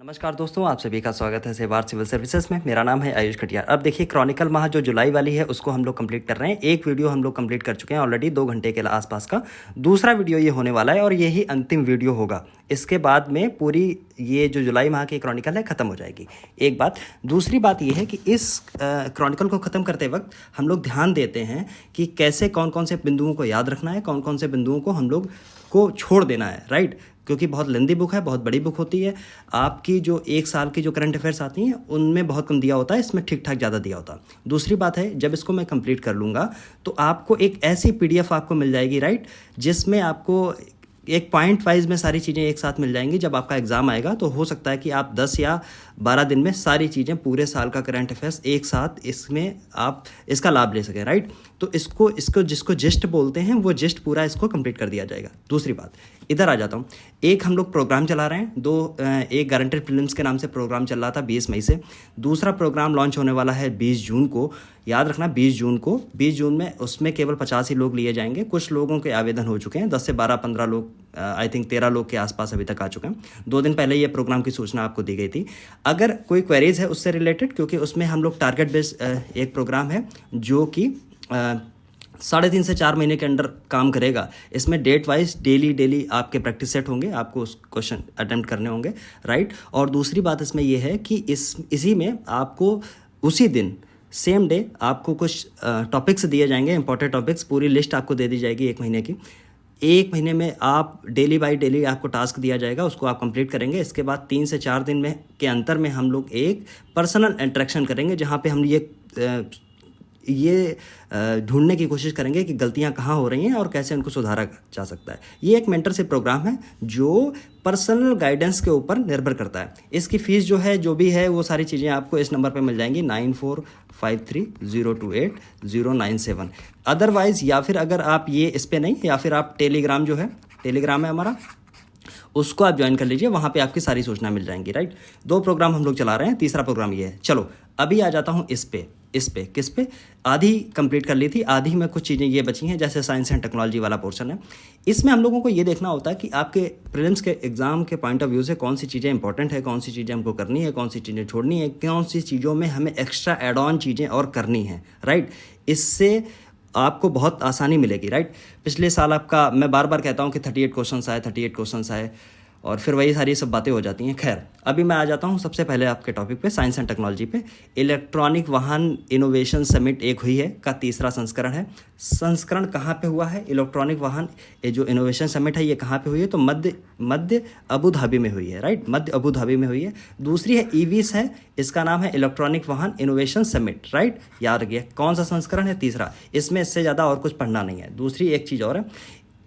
नमस्कार दोस्तों, आप सभी का स्वागत है सेवार सिविल सर्विसेज में। मेरा नाम है आयुष खटियार। अब देखिए, क्रॉनिकल माह जो जुलाई वाली है उसको हम लोग कंप्लीट कर रहे हैं। एक वीडियो हम लोग कंप्लीट कर चुके हैं ऑलरेडी 2 घंटे के आसपास का। दूसरा वीडियो ये होने वाला है और यही अंतिम वीडियो होगा। इसके बाद में पूरी ये जो जुलाई माह की क्रॉनिकल है ख़त्म हो जाएगी। एक बात। दूसरी बात ये है कि इस क्रॉनिकल को ख़त्म करते वक्त हम लोग ध्यान देते हैं कि कैसे कौन कौन से बिंदुओं को याद रखना है, कौन कौन से बिंदुओं को हम लोग को छोड़ देना है, राइट। क्योंकि बहुत लेंदी बुक है, बहुत बड़ी बुक होती है। आपकी जो एक साल की जो करंट अफेयर्स आती हैं उनमें बहुत कम दिया होता है, इसमें ठीक ठाक ज़्यादा दिया होता है। दूसरी बात है, जब इसको मैं कंप्लीट कर लूँगा तो आपको एक ऐसी पीडीएफ आपको मिल जाएगी, राइट, जिसमें आपको एक पॉइंट वाइज में सारी चीज़ें एक साथ मिल जाएंगी। जब आपका एग्ज़ाम आएगा तो हो सकता है कि आप 10 या 12 दिन में सारी चीज़ें, पूरे साल का करंट अफेयर्स एक साथ इसमें आप इसका लाभ ले सकें, राइट। तो इसको जिसको जिस्ट बोलते हैं वो जिस्ट पूरा इसको कंप्लीट कर दिया जाएगा। दूसरी बात, इधर आ जाता हूँ। एक हम लोग प्रोग्राम चला रहे हैं, एक गारंटेड प्रीलिम्स के नाम से प्रोग्राम चल रहा था 20 मई से। दूसरा प्रोग्राम लॉन्च होने वाला है 20 जून को। याद रखना 20 जून को। 20 जून में उसमें केवल 50 ही लोग लिए जाएंगे। कुछ लोगों के आवेदन हो चुके हैं, 10 से 12-15 लोग, आई थिंक 13 लोग के आसपास अभी तक आ चुके हैं। 2 दिन पहले ये प्रोग्राम की सूचना आपको दी गई थी। अगर कोई क्वेरीज है उससे रिलेटेड, क्योंकि उसमें हम लोग टारगेट बेस्ड एक प्रोग्राम है जो कि 3.5 से 4 महीने के अंदर काम करेगा। इसमें डेट वाइज डेली आपके प्रैक्टिस सेट होंगे, आपको उस क्वेश्चन अटेम्प्ट करने होंगे, राइट। और दूसरी बात इसमें यह है कि इसी में आपको उसी दिन सेम डे आपको कुछ टॉपिक्स दिए जाएंगे, इंपॉर्टेंट टॉपिक्स। पूरी लिस्ट आपको दे दी जाएगी 1 महीने की। 1 महीने में आप डेली बाय डेली आपको टास्क दिया जाएगा, उसको आप कंप्लीट करेंगे। इसके बाद 3 से 4 दिन में के अंतर में हम लोग एक पर्सनल इंटरेक्शन करेंगे, जहाँ पे हम ये ढूंढने की कोशिश करेंगे कि गलतियां कहाँ हो रही हैं और कैसे उनको सुधारा जा सकता है। ये एक मेंटरशिप प्रोग्राम है जो पर्सनल गाइडेंस के ऊपर निर्भर करता है। इसकी फ़ीस जो है, जो भी है, वो सारी चीज़ें आपको इस नंबर पे मिल जाएंगी 9453028097। अदरवाइज़, या फिर अगर आप ये इस पर नहीं, या फिर आप टेलीग्राम जो है, टेलीग्राम है हमारा, उसको आप ज्वाइन कर लीजिए। वहाँ पे आपकी सारी सूचना मिल जाएंगी, राइट। 2 प्रोग्राम हम लोग चला रहे हैं, तीसरा प्रोग्राम ये है। चलो अभी आ जाता हूँ इस पे किस पे। आधी कंप्लीट कर ली थी, आधी में कुछ चीज़ें ये बची हैं, जैसे साइंस एंड टेक्नोलॉजी वाला पोर्शन है। इसमें हम लोगों को ये देखना होता है कि आपके प्रीलिम्स के एग्जाम के पॉइंट ऑफ व्यू से कौन सी चीज़ें इंपॉर्टेंट है, कौन सी चीज़ें हमको करनी है, कौन सी चीज़ें छोड़नी है, कौन सी चीज़ों में हमें एक्स्ट्रा एड ऑन चीज़ें और करनी है, राइट। इससे आपको बहुत आसानी मिलेगी, राइट। पिछले साल आपका, मैं बार बार कहता हूँ कि 38 क्वेश्चन आए और फिर वही सारी सब बातें हो जाती हैं। खैर, अभी मैं आ जाता हूँ सबसे पहले आपके टॉपिक पे, साइंस एंड टेक्नोलॉजी पे। इलेक्ट्रॉनिक वाहन इनोवेशन समिट एक हुई है का तीसरा संस्करण है। संस्करण कहाँ पे हुआ है? इलेक्ट्रॉनिक वाहन ये जो इनोवेशन समिट है ये कहाँ पे हुई है? तो मध्य अबू धाबी में हुई है, राइट। मध्य अबू धाबी में हुई है। दूसरी है ईवीस है, इसका नाम है इलेक्ट्रॉनिक वाहन इनोवेशन समिट, राइट। याद रखिए कौन सा संस्करण है? तीसरा। इसमें इससे ज़्यादा और कुछ पढ़ना नहीं है। दूसरी एक चीज़ और है,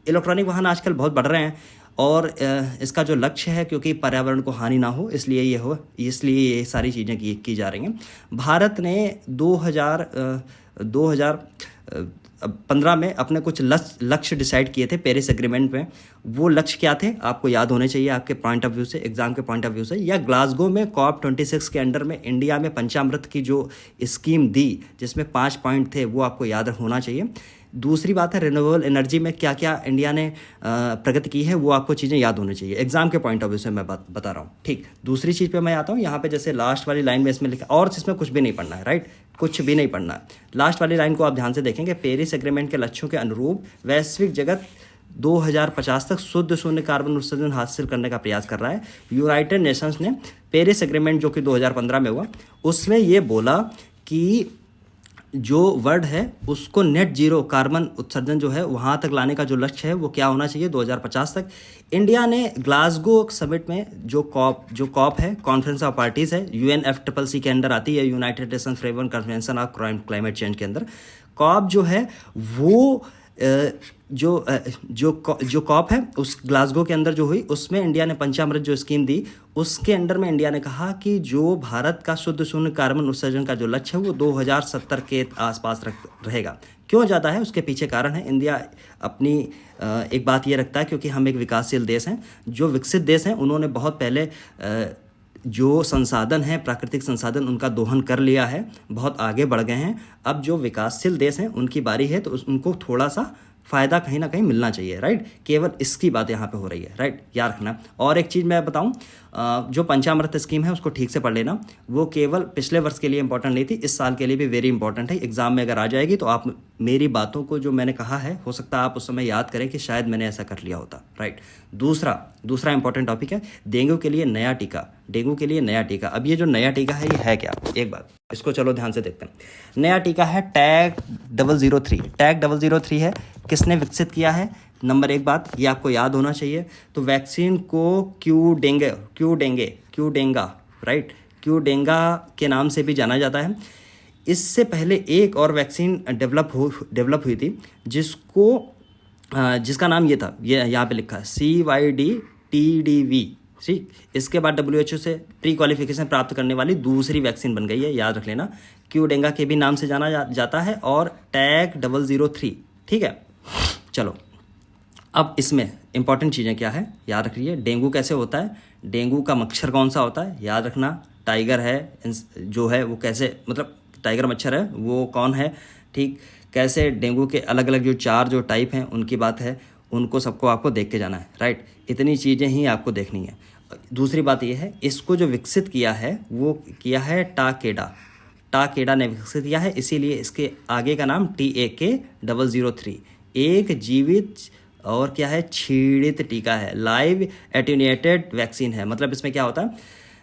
इलेक्ट्रॉनिक वाहन आजकल बहुत बढ़ रहे हैं और इसका जो लक्ष्य है, क्योंकि पर्यावरण को हानि ना हो, इसलिए ये सारी चीज़ें की जा रही हैं। भारत ने 2015 में अपने कुछ लक्ष्य डिसाइड किए थे पेरिस एग्रीमेंट में। वो लक्ष्य क्या थे? आपको याद होने चाहिए आपके पॉइंट ऑफ व्यू से, एग्जाम के पॉइंट ऑफ व्यू से। या ग्लासगो में COP26 के अंडर में इंडिया में पंचामृत की जो स्कीम दी, जिसमें 5 पॉइंट थे, वो आपको याद होना चाहिए। दूसरी बात है, रिन्यूएबल एनर्जी में क्या क्या इंडिया ने प्रगति की है, वो आपको चीज़ें याद होनी चाहिए। एग्जाम के पॉइंट ऑफ व्यू से मैं बता रहा हूँ, ठीक। दूसरी चीज़ पे मैं आता हूँ, यहाँ पे जैसे लास्ट वाली लाइन में इसमें लिखा, और इसमें कुछ भी नहीं पढ़ना है, राइट, कुछ भी नहीं पढ़ना है। लास्ट वाली लाइन को आप ध्यान से देखेंगे। पेरिस एग्रीमेंट के लक्ष्यों के अनुरूप वैश्विक जगत 2050 तक शुद्ध शून्य कार्बन उत्सर्जन हासिल करने का प्रयास कर रहा है। यूनाइटेड नेशंस ने पेरिस एग्रीमेंट जो कि 2015 में हुआ, उसमें ये बोला कि जो वर्ल्ड है उसको नेट जीरो कार्बन उत्सर्जन जो है वहाँ तक लाने का जो लक्ष्य है वो क्या होना चाहिए? 2050 तक। इंडिया ने ग्लासगो समिट में जो कॉप है, कॉन्फ्रेंस ऑफ पार्टीज़ है, UNFCCC के अंदर आती है, United Nations framework convention of climate change के अंदर। कॉप जो है वो जो कॉप है उस ग्लासगो के अंदर जो हुई, उसमें इंडिया ने पंचामृत जो स्कीम दी, उसके अंडर में इंडिया ने कहा कि जो भारत का शुद्ध शून्य कार्बन उत्सर्जन का जो लक्ष्य है वो 2070 के आसपास रहेगा। क्यों ज़्यादा है? उसके पीछे कारण है। इंडिया अपनी एक बात ये रखता है, क्योंकि हम एक विकासशील देश हैं। जो विकसित देश हैं उन्होंने बहुत पहले जो संसाधन हैं, प्राकृतिक संसाधन, उनका दोहन कर लिया है, बहुत आगे बढ़ गए हैं। अब जो विकासशील देश हैं उनकी बारी है, तो उनको थोड़ा सा फ़ायदा कहीं ना कहीं मिलना चाहिए, राइट। केवल इसकी बात यहाँ पे हो रही है, राइट, याद रखना। और एक चीज़ मैं बताऊँ, जो पंचामृत स्कीम है उसको ठीक से पढ़ लेना। वो केवल पिछले वर्ष के लिए इंपॉर्टेंट नहीं थी, इस साल के लिए भी वेरी इंपॉर्टेंट है। एग्जाम में अगर आ जाएगी तो आप मेरी बातों को जो मैंने कहा है, हो सकता है आप उस समय याद करें कि शायद मैंने ऐसा कर लिया होता, राइट। दूसरा इंपॉर्टेंट टॉपिक है डेंगू के लिए नया टीका। डेंगू के लिए नया टीका। अब ये जो नया टीका है ये है क्या, एक बात इसको चलो ध्यान से देखते हैं। नया टीका है टैग 003। टैग 003 है, किसने विकसित किया है? नंबर एक बात ये आपको याद होना चाहिए। तो वैक्सीन को क्यूडेंगा, राइट, क्यूडेंगा के नाम से भी जाना जाता है। इससे पहले एक और वैक्सीन डेवलप हुई थी जिसका नाम ये था, ये यहाँ पे लिखा है CYD-TDV, ठीक। इसके बाद WHO से प्री क्वालिफिकेशन प्राप्त करने वाली दूसरी वैक्सीन बन गई है, याद रख लेना। क्यूडेंगा के भी नाम से जाना जाता है और टैग 003, ठीक है। चलो अब इसमें इंपॉर्टेंट चीज़ें क्या है याद रखिए। डेंगू कैसे होता है, डेंगू का मच्छर कौन सा होता है, याद रखना। टाइगर है जो है वो कैसे, मतलब टाइगर मच्छर है वो कौन है, ठीक। कैसे डेंगू के अलग अलग जो 4 जो टाइप हैं उनकी बात है, उनको सबको आपको देख के जाना है, राइट। इतनी चीज़ें ही आपको देखनी है। दूसरी बात ये है, इसको जो विकसित किया है वो किया है टाकेडा ने विकसित किया है, इसीलिए इसके आगे का नाम TAK 003। एक जीवित और क्या है, क्षीणित टीका है, लाइव एटेन्यूएटेड वैक्सीन है। मतलब इसमें क्या होता है,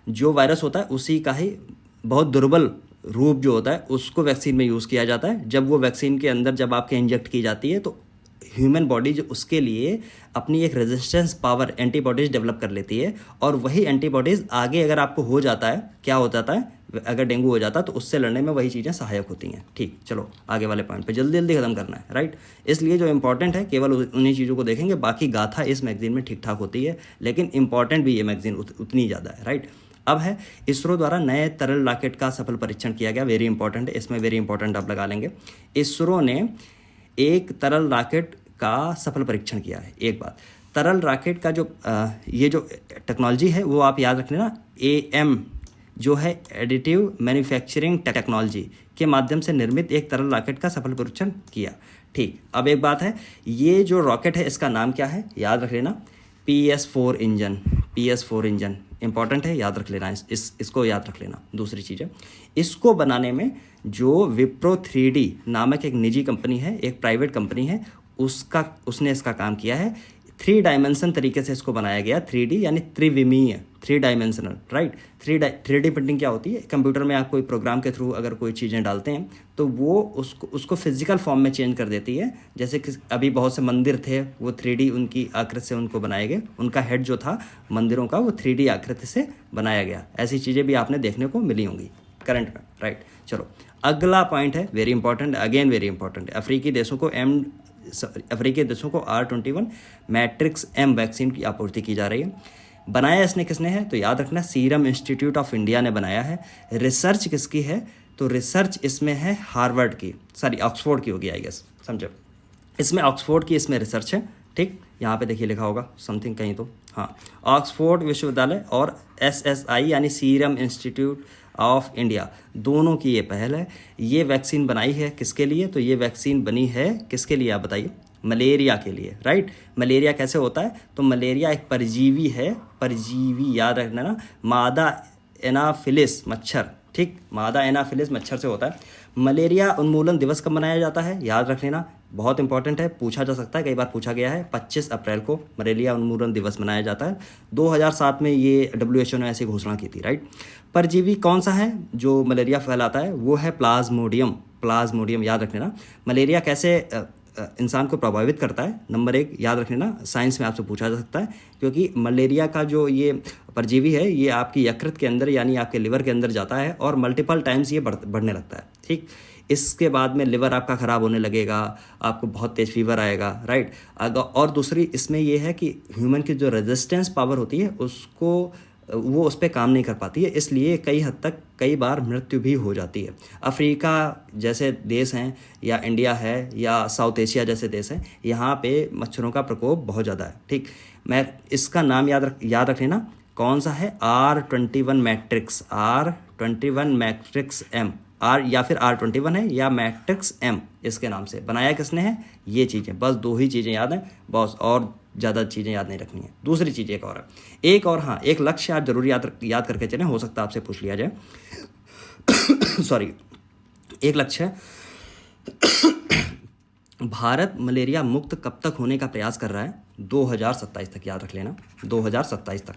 जो वायरस होता है उसी का ही बहुत दुर्बल रूप जो होता है उसको वैक्सीन में यूज़ किया जाता है। जब वो वैक्सीन के अंदर जब आपके इंजेक्ट की जाती है तो ह्यूमन बॉडी जो उसके लिए अपनी एक रेजिस्टेंस पावर एंटीबॉडीज़ डेवलप कर लेती है, और वही एंटीबॉडीज़ आगे अगर आपको हो जाता है, क्या हो जाता है, अगर डेंगू हो जाता है तो उससे लड़ने में वही चीज़ें सहायक होती हैं, ठीक। चलो आगे वाले पॉइंट पे जल्दी खत्म करना है, राइट। इसलिए जो इंपॉर्टेंट है केवल उन्हीं चीज़ों को देखेंगे, बाकी गाथा इस मैगजीन में ठीक ठाक होती है, लेकिन इंपॉर्टेंट भी ये मैगजीन उतनी ज़्यादा है, राइट। अब है इसरो द्वारा नए तरल रॉकेट का सफल परीक्षण किया गया, वेरी इंपॉर्टेंट है, इसमें वेरी इंपॉर्टेंट आप लगा लेंगे। इसरो ने एक तरल रॉकेट का सफल परीक्षण किया है। एक बात, तरल रॉकेट का जो ये जो टेक्नोलॉजी है वो आप याद रख लेना, AM जो है एडिटिव मैन्युफैक्चरिंग टेक्नोलॉजी के माध्यम से निर्मित एक तरल रॉकेट का सफल परीक्षण किया, ठीक। अब एक बात है, ये जो रॉकेट है इसका नाम क्या है, याद रख लेना, PS4 इंजन इंपॉर्टेंट है, याद रख लेना। इसको याद रख लेना। दूसरी चीज़ है, इसको बनाने में जो विप्रो 3D नामक एक निजी कंपनी है, एक प्राइवेट कंपनी है, उसने इसका काम किया है। 3 डायमेंशन तरीके से इसको बनाया गया। 3D यानी त्रिविमीय, 3 डायमेंशनल, राइट। 3D प्रिंटिंग क्या होती है, कंप्यूटर में आप कोई प्रोग्राम के थ्रू अगर कोई चीज़ें डालते हैं तो वो उसको फिजिकल फॉर्म में चेंज कर देती है। जैसे कि अभी बहुत से मंदिर थे वो 3D उनकी आकृति से उनको बनाए गए, उनका हेड जो था मंदिरों का वो 3D आकृति से बनाया गया। ऐसी चीज़ें भी आपने देखने को मिली होंगी करंट में, राइट। चलो अगला पॉइंट है very important, again very important. अफ्रीकी देशों को R21 मैट्रिक्स M वैक्सीन की आपूर्ति की जा रही है। बनाया इसने किसने है, तो याद रखना सीरम इंस्टीट्यूट ऑफ इंडिया ने बनाया है। रिसर्च किसकी है, तो रिसर्च इसमें है ऑक्सफोर्ड की होगी, आई गेस, समझो। इसमें ऑक्सफोर्ड की इसमें रिसर्च है, ठीक। यहाँ पे देखिए लिखा होगा समथिंग कहीं तो, हाँ, ऑक्सफोर्ड विश्वविद्यालय और SSI यानी सीरम इंस्टीट्यूट ऑफ इंडिया, दोनों की ये पहल है। ये वैक्सीन बनाई है किसके लिए, तो ये वैक्सीन बनी है किसके लिए आप बताइए, मलेरिया के लिए, राइट। मलेरिया कैसे होता है, तो मलेरिया एक परजीवी है, परजीवी याद रखना ना, मादा एनाफिलिस मच्छर, ठीक, मादा एनाफिलिस मच्छर से होता है। मलेरिया उन्मूलन दिवस कब मनाया जाता है, याद रख लेना, बहुत इंपॉर्टेंट है, पूछा जा सकता है, कई बार पूछा गया है। 25 अप्रैल को मलेरिया उन्मूलन दिवस मनाया जाता है। 2007 में ये WHO ने ऐसी घोषणा की थी, राइट। परजीवी कौन सा है जो मलेरिया फैलाता है, वो है प्लाज्मोडियम, याद रख लेना। मलेरिया कैसे इंसान को प्रभावित करता है, नंबर 1 याद रख लेना, साइंस में आपसे पूछा जा सकता है, क्योंकि मलेरिया का जो ये परजीवी है ये आपकी यकृत के अंदर यानी आपके लिवर के अंदर जाता है और मल्टीपल टाइम्स ये बढ़ने लगता है, ठीक। इसके बाद में लिवर आपका ख़राब होने लगेगा, आपको बहुत तेज़ फीवर आएगा, राइट। और दूसरी इसमें यह है कि ह्यूमन की जो रेजिस्टेंस पावर होती है वो उस पर काम नहीं कर पाती है, इसलिए कई बार मृत्यु भी हो जाती है। अफ्रीका जैसे देश हैं या इंडिया है या साउथ एशिया जैसे देश हैं, यहाँ पे मच्छरों का प्रकोप बहुत ज़्यादा है, ठीक। मैं इसका नाम याद रख लेना, कौन सा है, R21 मैट्रिक्स M, या फिर R21 है या मैट्रिक्स M इसके नाम से बनाया किसने है। ये चीज़ें बस 2 ही चीज़ें याद हैं बॉस, और ज़्यादा चीज़ें याद नहीं रखनी है। दूसरी चीज़ एक और है, हाँ एक लक्ष्य आप जरूर याद करके चलें, हो सकता है आपसे पूछ लिया जाए सॉरी। एक लक्ष्य है, भारत मलेरिया मुक्त कब तक होने का प्रयास कर रहा है, 2027 तक, याद रख लेना 2027 तक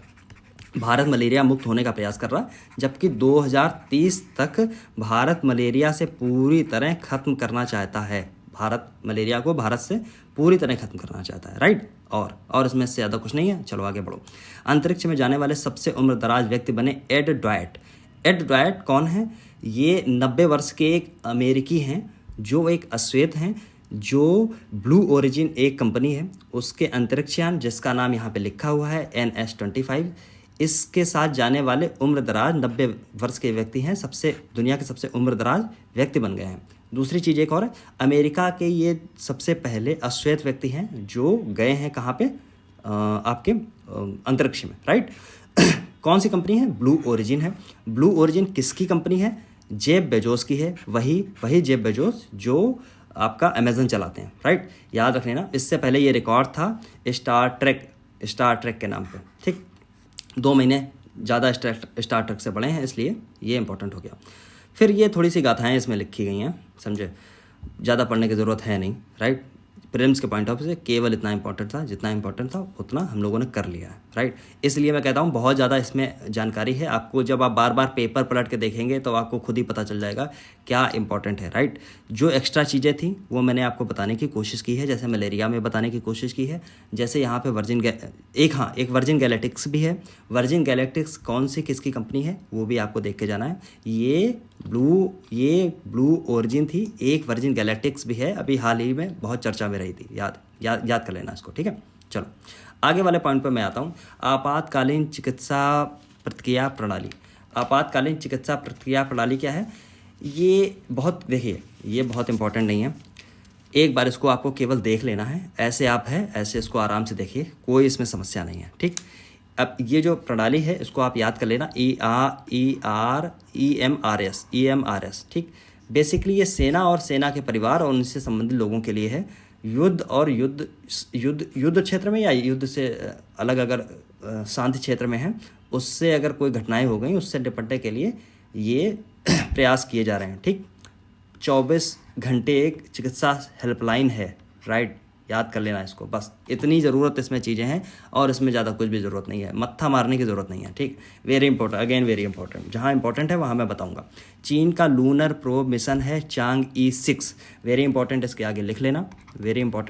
भारत मलेरिया मुक्त होने का प्रयास कर रहा है, जबकि 2030 तक भारत मलेरिया से पूरी तरह खत्म करना चाहता है। भारत मलेरिया को भारत से पूरी तरह खत्म करना चाहता है, राइट। और इसमें से ज़्यादा कुछ नहीं है। चलो आगे बढ़ो। अंतरिक्ष में जाने वाले सबसे उम्रदराज व्यक्ति बने एड ड्वाइट। एड ड्वाइट कौन है, ये 90 वर्ष के एक अमेरिकी हैं जो एक अश्वेत हैं, जो ब्लू ओरिजिन एक कंपनी है उसके अंतरिक्षयान जिसका नाम यहाँ पे लिखा हुआ है NS-25, इसके साथ जाने वाले उम्रदराज 90 वर्ष के व्यक्ति हैं, दुनिया के सबसे उम्रदराज व्यक्ति बन गए हैं। दूसरी चीज़ एक और है, अमेरिका के ये सबसे पहले अश्वेत व्यक्ति हैं जो गए हैं कहाँ पे, आपके अंतरिक्ष में, राइट। कौन सी कंपनी है, ब्लू ओरिजिन है। ब्लू ओरिजिन किसकी कंपनी है, जेफ बेजोस की है। वही जेफ बेजोस जो आपका अमेजन चलाते हैं, राइट। याद रख लेना, इससे पहले ये रिकॉर्ड था स्टार ट्रेक के नाम पे, ठीक। 2 महीने ज़्यादा स्टार ट्रेक से बड़े हैं, इसलिए ये इंपॉर्टेंट हो गया। फिर ये थोड़ी सी गाथाएं इसमें लिखी गई हैं, समझे, ज़्यादा पढ़ने की ज़रूरत है नहीं, राइट। प्रीलिम्स के पॉइंट ऑफ व्यू से केवल इतना इंपॉर्टेंट था, जितना इंपॉर्टेंट था उतना हम लोगों ने कर लिया है, राइट। इसलिए मैं कहता हूँ बहुत ज़्यादा इसमें जानकारी है। आपको जब आप बार बार पेपर पलट के देखेंगे तो आपको खुद ही पता चल जाएगा क्या इंपॉर्टेंट है, राइट। जो एक्स्ट्रा चीज़ें थी वो मैंने आपको बताने की कोशिश की है, जैसे मलेरिया में बताने की कोशिश की है, जैसे यहाँ पे एक वर्जिन गैलेक्टिक्स भी है। वर्जिन गैलेक्टिक्स कौन सी किसकी कंपनी है वो भी आपको देख के जाना है। ये ब्लू ओरिजिन थी, एक वर्जिन गैलेक्टिक्स भी है, अभी हाल ही में बहुत चर्चा में रही थी, याद कर लेना इसको, ठीक है। चलो आगे वाले पॉइंट पर मैं आता हूँ, आपातकालीन चिकित्सा प्रतिक्रिया प्रणाली। आपातकालीन चिकित्सा प्रतिक्रिया प्रणाली क्या है, ये बहुत इंपॉर्टेंट नहीं है। एक बार इसको आपको केवल देख लेना है, ऐसे इसको आराम से देखिए, कोई इसमें समस्या नहीं है, ठीक। अब ये जो प्रणाली है इसको आप याद कर लेना, EMRS, ठीक। बेसिकली ये सेना और सेना के परिवार और उनसे संबंधित लोगों के लिए है। युद्ध क्षेत्र में या युद्ध से अलग अगर शांति क्षेत्र में है, उससे अगर कोई घटनाएं हो गई उससे निपटने के लिए ये प्रयास किए जा रहे हैं, ठीक। 24 घंटे एक चिकित्सा हेल्पलाइन है, राइट। याद कर लेना इसको, बस इतनी ज़रूरत इसमें चीज़ें हैं और इसमें ज़्यादा कुछ भी ज़रूरत नहीं है, मत्था मारने की ज़रूरत नहीं है, ठीक। वेरी इंपॉर्टेंट, जहाँ इंपॉर्टेंट है वहाँ मैं बताऊँगा। चीन का लूनर प्रोब मिशन है चांगई 6, वेरी इंपॉर्टेंट, इसके आगे लिख लेना,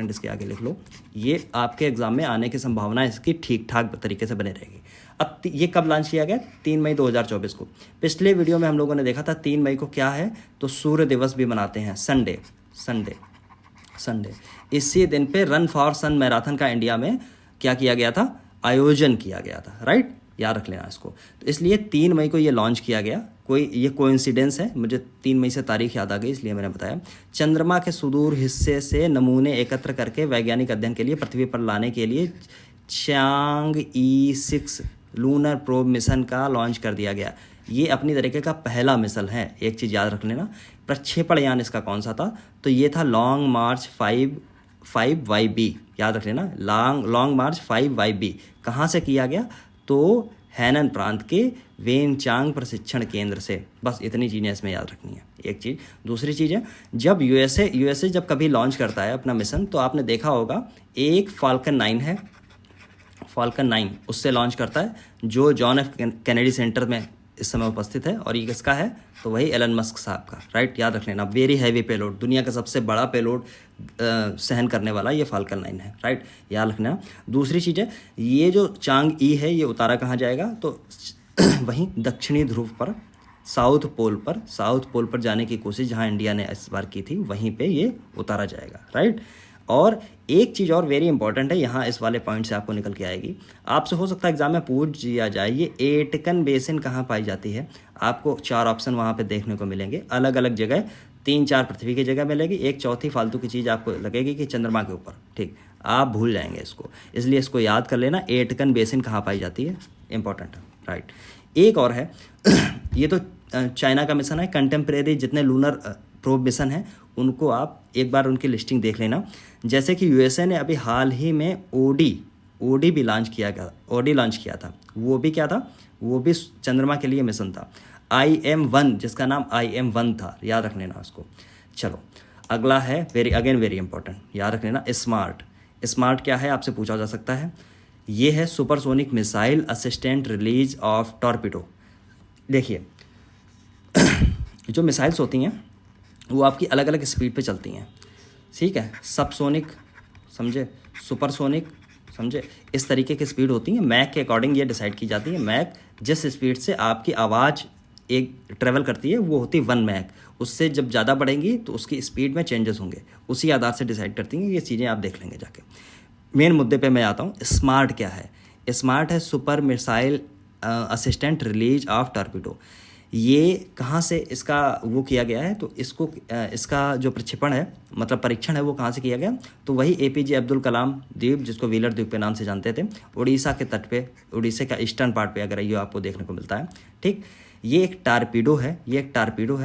इसके आगे लिख लो। ये आपके एग्जाम में आने की संभावना इसकी ठीक ठाक तरीके से बने रहेगी। अब ये कब लॉन्च किया गया, 3 मई 2024 को। पिछले वीडियो में हम लोगों ने देखा था 3 मई को क्या है, तो सूर्य दिवस भी मनाते हैं, संडे। इसी दिन पे रन फॉर सन मैराथन का इंडिया में क्या किया गया था, आयोजन किया गया था, राइट। याद रख लेना इसको। तो इसलिए 3 मई को ये लॉन्च किया गया। ये कोइंसिडेंस है, मुझे 3 मई से तारीख याद आ गई इसलिए मैंने बताया। चंद्रमा के सुदूर हिस्से से नमूने एकत्र करके वैज्ञानिक अध्ययन के लिए पृथ्वी पर लाने के लिए चांगई 6 लूनर प्रोब मिशन का लॉन्च कर दिया गया। ये अपनी तरीके का पहला मिशन है। एक चीज़ याद रख लेना, प्रक्षेपण यान इसका कौन सा था, तो ये था लॉन्ग मार्च 5YB, याद रख लेना, लॉन्ग मार्च 5YB। कहाँ से किया गया, तो हैनन प्रांत के वेनचांग प्रशिक्षण केंद्र से। बस इतनी चीज़ें इसमें याद रखनी है, एक चीज़। दूसरी चीज़ है, जब यूएसए जब कभी लॉन्च करता है अपना मिशन, तो आपने देखा होगा एक फाल्कन 9 है, फाल्कन 9 उससे लॉन्च करता है, जो जॉन एफ कैनेडी सेंटर में इस समय उपस्थित है, और ये किसका है, तो वही एलन मस्क साहब का, राइट। याद रख लेना, वेरी हैवी पेलोड, दुनिया का सबसे बड़ा पेलोड सहन करने वाला ये फाल्कन 9 है, राइट। याद रखना। दूसरी चीज़ है, ये जो चांगई है ये उतारा कहाँ जाएगा, तो वहीं दक्षिणी ध्रुव पर, साउथ पोल पर जाने की कोशिश जहाँ इंडिया ने इस बार की थी, वहीं पे ये उतारा जाएगा, राइट। और एक चीज़ और वेरी इंपॉर्टेंट है, यहाँ इस वाले पॉइंट से आपको निकल के आएगी, आपसे हो सकता है एग्जाम में पूछ दिया जाए, ये एटकन बेसिन कहाँ पाई जाती है। आपको 4 ऑप्शन वहाँ पे देखने को मिलेंगे, अलग अलग जगह, 3-4 पृथ्वी की जगह मिलेगी, एक चौथी फालतू की चीज़ आपको लगेगी कि चंद्रमा के ऊपर, ठीक। आप भूल जाएंगे इसको, इसलिए इसको याद कर लेना, एटकन बेसिन कहाँ पाई जाती है, इंपॉर्टेंट है, राइट। एक और है ये तो चाइना का मिशन है, कंटेम्प्रेरी जितने लूनर प्रोब मिशन हैं उनको आप एक बार उनकी लिस्टिंग देख लेना। जैसे कि यूएसए ने अभी हाल ही में ओडी भी लॉन्च किया गया, ओडी लॉन्च किया था। वो भी क्या था, वो भी चंद्रमा के लिए मिशन था। IM-1 जिसका नाम IM-1 था, याद रख लेना उसको। चलो अगला है वेरी इंपॉर्टेंट, याद रख लेना, स्मार्ट क्या है आपसे पूछा जा सकता है। ये है supersonic missile assistant release of torpedo. देखिए जो मिसाइल्स होती हैं वो आपकी अलग अलग स्पीड पे चलती हैं, ठीक है। सबसोनिक समझे, सुपरसोनिक समझे, इस तरीके की स्पीड होती है। मैक के अकॉर्डिंग ये डिसाइड की जाती है। मैक जिस स्पीड से आपकी आवाज़ एक ट्रेवल करती है वो होती है 1 मैक। उससे जब ज़्यादा बढ़ेंगी तो उसकी स्पीड में चेंजेस होंगे, उसी आधार से डिसाइड करती हैं। ये चीज़ें आप देख लेंगे जाके। मेन मुद्दे पे मैं आता हूँ। स्मार्ट क्या है? स्मार्ट है super missile assistant release of torpedo. ये कहाँ से इसका वो किया गया है, तो इसका जो प्रक्षेपण है, मतलब परीक्षण है, वो कहाँ से किया गया, तो वही APJ अब्दुल कलाम द्वीप, जिसको व्हीलर द्वीप के नाम से जानते थे, उड़ीसा के तट पे, उड़ीसा का ईस्टर्न पार्ट पे अगर ये आपको देखने को मिलता है, ठीक। ये एक टारपीडो है, टारपीडो।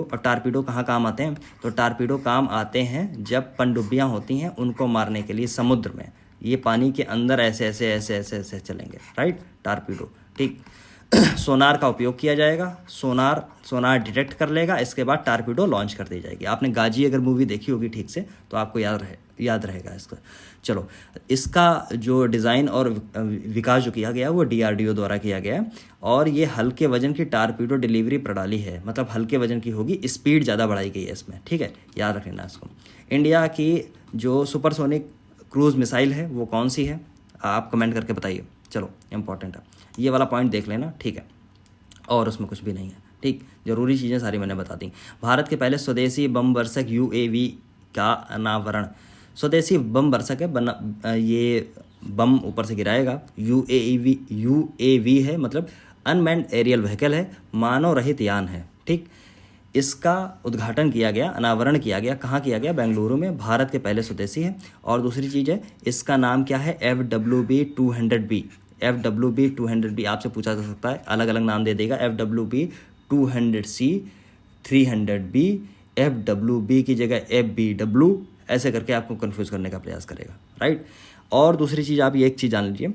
और टारपीडो कहाँ काम आते हैं, तो टारपीडो काम आते हैं जब पनडुब्बियाँ होती हैं उनको मारने के लिए समुद्र में। ये पानी के अंदर ऐसे चलेंगे, राइट, टारपीडो, ठीक। सोनार का उपयोग किया जाएगा, सोनार डिटेक्ट कर लेगा, इसके बाद टारपीडो लॉन्च कर दी जाएगी। आपने गाजी अगर मूवी देखी होगी ठीक से तो आपको याद रहेगा इसका। चलो, इसका जो डिज़ाइन और विकास जो किया गया वो DRDO द्वारा किया गया है। और ये हल्के वजन की टारपीडो डिलीवरी प्रणाली है, मतलब हल्के वजन की होगी, स्पीड ज़्यादा बढ़ाई गई है इसमें, ठीक है, याद रख लेना इसको। इंडिया की जो सुपरसोनिक क्रूज़ मिसाइल है वो कौन सी है, आप कमेंट करके बताइए। चलो इंपॉर्टेंट है, ये वाला पॉइंट देख लेना, ठीक है, और उसमें कुछ भी नहीं है, ठीक। ज़रूरी चीज़ें सारी मैंने बता दी। भारत के पहले स्वदेशी बम वर्षक UAV का अनावरण। स्वदेशी बम वर्षक है, ये बम ऊपर से गिराएगा। UAV है, मतलब अनमैन्ड एरियल व्हीकल है, मानव रहित यान है, ठीक। इसका उद्घाटन किया गया, अनावरण किया गया, कहाँ किया गया, बेंगलुरु में। भारत के पहले स्वदेशी है। और दूसरी चीज़ है, इसका नाम क्या है, FWB-200B आपसे पूछा जा सकता है, अलग अलग नाम दे देगा। FWB-200C, 300B, FWB की जगह FBW, ऐसे करके आपको कंफ्यूज करने का प्रयास करेगा, राइट। और दूसरी चीज़ आप ये एक चीज़ जान लीजिए,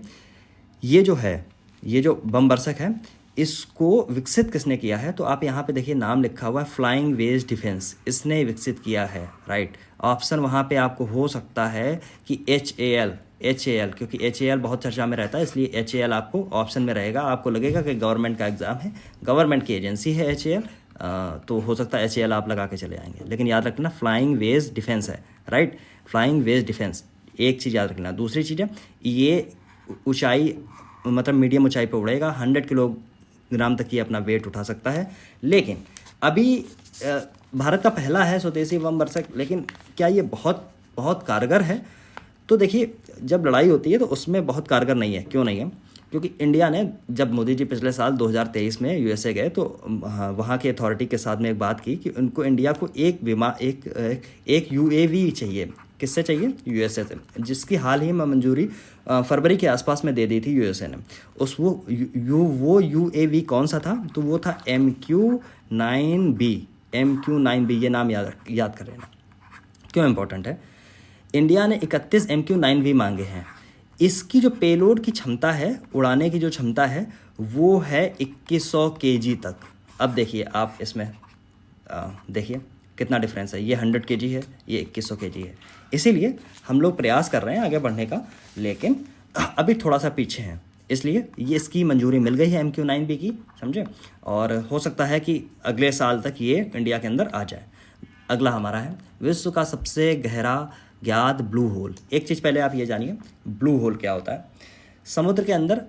ये जो बम वर्षक है इसको विकसित किसने किया है, तो आप यहाँ पे देखिए नाम लिखा हुआ है फ्लाइंग वेज डिफेंस, इसने विकसित किया है, राइट। ऑप्शन वहाँ पे आपको हो सकता है कि HAL, क्योंकि HAL बहुत चर्चा में रहता है, इसलिए HAL आपको ऑप्शन में रहेगा। आपको लगेगा कि गवर्नमेंट का एग्ज़ाम है, गवर्नमेंट की एजेंसी है HAL, तो हो सकता है HAL आप लगा के चले आएंगे, लेकिन याद रखना फ्लाइंग वेज डिफेंस है, राइट, फ्लाइंग वेज डिफेंस, एक चीज़ याद रखना। दूसरी चीज़ है, ये ऊंचाई, मतलब मीडियम ऊंचाई पर उड़ेगा, 100 किलोग्राम तक ये अपना वेट उठा सकता है। लेकिन अभी भारत का पहला है स्वदेशी बम वर्षक, लेकिन क्या ये बहुत बहुत कारगर है, तो देखिए जब लड़ाई होती है तो उसमें बहुत कारगर नहीं है। क्यों नहीं है, क्योंकि इंडिया ने, जब मोदी जी पिछले साल 2023 में USA गए तो वहाँ के अथॉरिटी के साथ में एक बात की कि उनको, इंडिया को एक UAV चाहिए। किससे चाहिए, USA से, जिसकी हाल ही में मंजूरी फरवरी के आसपास में दे दी थी USA ने। वो UAV कौन सा था, तो वो था MQ-9B, ये नाम याद कर लेना। क्यों इम्पोर्टेंट है, इंडिया ने 31 MQ-9B मांगे हैं। इसकी जो पेलोड की क्षमता है, उड़ाने की जो क्षमता है, वो है 2100 kg तक। अब देखिए आप इसमें देखिए कितना डिफरेंस है, ये 100 kg है, ये 2100 kg है। इसीलिए हम लोग प्रयास कर रहे हैं आगे बढ़ने का, लेकिन अभी थोड़ा सा पीछे हैं, इसलिए ये इसकी मंजूरी मिल गई है MQ-9B की, समझे, और हो सकता है कि अगले साल तक ये इंडिया के अंदर आ जाए। अगला हमारा है विश्व का सबसे गहरा ज्ञात ब्लू होल। एक चीज़ पहले आप ये जानिए, ब्लू होल क्या होता है। समुद्र के अंदर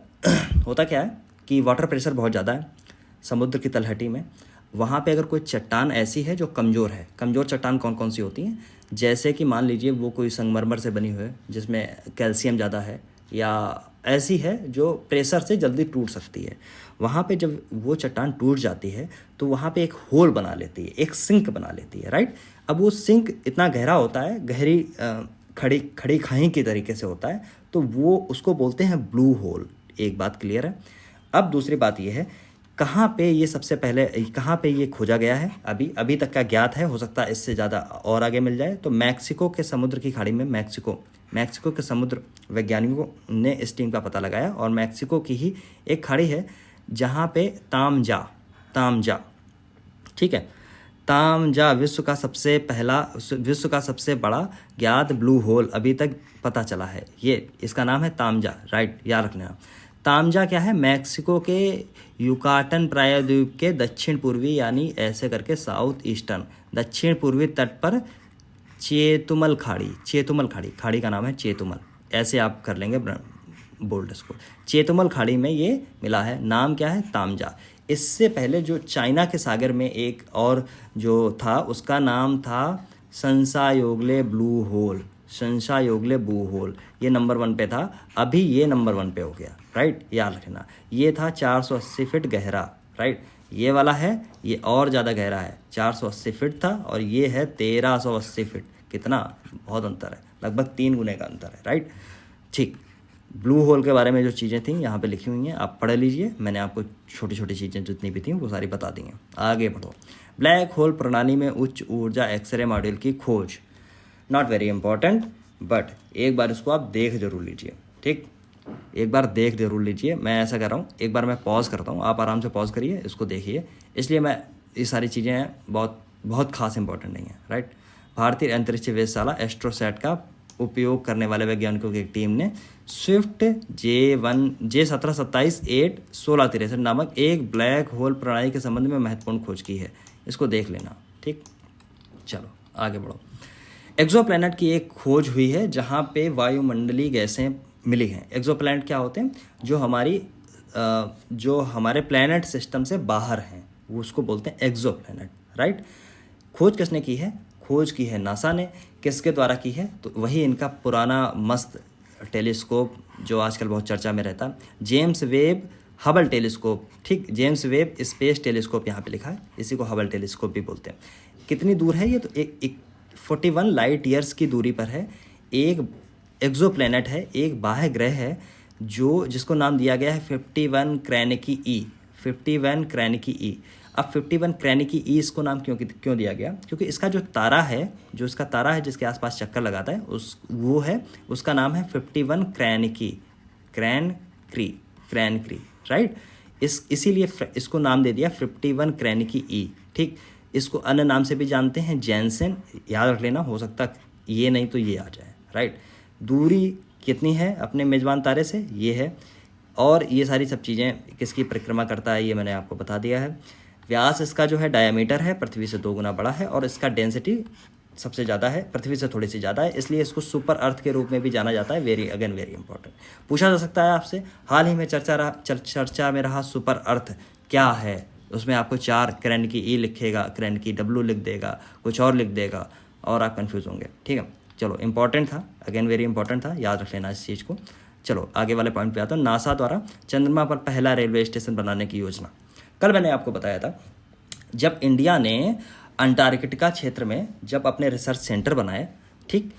होता क्या है कि वाटर प्रेशर बहुत ज़्यादा है समुद्र की तलहटी में। वहाँ पे अगर कोई चट्टान ऐसी है जो कमज़ोर है, कमज़ोर चट्टान कौन कौन सी होती हैं, जैसे कि मान लीजिए वो कोई संगमरमर से बनी हुई है जिसमें कैल्शियम ज़्यादा है, या ऐसी है जो प्रेशर से जल्दी टूट सकती है। वहाँ पे जब वो चट्टान टूट जाती है तो वहाँ पे एक होल बना लेती है, एक सिंक बना लेती है, राइट। अब वो सिंक इतना गहरा होता है, गहरी खड़ी खाई के तरीके से होता है, तो वो उसको बोलते हैं ब्लू होल। एक बात क्लियर है। अब दूसरी बात ये है, कहाँ पे ये सबसे पहले, कहाँ पे ये खोजा गया है अभी अभी तक का ज्ञात है, हो सकता है इससे ज़्यादा और आगे मिल जाए। तो मैक्सिको के समुद्र की खाड़ी में, मैक्सिको के समुद्र वैज्ञानिकों ने इस टीम का पता लगाया, और मैक्सिको की ही एक खाड़ी है जहाँ पे तामजा, ठीक है, तामजा विश्व का सबसे बड़ा ज्ञात ब्लू होल अभी तक पता चला है। ये इसका नाम है तामजा, राइट, याद रखना। तामजा क्या है? मैक्सिको के युकाटन प्रायद्वीप के दक्षिण पूर्वी, यानी ऐसे करके साउथ ईस्टर्न दक्षिण पूर्वी तट पर चेतुमल खाड़ी का नाम है चेतुमल, ऐसे आप कर लेंगे बोल्ड इसको। चेतुमल खाड़ी में ये मिला है, नाम क्या है? तामजा। इससे पहले जो चाइना के सागर में एक और जो था, उसका नाम था संसायोगले ब्लू होल, ये नंबर 1 पे था, अभी ये नंबर 1 पे हो गया, राइट, याद रखना। ये था 480 फीट गहरा, राइट, ये वाला है, ये और ज़्यादा गहरा है, 480 फीट था, और ये है 1380 फीट। कितना? बहुत अंतर है, लगभग 3 गुने का अंतर है, राइट, ठीक। ब्लू होल के बारे में जो चीज़ें थी यहाँ पे लिखी हुई हैं, आप पढ़ लीजिए, मैंने आपको छोटी छोटी चीज़ें जितनी भी थी वो सारी बता दी हैं। आगे बढ़ो। ब्लैक होल प्रणाली में उच्च ऊर्जा एक्सरे मॉड्यूल की खोज, नॉट वेरी इंपॉर्टेंट, बट एक बार इसको आप देख जरूर लीजिए, ठीक, एक बार देख जरूर लीजिए। मैं ऐसा कर रहा हूँ, एक बार मैं पॉज करता हूँ, आप आराम से पॉज करिए, इसको देखिए, इसलिए मैं ये सारी चीज़ें बहुत खास इंपॉर्टेंट नहीं है, राइट। भारतीय अंतरिक्ष वेधशाला एस्ट्रोसैट का उपयोग करने वाले वैज्ञानिकों की एक टीम ने स्विफ्ट J1727-8-1663 नामक एक ब्लैक होल प्रणाली के संबंध में महत्वपूर्ण खोज की है। इसको देख लेना, ठीक। चलो आगे बढ़ो। एक्सोप्लैनेट की एक खोज हुई है जहाँ पे वायुमंडलीय गैसें मिली हैं। एक्सोप्लैनेट क्या होते हैं? जो हमारे प्लैनेट सिस्टम से बाहर हैं, वो उसको बोलते हैं एक्सोप्लैनेट, राइट। खोज किसने की है? खोज की है नासा ने। किसके द्वारा की है? तो वही इनका पुराना मस्त टेलीस्कोप जो आजकल बहुत चर्चा में रहता है, जेम्स वेब हबल टेलीस्कोप, ठीक, जेम्स वेब स्पेस टेलीस्कोप यहाँ पे लिखा है, इसी को हबल टेलीस्कोप भी बोलते हैं। कितनी दूर है ये? तो एक 41 लाइट ईयर्स की दूरी पर है। एक एक्सोप्लैनेट है, एक बाह्य ग्रह है जिसको नाम दिया गया है 51 क्रैनिकी ई। अब 51 क्रैनिकी ई इसको नाम क्यों दिया गया? क्योंकि इसका जो तारा है, जिसके आसपास चक्कर लगाता है, उसका नाम है 51 क्रैनक्री, राइट। इसीलिए इसको नाम दे दिया 51 क्रैनिकी ई, ठीक। इसको अन्य नाम से भी जानते हैं, जैनसेन, याद रख लेना, हो सकता ये नहीं तो ये आ जाए, राइट। दूरी कितनी है अपने मेज़बान तारे से? ये है। और ये सारी सब चीज़ें किसकी परिक्रमा करता है ये मैंने आपको बता दिया है। व्यास इसका जो है डायमीटर है पृथ्वी से 2 गुना बड़ा है, और इसका डेंसिटी सबसे ज़्यादा है, पृथ्वी से थोड़ी सी ज़्यादा है, इसलिए इसको सुपर अर्थ के रूप में भी जाना जाता है। वेरी इंपॉर्टेंट पूछा जा सकता है आपसे, हाल ही में चर्चा में रहा सुपर अर्थ क्या है? उसमें आपको 4 क्रैनिकी ई लिखेगा, क्रैनिकी डब्ल्यू लिख देगा, कुछ और लिख देगा, और आप कंफ्यूज होंगे, ठीक है। चलो इंपॉर्टेंट था, वेरी इंपॉर्टेंट था, याद रख लेना इस चीज़ को। चलो आगे वाले पॉइंट पे आता हूँ। नासा द्वारा चंद्रमा पर पहला रेलवे स्टेशन बनाने की योजना। कल मैंने आपको बताया था, जब इंडिया ने अंटार्कटिका क्षेत्र में जब अपने रिसर्च सेंटर बनाए, ठीक,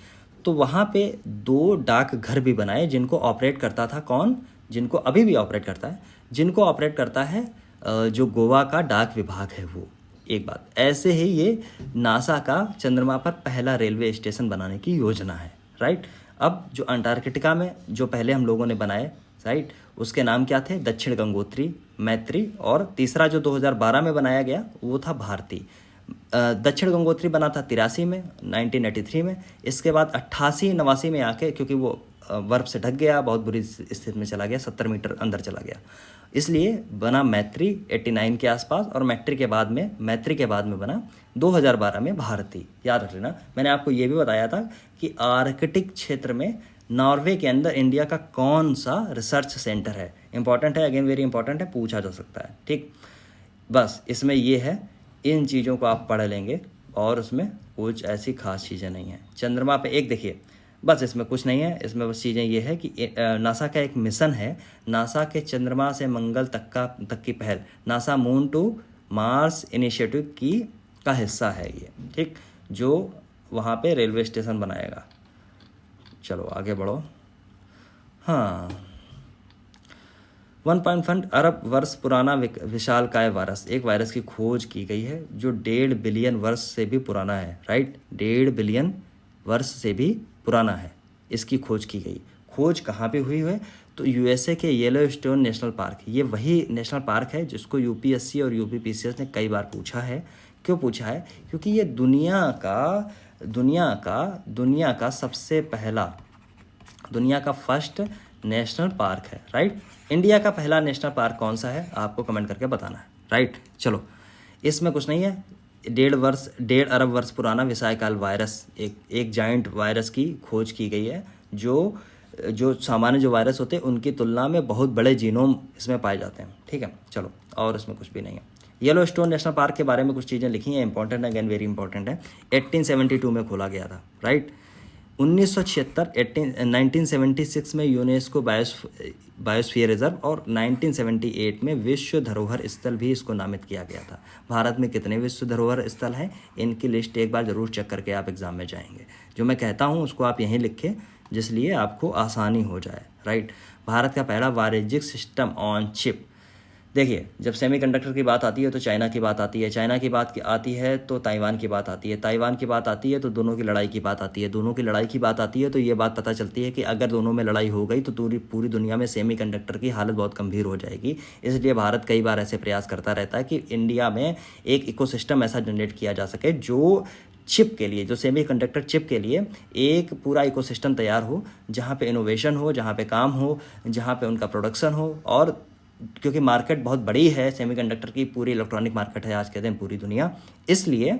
तो वहाँ पे 2 डाकघर भी बनाए, जिनको ऑपरेट करता था कौन? जिनको अभी भी ऑपरेट करता है, जिनको ऑपरेट करता है जो गोवा का डाक विभाग है वो। एक बात ऐसे ही ये नासा का चंद्रमा पर पहला रेलवे स्टेशन बनाने की योजना है, राइट। अब जो अंटार्कटिका में जो पहले हम लोगों ने बनाए, राइट, उसके नाम क्या थे? दक्षिण गंगोत्री, मैत्री, और तीसरा जो 2012 में बनाया गया वो था भारती। दक्षिण गंगोत्री बना था 83 में, 1983 में। इसके बाद 88-89 में आके, क्योंकि वो बर्फ से ढक गया, बहुत बुरी स्थिति में चला गया, 70 मीटर अंदर चला गया, इसलिए बना मैत्री 89 के आसपास, और मैत्री के बाद में बना 2012 में भारती। याद रख लेना। मैंने आपको ये भी बताया था कि आर्कटिक क्षेत्र में नॉर्वे के अंदर इंडिया का कौन सा रिसर्च सेंटर है। इंपॉर्टेंट है, वेरी इंपॉर्टेंट है, पूछा जा सकता है, ठीक। बस इसमें ये है, इन चीज़ों को आप पढ़ लेंगे, और उसमें कुछ ऐसी खास चीज़ें नहीं हैं। चंद्रमा पे एक देखिए, बस इसमें कुछ नहीं है, इसमें बस चीज़ें ये है कि नासा का एक मिशन है, नासा के चंद्रमा से मंगल तक की पहल, NASA moon to Mars initiative का हिस्सा है ये, ठीक, जो वहाँ पे रेलवे स्टेशन बनाएगा। चलो आगे बढ़ो। हाँ, 1.5 अरब वर्ष पुराना विशालकाय वायरस, एक वायरस की खोज की गई है जो 1.5 बिलियन वर्ष से भी पुराना है, राइट। 1.5 बिलियन वर्ष से भी पुराना है, इसकी खोज की गई। खोज कहाँ पे हुई है? तो यूएसए के येलोस्टोन नेशनल पार्क, ये वही नेशनल पार्क है जिसको यूपीएससी और यूपीपीसीएस ने कई बार पूछा है। क्यों पूछा है? क्योंकि ये दुनिया का सबसे पहला, दुनिया का फर्स्ट नेशनल पार्क है, राइट। इंडिया का पहला नेशनल पार्क कौन सा है आपको कमेंट करके बताना है, राइट। चलो, इसमें कुछ नहीं है। 1.5 अरब वर्ष पुराना विशालकाय वायरस, एक जाइंट वायरस की खोज की गई है जो सामान्य जो वायरस होते हैं उनकी तुलना में बहुत बड़े जीनोम इसमें पाए जाते हैं, ठीक है। चलो, और इसमें कुछ भी नहीं है। येलोस्टोन नेशनल पार्क के बारे में कुछ चीज़ें लिखी हैं, इंपॉर्टेंट है, अगेन वेरी इंपॉर्टेंट है। 1872 में खोला गया था, राइट। 1976 में यूनेस्को बायोस्फीयर रिजर्व और 1978 में विश्व धरोहर स्थल भी इसको नामित किया गया था। भारत में कितने विश्व धरोहर स्थल हैं, इनकी लिस्ट एक बार ज़रूर चेक करके आप एग्ज़ाम में जाएंगे। जो मैं कहता हूँ उसको आप यहीं लिखें, जिसलिए आपको आसानी हो जाए, राइट। भारत का पहला वाणिज्यिक सिस्टम ऑन चिप। देखिए, जब सेमीकंडक्टर की बात आती है तो चाइना की बात आती है, चाइना की बात आती है तो ताइवान की बात आती है, ताइवान की बात आती है तो दोनों की लड़ाई की बात आती है, दोनों की लड़ाई की बात आती है तो ये बात पता चलती है कि अगर दोनों में लड़ाई हो गई तो पूरी दुनिया में सेमीकंडक्टर की हालत बहुत गंभीर हो जाएगी। इसलिए भारत कई बार ऐसे प्रयास करता रहता है कि इंडिया में एक इकोसिस्टम ऐसा जनरेट किया जा सके जो चिप के लिए, जो सेमीकंडक्टर चिप के लिए एक पूरा इकोसिस्टम तैयार हो, जहाँ पे इनोवेशन हो, जहाँ पे काम हो, जहाँ पे उनका प्रोडक्शन हो। और क्योंकि मार्केट बहुत बड़ी है सेमीकंडक्टर की, पूरी इलेक्ट्रॉनिक मार्केट है आज के दिन पूरी दुनिया, इसलिए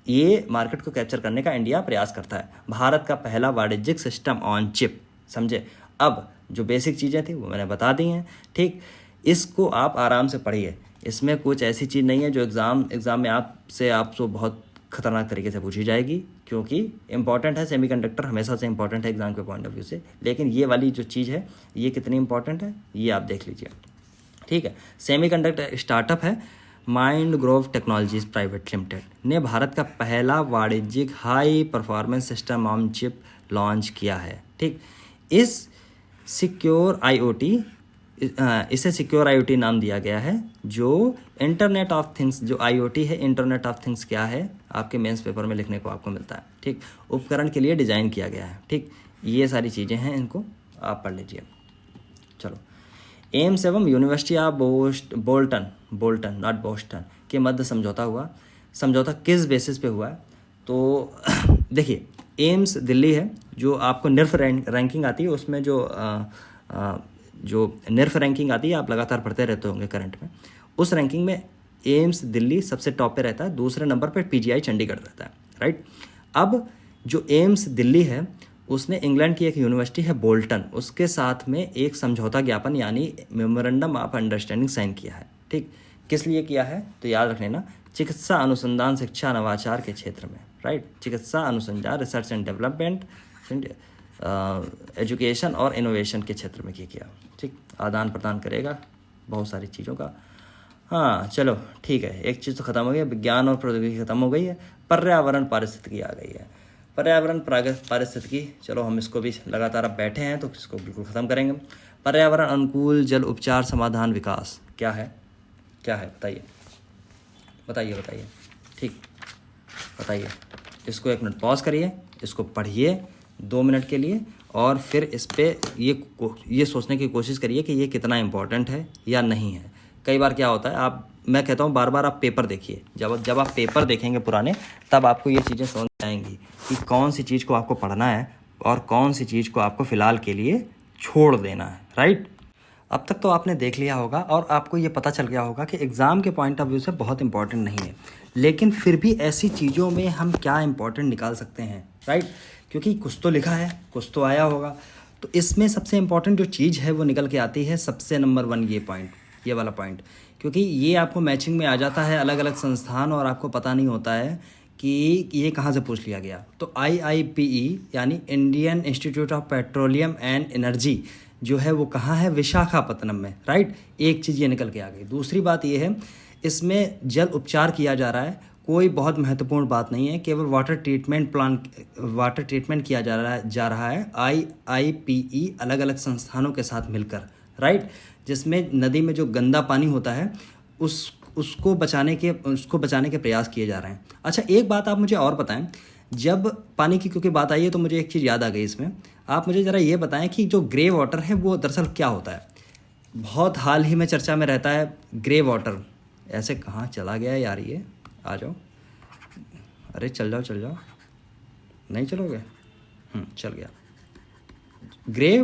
ये मार्केट को कैप्चर करने का इंडिया प्रयास करता है। भारत का पहला वाणिज्यिक सिस्टम ऑन चिप, समझे। अब जो बेसिक चीज़ें थी वो मैंने बता दी हैं, ठीक। इसको आप आराम से पढ़िए, इसमें कुछ ऐसी चीज़ नहीं है जो एग्ज़ाम में आपको बहुत खतरनाक तरीके से पूछी जाएगी, क्योंकि इंपॉर्टेंट है। सेमीकंडक्टर हमेशा से इंपॉर्टेंट है एग्जाम के पॉइंट ऑफ व्यू से, लेकिन ये वाली जो चीज़ है ये कितनी इंपॉर्टेंट है ये आप देख लीजिए, ठीक है। सेमीकंडक्टर स्टार्टअप है mind Grove technologies private limited ने भारत का पहला वाणिज्यिक high performance system on chip launch किया है, ठीक। इसे सिक्योर आईओटी नाम दिया गया है, जो इंटरनेट ऑफ थिंग्स, जो आईओटी है, इंटरनेट ऑफ थिंग्स क्या है आपके मेंस पेपर में लिखने को आपको मिलता है, ठीक। उपकरण के लिए डिज़ाइन किया गया है, ठीक। ये सारी चीज़ें हैं, इनको आप पढ़ लीजिए। चलो, एम्स एवं university of Bolton not Boston के मध्य समझौता किस बेसिस पे हुआ है? तो देखिए, एम्स दिल्ली है, जो आपको निर्फ रैंकिंग आती है, उसमें जो निर्फ रैंकिंग आती है आप लगातार पढ़ते रहते होंगे करंट में, उस रैंकिंग में एम्स दिल्ली सबसे टॉप पे रहता है, दूसरे नंबर पे पीजीआई चंडीगढ़ रहता है, राइट। अब जो एम्स दिल्ली है उसने इंग्लैंड की एक यूनिवर्सिटी है बोल्टन, उसके साथ में एक समझौता ज्ञापन यानी मेमोरेंडम ऑफ अंडरस्टैंडिंग साइन किया है, ठीक। किस लिए किया है तो याद रख लेना, चिकित्सा अनुसंधान शिक्षा नवाचार के क्षेत्र में, राइट। चिकित्सा अनुसंधान रिसर्च एंड डेवलपमेंट, एजुकेशन और इनोवेशन के क्षेत्र में किया, ठीक। आदान प्रदान करेगा बहुत सारी चीज़ों का। हाँ चलो ठीक है, एक चीज़ तो ख़त्म हो गई, विज्ञान और प्रौद्योगिकी ख़त्म हो गई है, पर्यावरण पारिस्थितिकी आ गई है। पर्यावरण पारिस्थितिकी, चलो हम इसको भी लगातार अब बैठे हैं तो इसको बिल्कुल ख़त्म करेंगे। पर्यावरण अनुकूल जल उपचार समाधान विकास क्या है बताइए, ठीक, बताइए। इसको 1 मिनट पॉज करिए, इसको पढ़िए 2 मिनट के लिए, और फिर इस पर ये सोचने की कोशिश करिए कि ये कितना इम्पोर्टेंट है या नहीं है। कई बार क्या होता है, मैं कहता हूँ बार आप पेपर देखिए, जब आप पेपर देखेंगे पुराने, तब आपको ये चीज़ें समझ आएंगी कि कौन सी चीज़ को आपको पढ़ना है और कौन सी चीज़ को आपको फ़िलहाल के लिए छोड़ देना है, राइट। अब तक तो आपने देख लिया होगा और आपको ये पता चल गया होगा कि एग्ज़ाम के पॉइंट ऑफ व्यू से बहुत इंपॉर्टेंट नहीं है, लेकिन फिर भी ऐसी चीज़ों में हम क्या इंपॉर्टेंट निकाल सकते हैं, राइट। क्योंकि कुछ तो लिखा है, कुछ तो आया होगा, तो इसमें सबसे इम्पॉर्टेंट जो चीज़ है वो निकल के आती है सबसे नंबर 1, ये वाला पॉइंट, क्योंकि ये आपको मैचिंग में आ जाता है अलग अलग संस्थान और आपको पता नहीं होता है कि ये कहाँ से पूछ लिया गया। तो IIPE यानी Indian institute of petroleum and energy जो है वो कहाँ है, विशाखापत्तनम में, राइट। एक चीज़ ये निकल के आ गई। दूसरी बात ये है, इसमें जल उपचार किया जा रहा है, कोई बहुत महत्वपूर्ण बात नहीं है, केवल वाटर ट्रीटमेंट किया जा रहा है IIPE अलग अलग संस्थानों के साथ मिलकर, राइट। जिसमें नदी में जो गंदा पानी होता है उसको बचाने के प्रयास किए जा रहे हैं। अच्छा, एक बात आप मुझे और बताएं, जब पानी की क्योंकि बात आई है तो मुझे एक चीज़ याद आ गई इसमें। आप मुझे ज़रा ये बताएं कि जो ग्रे वाटर है वो दरअसल क्या होता है। बहुत हाल ही में चर्चा में रहता है ग्रे वाटर। ऐसे कहाँ चला गया यार, ये आ जाओ, अरे चल जाओ, नहीं चलोगे, चल गया। ग्रे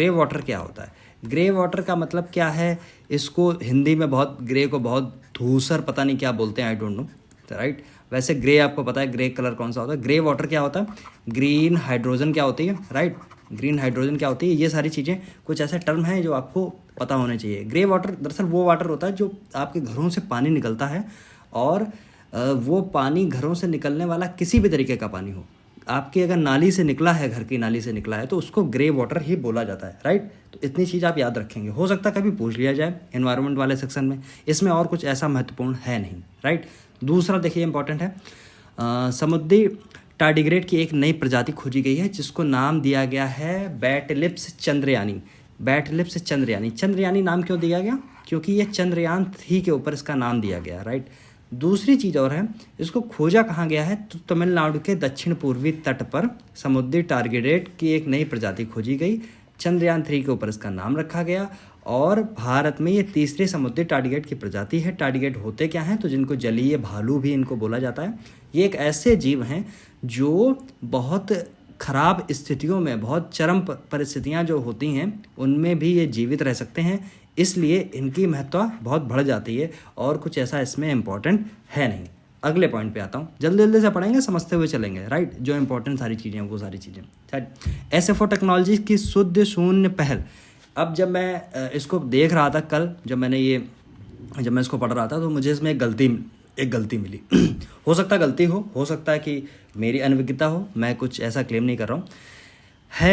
वाटर क्या होता है? ग्रे वाटर का मतलब क्या है? इसको हिंदी में ग्रे को बहुत धूसर पता नहीं क्या बोलते हैं, आई डोंट नो, राइट। वैसे ग्रे आपको पता है ग्रे कलर कौन सा होता है। ग्रे वाटर क्या होता है? ग्रीन हाइड्रोजन क्या होती है, राइट, ग्रीन हाइड्रोजन क्या होती है, ये सारी चीज़ें कुछ ऐसे टर्म हैं जो आपको पता होने चाहिए। ग्रे वाटर दरअसल वो वाटर होता है जो आपके घरों से पानी निकलता है, और वो पानी घरों से निकलने वाला किसी भी तरीके का पानी हो, आपकी अगर नाली से निकला है, घर की नाली से निकला है, तो उसको ग्रे वाटर ही बोला जाता है, राइट। तो इतनी चीज़ आप याद रखेंगे, हो सकता है कभी पूछ लिया जाए एनवायरनमेंट वाले सेक्शन में। इसमें और कुछ ऐसा महत्वपूर्ण है नहीं, राइट। दूसरा देखिए इंपॉर्टेंट है, समुद्री टार्डिग्रेड की एक नई प्रजाति खोजी गई है जिसको नाम दिया गया है बैटलिप्स चंद्रयानी। चंद्रयानी नाम क्यों दिया गया? क्योंकि ये चंद्रयान 3 के ऊपर इसका नाम दिया गया, राइट। दूसरी चीज़ और है, इसको खोजा कहाँ गया है? तो तमिलनाडु के दक्षिण पूर्वी तट पर समुद्री टार्डिग्रेड की एक नई प्रजाति खोजी गई, चंद्रयान 3 के ऊपर इसका नाम रखा गया, और भारत में ये तीसरी समुद्री टार्डिग्रेड की प्रजाति है। टार्डिग्रेड होते क्या हैं? तो जिनको जलीय भालू भी इनको बोला जाता है। ये एक ऐसे जीव हैं जो बहुत ख़राब स्थितियों में, बहुत चरम परिस्थितियाँ जो होती हैं उनमें भी ये जीवित रह सकते हैं, इसलिए इनकी महत्ता बहुत बढ़ जाती है, और कुछ ऐसा इसमें इम्पोर्टेंट है नहीं। अगले पॉइंट पे आता हूँ, जल्दी से पढ़ेंगे, समझते हुए चलेंगे, राइट। जो इंपॉर्टेंट सारी चीज़ें हैं वो सारी चीज़ें। SFO टेक्नोलॉजी की शुद्ध शून्य पहल। अब जब मैं इसको देख रहा था कल, जब मैं इसको पढ़ रहा था, तो मुझे इसमें एक गलती मिली। हो सकता है गलती हो सकता है कि मेरी अनभिज्ञता हो, मैं कुछ ऐसा क्लेम नहीं कर रहा हूँ।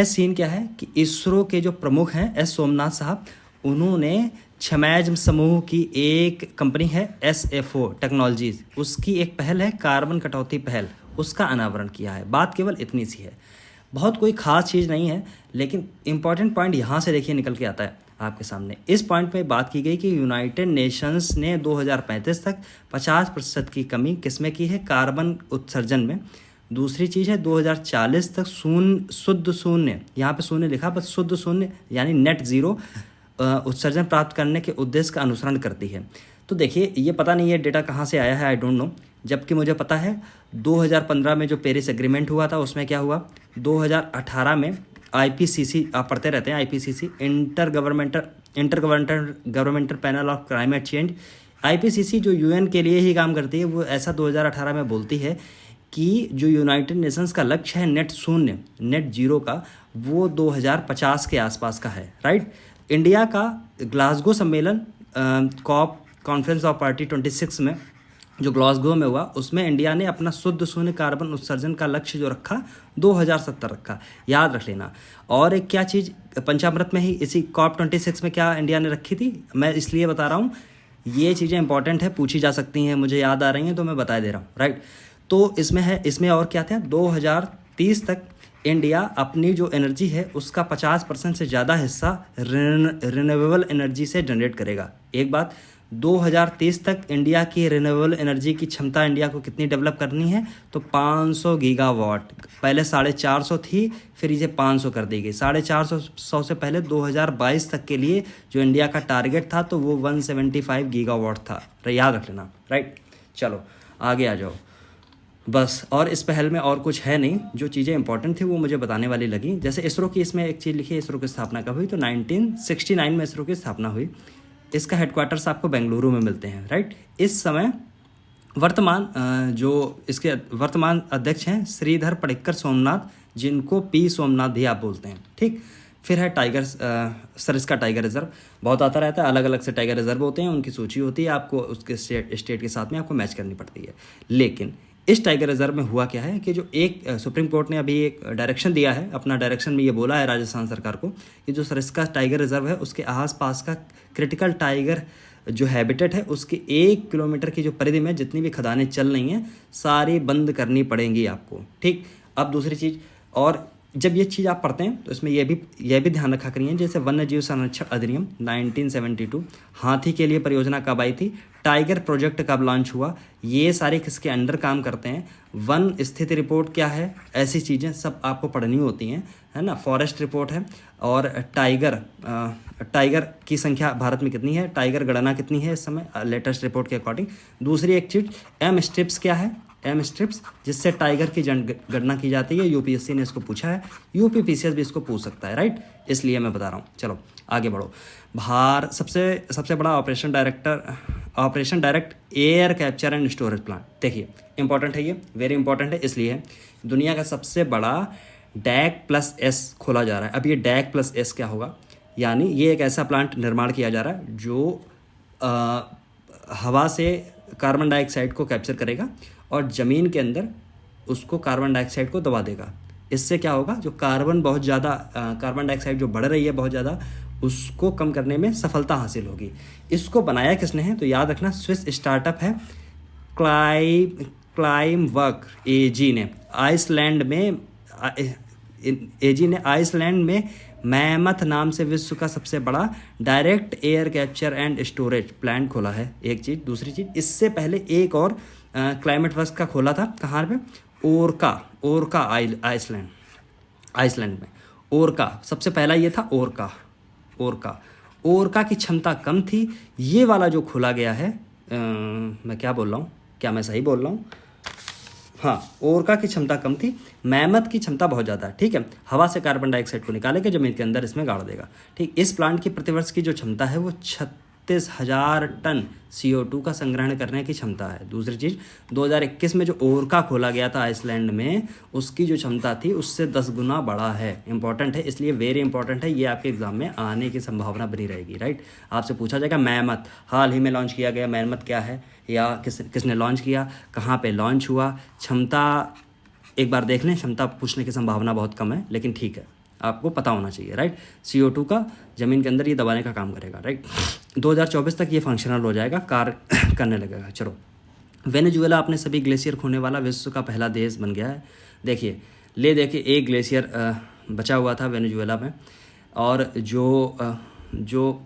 सीन क्या है कि इसरो के जो प्रमुख हैं एस सोमनाथ साहब, उन्होंने छमैज समूह की एक कंपनी है SFO टेक्नोलॉजीज, उसकी एक पहल है कार्बन कटौती पहल, उसका अनावरण किया है। बात केवल इतनी सी है, बहुत कोई ख़ास चीज़ नहीं है, लेकिन इम्पॉर्टेंट पॉइंट यहाँ से देखिए निकल के आता है आपके सामने। इस पॉइंट पे बात की गई कि यूनाइटेड नेशंस ने 2035 तक 50% की कमी किसमें की है? कार्बन उत्सर्जन में। दूसरी चीज़ है 2040 तक शुद्ध शून्य, यहाँ पे शून्य लिखा, बस शुद्ध शून्य यानी नेट ज़ीरो उत्सर्जन प्राप्त करने के उद्देश्य का अनुसरण करती है। तो देखिए, ये पता नहीं है डेटा कहाँ से आया है, आई डोंट नो, जबकि मुझे पता है 2015 में जो पेरिस एग्रीमेंट हुआ था उसमें क्या हुआ, 2018 में IPCC, आप पढ़ते रहते हैं IPCC, inter governmental panel of climate change. IPCC जो UN के लिए ही काम करती है, वो ऐसा 2018 में बोलती है कि जो यूनाइटेड नेशंस का लक्ष्य है नेट जीरो का, वो 2050 के आसपास का है, राइट। इंडिया का ग्लासगो सम्मेलन कॉप कॉन्फ्रेंस ऑफ पार्टी 26 में जो ग्लासगो में हुआ, उसमें इंडिया ने अपना शुद्ध शून्य कार्बन उत्सर्जन का लक्ष्य जो रखा 2070 रखा, याद रख लेना। और एक क्या चीज़ पंचामृत में ही इसी कॉप 26 में क्या इंडिया ने रखी थी, मैं इसलिए बता रहा हूँ, ये चीज़ें इंपॉर्टेंट है, पूछी जा सकती हैं, मुझे याद आ रही हैं तो मैं बता दे रहा हूँ, राइट। तो इसमें और क्या था, 2030 तक इंडिया अपनी जो एनर्जी है उसका 50% से ज़्यादा हिस्सा रिन्यूएबल एनर्जी से जनरेट करेगा। एक बात, 2030 तक इंडिया की रिन्यूएबल एनर्जी की क्षमता इंडिया को कितनी डेवलप करनी है, तो 500 गीगावाट। पहले 450 थी, फिर इसे 500 कर दी गई। 450 से पहले 2022 तक के लिए जो इंडिया का टारगेट था तो वो 175 गीगावाट था, याद रख लेना, राइट। चलो आगे आ जाओ बस। और इस पहल में और कुछ है नहीं, जो चीज़ें इंपॉर्टेंट थी वो मुझे बताने वाली लगी। जैसे इसरो की, इसमें एक चीज़ लिखी है, इसरो की स्थापना कब हुई, तो 1969 में इसरो की स्थापना हुई। इसका हेडक्वार्टर्स आपको बेंगलुरु में मिलते हैं, राइट। इस समय इसके वर्तमान अध्यक्ष हैं श्रीधर पडिक्कर सोमनाथ, जिनको P सोमनाथ भी आप बोलते हैं, ठीक। फिर है टाइगर सरिस्का टाइगर रिजर्व, बहुत आता रहता है, अलग अलग से टाइगर रिजर्व होते हैं, उनकी सूची होती है, आपको उसके स्टेट के साथ में आपको मैच करनी पड़ती है। लेकिन इस टाइगर रिजर्व में हुआ क्या है कि जो एक सुप्रीम कोर्ट ने अभी एक डायरेक्शन दिया है, अपना डायरेक्शन में ये बोला है राजस्थान सरकार को कि जो सरिस्का टाइगर रिजर्व है उसके आसपास का क्रिटिकल टाइगर जो हैबिटेट है उसके 1 किलोमीटर की जो परिधि में जितनी भी खदानें चल रही हैं सारी बंद करनी पड़ेंगी आपको, ठीक। अब दूसरी चीज़, और जब ये चीज़ आप पढ़ते हैं तो इसमें यह भी ध्यान रखा करिए, जैसे वन्य जीव संरक्षण अधिनियम 1972, हाथी के लिए परियोजना कब आई थी, टाइगर प्रोजेक्ट कब लॉन्च हुआ, ये सारे किसके अंडर काम करते हैं, वन स्थिति रिपोर्ट क्या है, ऐसी चीज़ें सब आपको पढ़नी होती हैं, है ना। फॉरेस्ट रिपोर्ट है, और टाइगर की संख्या भारत में कितनी है, टाइगर गणना कितनी है इस समय लेटेस्ट रिपोर्ट के अकॉर्डिंग। दूसरी एक चीज़ एम स्ट्रिप्स क्या है, एम स्ट्रिप्स जिससे टाइगर की गणना की जाती है, यूपीएससी ने इसको पूछा है, यूपीपीसीएस भी इसको पूछ सकता है, राइट, इसलिए मैं बता रहा हूँ। चलो आगे बढ़ो। सबसे बड़ा operation direct air capture and storage plant, देखिए इंपॉर्टेंट है, ये वेरी इंपॉर्टेंट है, इसलिए है दुनिया का सबसे बड़ा DAC+S खोला जा रहा है। अब ये DAC+S क्या होगा, यानी ये एक ऐसा प्लांट निर्माण किया जा रहा है जो हवा से कार्बन डाइऑक्साइड को कैप्चर करेगा और ज़मीन के अंदर उसको कार्बन डाइऑक्साइड को दबा देगा। इससे क्या होगा, जो कार्बन डाइऑक्साइड जो बढ़ रही है बहुत ज़्यादा, उसको कम करने में सफलता हासिल होगी। इसको बनाया किसने है, तो याद रखना स्विस स्टार्टअप है क्लाइमवर्क एजी ने आइसलैंड में मैमथ नाम से विश्व का सबसे बड़ा direct air capture and storage plant खोला है, एक चीज़। दूसरी चीज़, इससे पहले एक और क्लाइमेट वर्क का खोला था, कहाँ पे, ओरका आइसलैंड में। ओरका सबसे पहला ये था, ओरका की क्षमता कम थी। ये वाला जो खोला गया है, मैं क्या बोल रहा हूँ, क्या मैं सही बोल रहा हूँ, हाँ, ओरका की क्षमता कम थी, मैमथ की क्षमता बहुत ज़्यादा है, ठीक है। हवा से कार्बन डाइऑक्साइड को निकालेगा, जमीन के अंदर इसमें गाड़ देगा, ठीक। इस प्लांट की प्रतिवर्ष की जो क्षमता है वो 36,000 टन CO2 का संग्रहण करने की क्षमता है। दूसरी चीज़, 2021 में जो ओरका खोला गया था आइसलैंड में, उसकी जो क्षमता थी उससे 10 गुना बड़ा है। इंपॉर्टेंट है, इसलिए वेरी इंपॉर्टेंट है, ये आपके एग्जाम में आने की संभावना बनी रहेगी, राइट। आपसे पूछा जाएगा मैमथ, हाल ही में लॉन्च किया गया मैमथ क्या है, या किसने लॉन्च किया, कहाँ पे लॉन्च हुआ, क्षमता एक बार देख लें, क्षमता पूछने की संभावना बहुत कम है, लेकिन ठीक है, आपको पता होना चाहिए, राइट। CO2 का ज़मीन के अंदर ये दबाने का काम करेगा, राइट। 2024 तक ये फंक्शनल हो जाएगा, कार्य करने लगेगा। चलो, वेनेजुएला अपने सभी ग्लेशियर खोने वाला विश्व का पहला देश बन गया है। देखिए एक ग्लेशियर बचा हुआ था वेनेजुएला में, और जो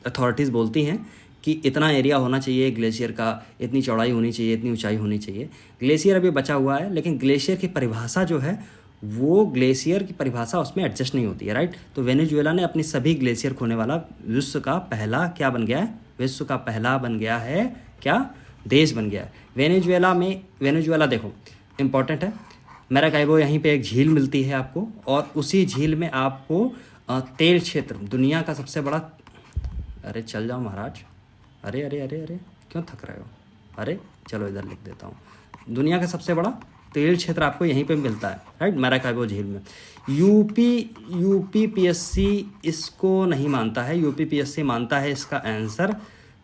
अथॉरिटीज़ बोलती हैं कि इतना एरिया होना चाहिए ग्लेशियर का, इतनी चौड़ाई होनी चाहिए, इतनी ऊंचाई होनी चाहिए। ग्लेशियर अभी बचा हुआ है, लेकिन ग्लेशियर की परिभाषा जो है वो ग्लेशियर की परिभाषा उसमें एडजस्ट नहीं होती है, राइट। तो वेनेजुएला ने अपनी सभी ग्लेशियर खोने वाला विश्व का पहला क्या बन गया है, विश्व का पहला बन गया है, क्या देश बन गया है। वेनेजुएला देखो इंपॉर्टेंट है, मैराकाइबो यहीं पे एक झील मिलती है आपको, और उसी झील में आपको तेल क्षेत्र, दुनिया का सबसे बड़ा, अरे चल जाओ महाराज, अरे अरे अरे अरे क्यों थक रहे हो, अरे चलो इधर लिख देता हूँ, दुनिया का सबसे बड़ा तेल क्षेत्र आपको यहीं पे मिलता है, राइट, मैराकाइबो झील में। यूपीपीएससी इसको नहीं मानता है, यूपीपीएससी मानता है इसका आंसर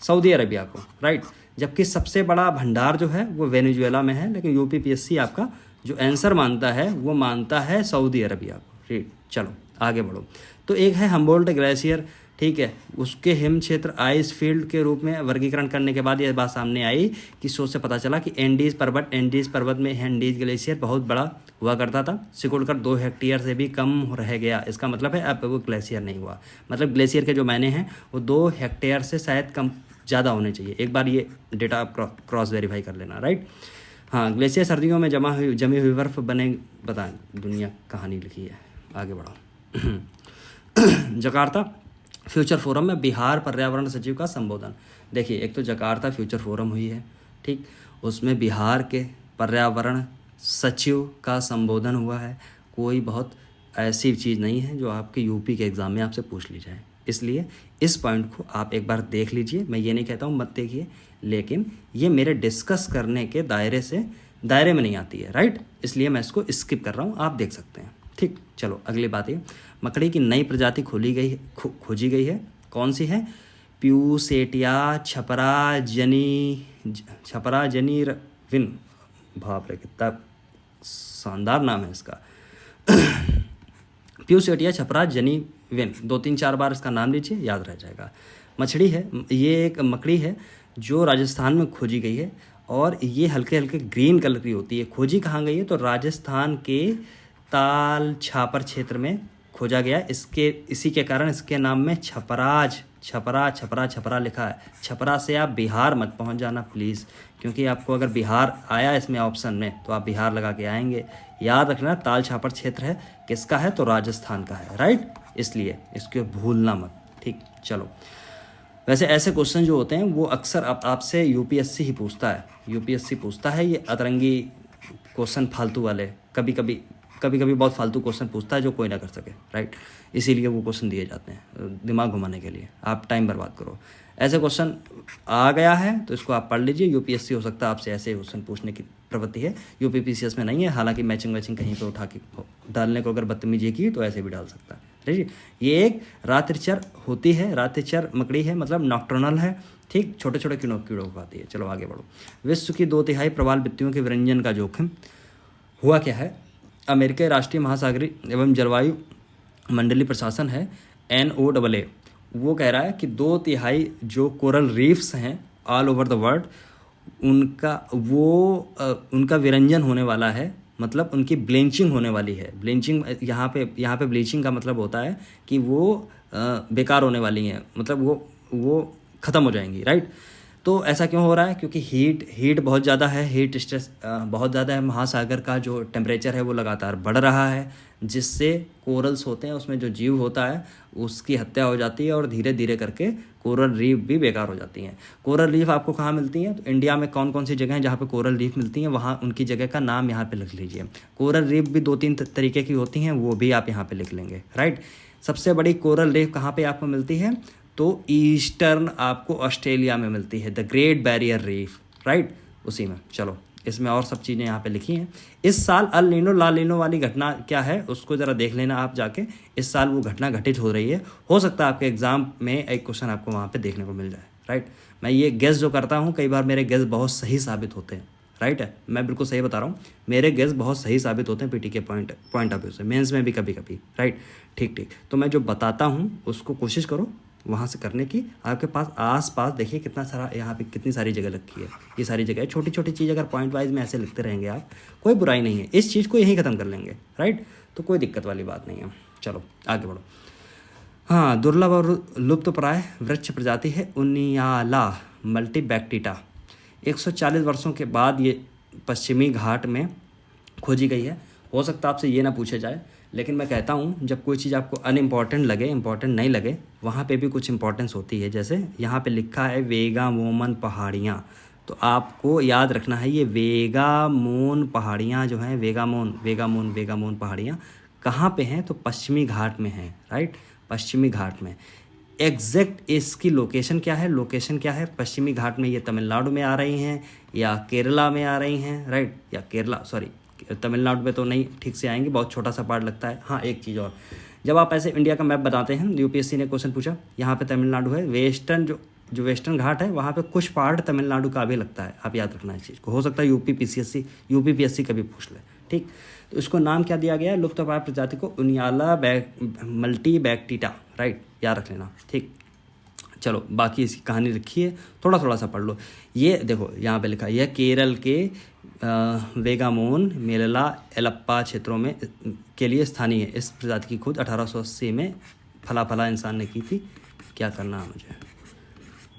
सऊदी अरबिया को, राइट, जबकि सबसे बड़ा भंडार जो है वो वेनेजुएला में है, लेकिन यूपीपीएससी आपका जो आंसर मानता है वो मानता है सऊदी अरबिया को, ठीक। चलो आगे बढ़ो। तो एक है हम्बोल्ट ग्लेशियर, ठीक है, उसके हिम क्षेत्र आइस फील्ड के रूप में वर्गीकरण करने के बाद यह बात सामने आई कि सोच से पता चला कि एंडीज पर्वत में एंडीज ग्लेशियर बहुत बड़ा हुआ करता था, सिकुड़कर 2 हेक्टेयर से भी कम रह गया। इसका मतलब है अब वो ग्लेशियर नहीं हुआ, मतलब ग्लेशियर के जो मायने हैं वो 2 हेक्टेयर से शायद कम ज़्यादा होने चाहिए। एक बार ये डेटा आप क्रॉस वेरीफाई कर लेना, राइट। हाँ, ग्लेशियर सर्दियों में जमी हुई बर्फ बने, बताएं दुनिया कहानी लिखी है। आगे बढ़ो। जकार्ता फ्यूचर फोरम में बिहार पर्यावरण सचिव का संबोधन। देखिए एक तो जकार्ता फ्यूचर फोरम हुई है, ठीक, उसमें बिहार के पर्यावरण सचिव का संबोधन हुआ है। कोई बहुत ऐसी चीज़ नहीं है जो आपके यूपी के एग्ज़ाम में आपसे पूछ ली जाए, इसलिए इस पॉइंट को आप एक बार देख लीजिए। मैं ये नहीं कहता हूँ मत देखिए, लेकिन ये मेरे डिस्कस करने के दायरे में नहीं आती है, राइट, इसलिए मैं इसको स्किप कर रहा हूँ, आप देख सकते हैं, ठीक। चलो अगली बात ये, मकड़ी की नई प्रजाति खोजी गई है, कौन सी है, प्यूसेटिया छपरा जनीरविन, बाप रे कितना शानदार नाम है इसका। प्यूसेटिया छपरा जनीविन, 2-3-4 बार इसका नाम लीजिए, याद रह जाएगा। मछली है, ये एक मकड़ी है जो राजस्थान में खोजी गई है, और ये हल्के हल्के ग्रीन कलर की होती है। खोजी कहाँ गई है, तो राजस्थान के ताल छापर क्षेत्र में खोजा गया। इसी के कारण इसके नाम में छपरा लिखा है। छपरा से आप बिहार मत पहुंच जाना प्लीज़, क्योंकि आपको अगर बिहार आया इसमें ऑप्शन में तो आप बिहार लगा के आएंगे। याद रखना ताल छापर क्षेत्र है, किसका है तो राजस्थान का है, राइट, इसलिए इसको भूलना मत। ठीक, चलो। वैसे ऐसे क्वेश्चन जो होते हैं वो अक्सर आपसे यूपीएससी ही पूछता है। यूपीएससी पूछता है ये अतरंगी क्वेश्चन, फालतू वाले, कभी कभी बहुत फालतू क्वेश्चन पूछता है जो कोई ना कर सके, राइट। इसीलिए वो क्वेश्चन दिए जाते हैं दिमाग घुमाने के लिए, आप टाइम बर्बाद करो। ऐसे क्वेश्चन आ गया है तो इसको आप पढ़ लीजिए। यूपीएससी हो सकता है आपसे ऐसे क्वेश्चन पूछने की प्रवृत्ति है, यूपीपीसीएस में नहीं है। हालांकि मैचिंग कहीं पे उठा के डालने को अगर बदतमीजी की तो ऐसे भी डाल सकता है, ठीक। ये एक रात्रिचर होती है, रात्रिचर मकड़ी है, मतलब नॉक्टर्नल है, ठीक, छोटे छोटे कीड़ों को खाती है। चलो आगे बढ़ो। विश्व की 2/3 प्रवाल भित्तियों के विरंजन का जोखिम हुआ क्या है? अमेरिका राष्ट्रीय महासागरीय एवं जलवायु मंडलीय प्रशासन है NOAA, वो कह रहा है कि 2/3 जो कोरल रीफ्स हैं ऑल ओवर द वर्ल्ड उनका विरंजन होने वाला है, मतलब उनकी ब्लीचिंग होने वाली है। ब्लीचिंग यहाँ पे ब्लीचिंग का मतलब होता है कि वो बेकार होने वाली हैं, मतलब वो ख़त्म हो जाएंगी, राइट। तो ऐसा क्यों हो रहा है? क्योंकि हीट बहुत ज़्यादा है, हीट स्ट्रेस बहुत ज़्यादा है। महासागर का जो टेम्परेचर है वो लगातार बढ़ रहा है, जिससे कोरल्स होते हैं उसमें जो जीव होता है उसकी हत्या हो जाती है और धीरे धीरे करके कोरल रीफ भी बेकार हो जाती हैं। कोरल रीफ आपको कहाँ मिलती हैं? तो इंडिया में कौन कौन सी जगह हैं जहाँ पे कोरल रीफ मिलती हैं, वहाँ उनकी जगह का नाम यहाँ पे लिख लीजिए। कोरल रीफ भी 2-3 तरीके की होती हैं, वो भी आप यहाँ पे लिख लेंगे, राइट। सबसे बड़ी कोरल रीफ कहाँ पे आपको मिलती है? तो ईस्टर्न आपको ऑस्ट्रेलिया में मिलती है, the great barrier reef, right, उसी में। चलो, इसमें और सब चीज़ें यहाँ पे लिखी हैं। इस साल अल नीनो ला नीनो वाली घटना क्या है उसको ज़रा देख लेना आप जाके। इस साल वो घटना घटित हो रही है, हो सकता है आपके एग्जाम में एक क्वेश्चन आपको वहाँ पे देखने को मिल जाए, राइट। मैं ये गेस जो करता हूँ, कई बार मेरे गेस बहुत सही साबित होते हैं, राइट है, मैं बिल्कुल सही बता रहा हूँ, मेरे गेस बहुत सही साबित होते हैं पीटी के पॉइंट ऑफ व्यू से, मेंस में भी कभी कभी, राइट। ठीक। तो मैं जो बताता हूँ उसको कोशिश करो वहाँ से करने की। आपके पास आस-पास देखिए कितना सारा, यहाँ पे कितनी सारी जगह रखी है, ये सारी जगह छोटी छोटी चीज़ अगर पॉइंट वाइज में ऐसे लिखते रहेंगे आप, कोई बुराई नहीं है, इस चीज़ को यहीं ख़त्म कर लेंगे, राइट। तो कोई दिक्कत वाली बात नहीं है। चलो आगे बढ़ो। हाँ, दुर्लभ और लुप्तप्राय वृक्ष प्रजाति है उनियाला मल्टीबैक्टीटा। 140 वर्षों के बाद ये पश्चिमी घाट में खोजी गई है। हो सकता है आपसे ये ना पूछे जाए, लेकिन मैं कहता हूँ जब कोई चीज़ आपको अनइम्पॉर्टेंट लगे, इम्पॉर्टेंट नहीं लगे, वहाँ पे भी कुछ इंपॉर्टेंस होती है। जैसे यहाँ पे लिखा है वेगामोन पहाड़ियाँ, तो आपको याद रखना है ये वेगामोन पहाड़ियाँ जो हैं, वेगामोन पहाड़ियाँ कहाँ पे हैं? तो पश्चिमी घाट में हैं, राइट, पश्चिमी घाट में। एग्जैक्ट इसकी लोकेशन क्या है? पश्चिमी घाट में ये तमिलनाडु में आ रही हैं या केरला में आ रही हैं, राइट, या केरला, सॉरी तमिलनाडु में तो नहीं ठीक से आएंगी, बहुत छोटा सा पार्ट लगता है। हाँ, एक चीज़ और, जब आप ऐसे इंडिया का मैप बताते हैं, यूपीएससी ने क्वेश्चन पूछा, यहाँ पे तमिलनाडु है, वेस्टर्न जो वेस्टर्न घाट है वहाँ पे कुछ पार्ट तमिलनाडु का भी लगता है, आप याद रखना इस चीज़ को। हो सकता है यूपीपीएससी कभी पूछ ले, ठीक। तो इसको नाम क्या दिया गया है? लुप्तप्राय प्रजाति को उनियाला मल्टीबैक्टीटा, राइट, याद रख लेना, ठीक। चलो बाकी इसकी कहानी लिखी है, थोड़ा सा पढ़ लो। ये देखो यहाँ पे लिखा है, यह केरल के वेगामोन मेलला एलप्पा क्षेत्रों में के लिए स्थानीय है। इस प्रजाति की खोज 1880 में फला इंसान ने की थी। क्या करना है मुझे,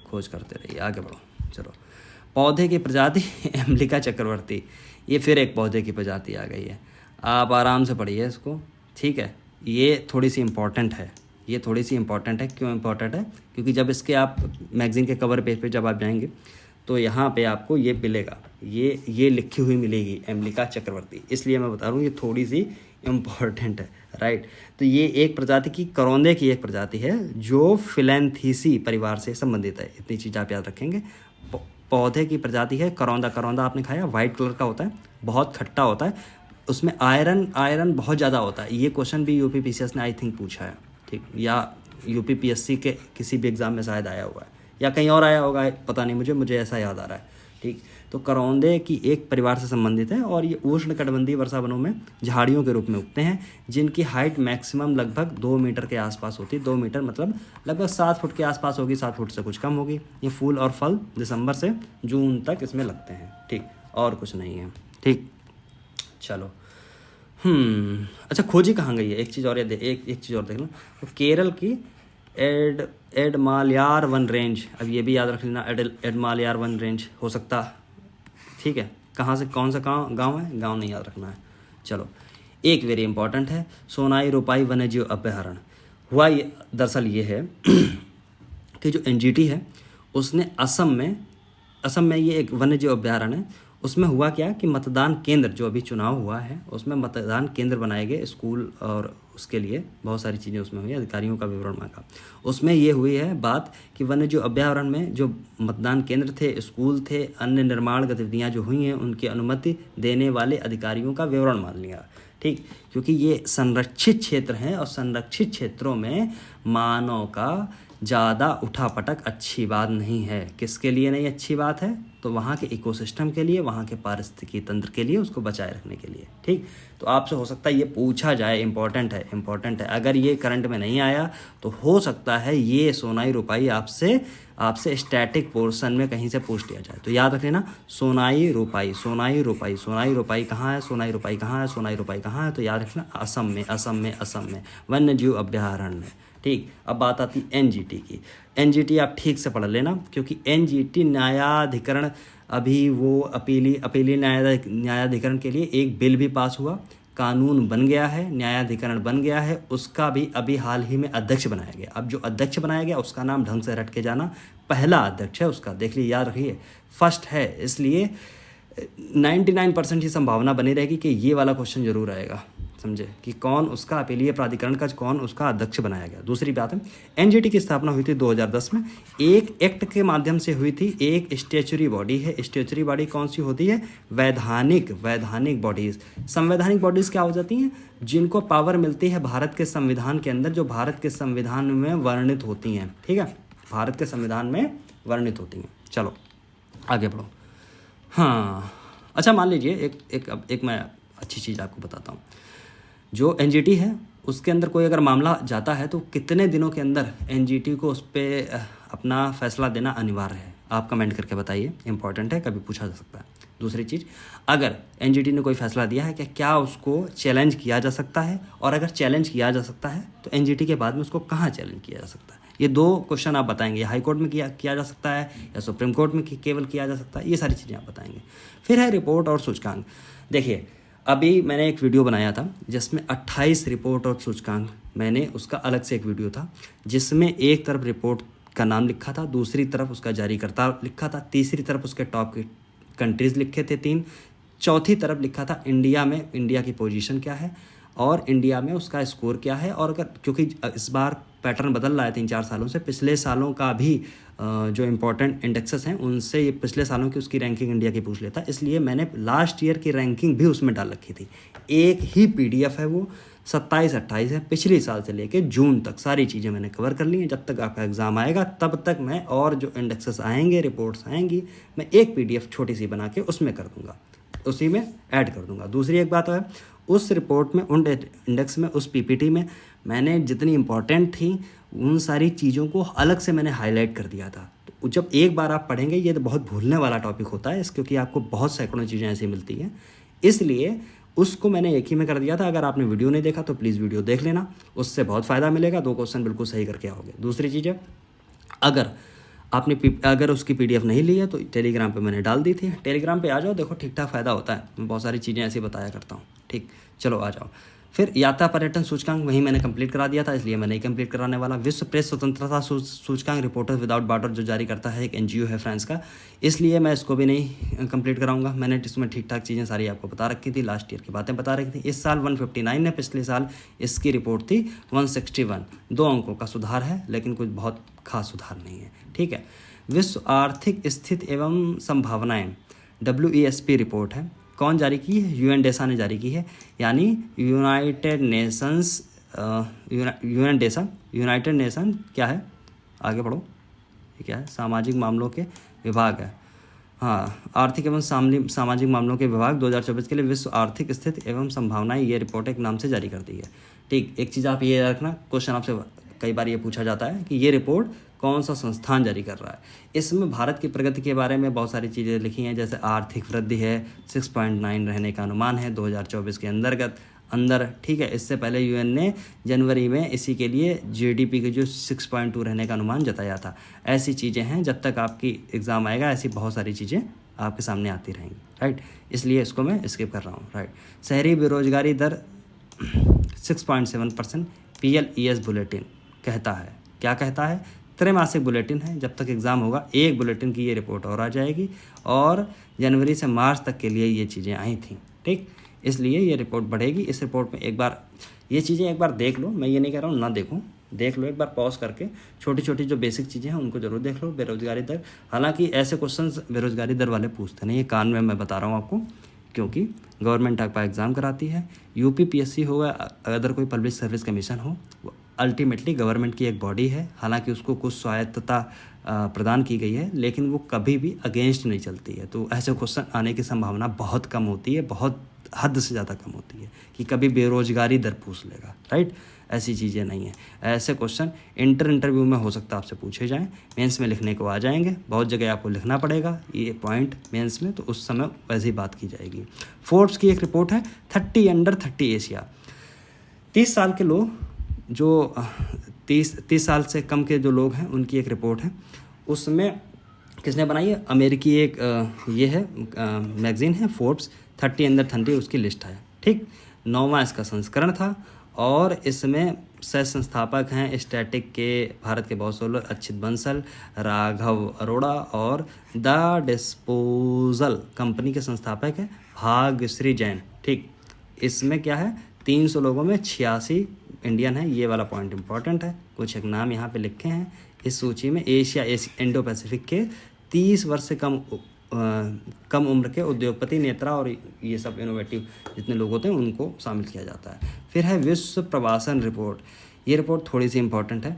खोज करते रहिए, आगे बढ़ो। चलो, पौधे की प्रजाति एम्लिका चक्रवर्ती, ये फिर एक पौधे की प्रजाति आ गई है। आप आराम से पढ़िए इसको, ठीक है। ये थोड़ी सी इम्पॉर्टेंट है, क्यों इम्पॉर्टेंट है? क्योंकि जब इसके आप मैगज़ीन के कवर पेज पे जब आप जाएंगे तो यहाँ पे आपको ये मिलेगा, ये लिखी हुई मिलेगी एम्लिका चक्रवर्ती, इसलिए मैं बता रहा हूँ ये थोड़ी सी इम्पॉर्टेंट है, राइट। तो ये एक प्रजाति की, करौंदे की एक प्रजाति है जो फिलैंथीसी परिवार से संबंधित है। इतनी चीज़ आप याद रखेंगे। पौधे की प्रजाति है करौंदा आपने खाया, वाइट कलर का होता है, बहुत खट्टा होता है, उसमें आयरन बहुत ज़्यादा होता है। ये क्वेश्चन भी यूपीपीसीएस ने आई थिंक पूछा है, ठीक, या यूपीपीएससी के किसी भी एग्ज़ाम में शायद आया हुआ है या कहीं और आया होगा, पता नहीं, मुझे ऐसा याद आ रहा है, ठीक। तो करौंदे की एक परिवार से संबंधित है और ये उष्णकटिबंधीय वर्षा वनों में झाड़ियों के रूप में उगते हैं, जिनकी हाइट मैक्सिमम लगभग 2 मीटर के आसपास होती है। 2 मीटर मतलब लगभग 7 फुट के आसपास होगी, 7 फुट से कुछ कम होगी। ये फूल और फल दिसंबर से जून तक इसमें लगते हैं, ठीक, और कुछ नहीं है, ठीक। चलो अच्छा खोजी कहाँ गई है, एक चीज़ और याद एक चीज़ और देख लो। तो केरल की एडमालयार वन रेंज, अब ये भी याद रख लेना, एडमालयार वन रेंज हो सकता, ठीक है। कहाँ से, कौन सा गाँव है, गाँव नहीं याद रखना है। चलो एक वेरी इंपॉर्टेंट है, सोनाई रोपाई वन्यजीव अभयारण्य। हुआ ये दरअसल ये है कि जो एनजीटी है उसने असम में ये एक वन्यजीव अभयारण्य है, उसमें हुआ क्या कि मतदान केंद्र, जो अभी चुनाव हुआ है उसमें मतदान केंद्र बनाए गए, स्कूल और उसके लिए बहुत सारी चीज़ें उसमें हुई, अधिकारियों का विवरण मांगा। उसमें ये हुई है बात कि वन्यजीव अभयारण्य में जो मतदान केंद्र थे, स्कूल थे, अन्य निर्माण गतिविधियाँ जो हुई हैं उनकी अनुमति देने वाले अधिकारियों का विवरण मान लिया, ठीक। क्योंकि ये संरक्षित क्षेत्र हैं और संरक्षित क्षेत्रों में मानव का ज़्यादा उठापटक अच्छी बात नहीं है। किसके लिए नहीं अच्छी बात है, तो वहाँ के इकोसिस्टम के लिए, वहाँ के पारिस्थितिकी तंत्र के लिए, उसको बचाए रखने के लिए, ठीक। तो आपसे हो सकता है ये पूछा जाए, इंपॉर्टेंट है। अगर ये करंट में नहीं आया तो हो सकता है ये सोनाई रुपाई आपसे स्टैटिक पोर्शन में कहीं से पूछ लिया जाए। तो याद रख लेना, सोनाई रुपाई कहाँ है, तो याद रखना असम में वन्यजीव अभयारण्य, ठीक। अब बात आती एनजीटी की। एनजीटी आप ठीक से पढ़ लेना, क्योंकि एनजीटी न्यायाधिकरण, अभी वो अपीली न्यायाधिकरण के लिए एक बिल भी पास हुआ, कानून बन गया है, न्यायाधिकरण बन गया है, उसका भी अभी हाल ही में अध्यक्ष बनाया गया। अब जो अध्यक्ष बनाया गया उसका नाम ढंग से रट के जाना, पहला अध्यक्ष है उसका, देख लीजिए, याद रखिए, फर्स्ट है, इसलिए 99% की संभावना बनी रहेगी कि ये वाला क्वेश्चन जरूर आएगा, समझे, कि कौन उसका अपीलीय प्राधिकरण का कौन उसका अध्यक्ष बनाया गया। दूसरी बात है, एनजीटी की स्थापना हुई थी 2010 में, एक एक्ट के माध्यम से हुई थी। एक स्टेचुरी बॉडी है, स्टेचुरी बॉडी कौन सी होती है, वैधानिक बॉडीज़। संवैधानिक बॉडीज़ क्या हो जाती हैं, जिनको पावर मिलती है भारत के संविधान के अंदर, जो भारत के संविधान में वर्णित होती हैं, ठीक है, भारत के संविधान में वर्णित होती हैं। चलो आगे बढ़ो। हाँ अच्छा, मान लीजिए एक मैं अच्छी चीज़ आपको बताता हूँ। जो एनजीटी है उसके अंदर कोई अगर मामला जाता है तो कितने दिनों के अंदर एनजीटी को उस पर अपना फैसला देना अनिवार्य है, आप कमेंट करके बताइए, इंपॉर्टेंट है, कभी पूछा जा सकता है। दूसरी चीज़, अगर एनजीटी ने कोई फैसला दिया है कि क्या उसको चैलेंज किया जा सकता है, और अगर चैलेंज किया जा सकता है तो एनजीटी के बाद में उसको कहाँ चैलेंज किया जा सकता है। ये दो क्वेश्चन आप बताएंगे, हाई कोर्ट में किया जा सकता है या सुप्रीम कोर्ट में केवल किया जा सकता है, ये सारी चीज़ें आप बताएंगे। फिर है रिपोर्ट और सूचकांक। देखिए, अभी मैंने एक वीडियो बनाया था जिसमें 28 रिपोर्ट और सूचकांक, मैंने उसका अलग से एक वीडियो था जिसमें एक तरफ रिपोर्ट का नाम लिखा था, दूसरी तरफ उसका जारीकर्ता लिखा था, तीसरी तरफ उसके टॉप कंट्रीज़ लिखे थे 3, चौथी तरफ लिखा था इंडिया में इंडिया की पोजीशन क्या है और इंडिया में उसका स्कोर क्या है। और अगर, क्योंकि इस बार पैटर्न बदल रहा है 3-4 सालों से, पिछले सालों का भी जो इम्पोर्टेंट इंडेक्सेस हैं उनसे ये पिछले सालों की उसकी रैंकिंग इंडिया की पूछ लेता, इसलिए मैंने लास्ट ईयर की रैंकिंग भी उसमें डाल रखी थी। एक ही पीडीएफ है वो, 27-28 है, पिछले साल से लेके जून तक सारी चीज़ें मैंने कवर कर ली हैं। जब तक आपका एग्ज़ाम आएगा तब तक मैं, और जो इंडेक्सेस आएंगे, रिपोर्ट्स आएंगी, मैं एक पीडीएफ छोटी सी बना के उसमें कर दूँगा, उसी में ऐड कर दूँगा। दूसरी एक बात है, उस रिपोर्ट में, उन इंडेक्स में, उस पीपीटी में मैंने जितनी इंपॉर्टेंट थी उन सारी चीज़ों को अलग से मैंने हाईलाइट कर दिया था। तो जब एक बार आप पढ़ेंगे, ये तो बहुत भूलने वाला टॉपिक होता है क्योंकि आपको बहुत सैकड़ों चीज़ें ऐसी मिलती हैं, इसलिए उसको मैंने एक ही में कर दिया था। अगर आपने वीडियो नहीं देखा तो प्लीज़ वीडियो देख लेना, उससे बहुत फ़ायदा मिलेगा, 2 क्वेश्चन बिल्कुल सही करके आओगे। दूसरी चीज़ है, अगर उसकी पीडीएफ नहीं ली है तो टेलीग्राम पे मैंने डाल दी थी, टेलीग्राम पे आ जाओ, देखो ठीक ठाक फ़ायदा होता है, मैं बहुत सारी चीज़ें ऐसे बताया करता हूँ, ठीक। चलो आ जाओ। फिर यात्रा पर्यटन सूचकांक वहीं मैंने कंप्लीट करा दिया था, इसलिए मैं नहीं कंप्लीट कराने वाला। विश्व प्रेस स्वतंत्रता सूचकांक, रिपोर्टर्स विदाउट बॉर्डर जो जारी करता है, एक एनजीओ है फ्रांस का, इसलिए मैं इसको भी नहीं कंप्लीट कराऊंगा। मैंने इसमें ठीक ठाक चीज़ें सारी आपको बता रखी थी, लास्ट ईयर की बातें बता रखी थी। इस साल 159 है, पिछले साल इसकी रिपोर्ट थी 161, 2 अंकों का सुधार है, लेकिन कुछ बहुत खास सुधार नहीं है, ठीक है। विश्व आर्थिक स्थिति एवं संभावनाएं, WESP रिपोर्ट है, कौन जारी की है, यूएनडेसा ने जारी की है, यानी यूनाइटेड नेशन क्या है, आगे पढ़ो, ये क्या है, सामाजिक मामलों के विभाग है, हाँ, आर्थिक एवं सामाजिक मामलों के विभाग 2024 के लिए विश्व आर्थिक स्थिति एवं संभावनाएं, ये रिपोर्ट एक नाम से जारी करती है, ठीक। एक चीज़ आप ये रखना, क्वेश्चन आपसे कई बार ये पूछा जाता है कि ये रिपोर्ट कौन सा संस्थान जारी कर रहा है। इसमें भारत की प्रगति के बारे में बहुत सारी चीज़ें लिखी हैं, जैसे आर्थिक वृद्धि है, 6.9 रहने का अनुमान है 2024 के अंतर्गत, अंदर, ठीक है। इससे पहले यूएन ने जनवरी में इसी के लिए जीडीपी के जो 6.2 रहने का अनुमान जताया था। ऐसी चीज़ें हैं, जब तक आपकी एग्ज़ाम आएगा ऐसी बहुत सारी चीज़ें आपके सामने आती रहेंगी, राइट। इसलिए इसको मैं स्किप कर रहा हूँ, राइट। शहरी बेरोजगारी दर 6.7%, PLES बुलेटिन कहता है, क्या कहता है, त्रैमासिक बुलेटिन है। जब तक एग्ज़ाम होगा एक बुलेटिन की ये रिपोर्ट और आ जाएगी, और जनवरी से मार्च तक के लिए ये चीज़ें आई थी, ठीक। इसलिए ये रिपोर्ट बढ़ेगी। इस रिपोर्ट में एक बार ये चीज़ें एक बार देख लो, मैं ये नहीं कह रहा हूँ ना देखूँ, देख लो एक बार पॉज करके, छोटी छोटी जो बेसिक चीज़ें हैं उनको जरूर देख लो। बेरोजगारी दर, हालांकि ऐसे क्वेश्चंस बेरोजगारी दर वाले पूछते नहीं, ये कान में मैं बता रहा हूँ आपको, क्योंकि गवर्नमेंट आपका एग्ज़ाम कराती है। UPPSC हो या अदर कोई पब्लिक सर्विस कमीशन हो, अल्टीमेटली गवर्नमेंट की एक बॉडी है। हालांकि उसको कुछ स्वायत्तता प्रदान की गई है, लेकिन वो कभी भी अगेंस्ट नहीं चलती है। तो ऐसे क्वेश्चन आने की संभावना बहुत कम होती है, बहुत हद से ज़्यादा कम होती है कि कभी बेरोजगारी दर पूछ लेगा, राइट। ऐसी चीज़ें नहीं हैं। ऐसे क्वेश्चन इंटरव्यू में हो सकता है आपसे पूछे जाएं, मेंस में लिखने को आ जाएंगे, बहुत जगह आपको लिखना पड़ेगा ये पॉइंट मेंस में, तो उस समय वैसी बात की जाएगी। फोर्ब्स की एक रिपोर्ट है 30 अंडर 30 एशिया, 30 साल के लोग जो 30 साल से कम के जो लोग हैं उनकी एक रिपोर्ट है। उसमें किसने बनाई है, अमेरिकी एक ये है मैगजीन है फोर्ब्स, 30 अंडर 30 उसकी लिस्ट है, ठीक। 9वां इसका संस्करण था, और इसमें सह संस्थापक हैं स्टैटिक के भारत के बहुत सोलर, अच्युत बंसल, राघव अरोड़ा, और द डिस्पोजल कंपनी के संस्थापक है भाग्यश्री जैन, ठीक। इसमें क्या है, 300 लोगों में 86 इंडियन है, ये वाला पॉइंट इंपॉर्टेंट है। कुछ एक नाम यहाँ पे लिखे हैं इस सूची में। एशिया इंडो पैसिफिक के 30 वर्ष से कम उम्र के उद्योगपति, नेता और ये सब इनोवेटिव जितने लोग होते हैं उनको शामिल किया जाता है। फिर है विश्व प्रवासन रिपोर्ट, ये रिपोर्ट थोड़ी सी इंपॉर्टेंट है,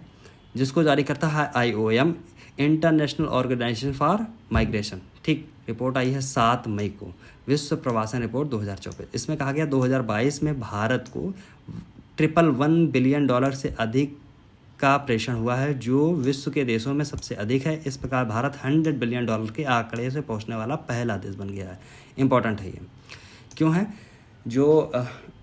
जिसको जारी करता है IOM, international organization for migration, ठीक। रिपोर्ट आई है 7 मई को, विश्व प्रवासन रिपोर्ट 2024। इसमें कहा गया 2022 में भारत को $111 बिलियन से अधिक का प्रेषण हुआ है, जो विश्व के देशों में सबसे अधिक है। इस प्रकार भारत $100 बिलियन के आंकड़े से पहुंचने वाला पहला देश बन गया है। इंपॉर्टेंट है ये, क्यों है, जो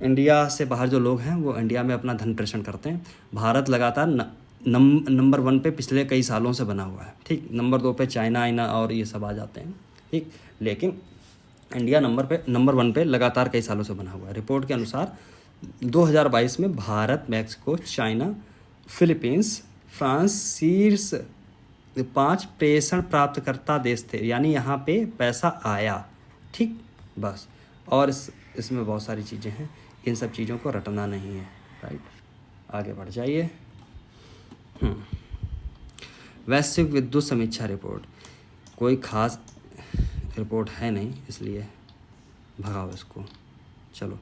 इंडिया से बाहर जो लोग हैं वो इंडिया में अपना धन प्रेषण करते हैं। भारत लगातार नंबर 1 पे पिछले कई सालों से बना हुआ है, ठीक। नंबर 2 पे चाइना और ये सब आ जाते हैं, ठीक। लेकिन इंडिया नंबर 1 पे लगातार कई सालों से बना हुआ है। रिपोर्ट के अनुसार 2022 में Bharat, Mexico, China, Philippines, France शीर्ष 5 प्रेषण प्राप्तकर्ता देश थे, यानी यहाँ पे पैसा आया, ठीक। बस, और इसमें बहुत सारी चीज़ें हैं, इन सब चीज़ों को रटना नहीं है, राइट। आगे बढ़ जाइए। वैश्विक विद्युत समीक्षा रिपोर्ट, कोई खास रिपोर्ट है नहीं, इसलिए भगाओ इसको। चलो,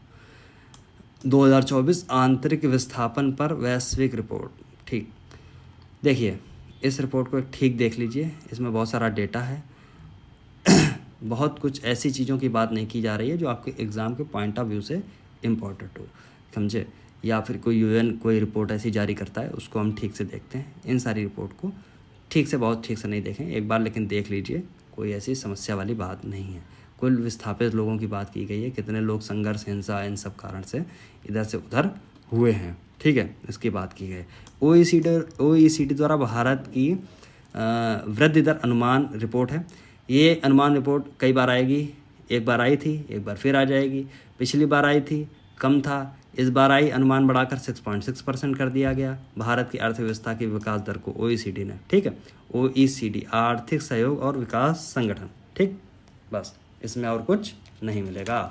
2024 आंतरिक विस्थापन पर वैश्विक रिपोर्ट, ठीक। देखिए, इस रिपोर्ट को ठीक देख लीजिए, इसमें बहुत सारा डेटा है। बहुत कुछ ऐसी चीज़ों की बात नहीं की जा रही है जो आपके एग्ज़ाम के पॉइंट ऑफ व्यू से इम्पोर्टेंट हो, समझे। या फिर कोई यूएन कोई रिपोर्ट ऐसी जारी करता है, उसको हम ठीक से देखते हैं। इन सारी रिपोर्ट को बहुत ठीक से नहीं देखें एक बार, लेकिन देख लीजिए, कोई ऐसी समस्या वाली बात नहीं है। कुल विस्थापित लोगों की बात की गई है, कितने लोग संघर्ष, हिंसा, इन सब कारण से इधर से उधर हुए हैं, ठीक है, इसकी बात की गई। OECD द्वारा भारत की वृद्धि दर अनुमान रिपोर्ट है। ये अनुमान रिपोर्ट कई बार आएगी, एक बार आई थी, एक बार फिर आ जाएगी। पिछली बार आई थी, कम था, इस बार आई, अनुमान बढ़ाकर 6.6% कर दिया गया। भारत की अर्थव्यवस्था की विकास दर को OECD ने, ठीक है, OECD आर्थिक सहयोग और विकास संगठन, ठीक। बस, इसमें और कुछ नहीं मिलेगा,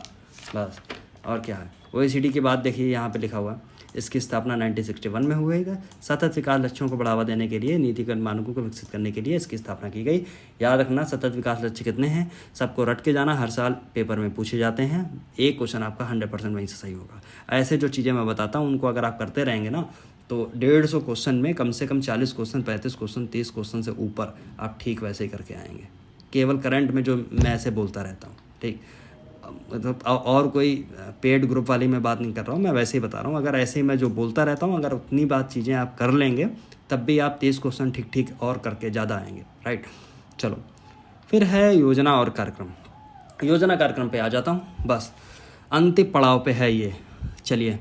बस। और क्या है, OECD की बात देखिए, यहाँ पे लिखा हुआ है, इसकी स्थापना 1961 में हुई है। सतत विकास लक्ष्यों को बढ़ावा देने के लिए, नीतिगत मानकों को विकसित करने के लिए इसकी स्थापना की गई। याद रखना, सतत विकास लक्ष्य कितने हैं, सबको रट के जाना, हर साल पेपर में पूछे जाते हैं। एक क्वेश्चन आपका 100% वहीं से सही होगा। ऐसे जो चीज़ें मैं बताता हूँ उनको अगर आप करते रहेंगे ना, तो 150 क्वेश्चन में कम से कम 40 क्वेश्चन, 35 क्वेश्चन, 30 क्वेश्चन से ऊपर आप ठीक वैसे ही करके आएंगे। केवल करंट में जो मैं ऐसे बोलता रहता हूँ, ठीक। मतलब और कोई पेड ग्रुप वाली मैं बात नहीं कर रहा हूँ, मैं वैसे ही बता रहा हूँ। अगर ऐसे ही मैं जो बोलता रहता हूँ, अगर उतनी बात चीज़ें आप कर लेंगे, तब भी आप 30 क्वेश्चन ठीक और करके ज़्यादा आएंगे, राइट। चलो, फिर है योजना और कार्यक्रम। योजना कार्यक्रम पे आ जाता हूँ, बस अंतिम पड़ाव पे है ये चलिए,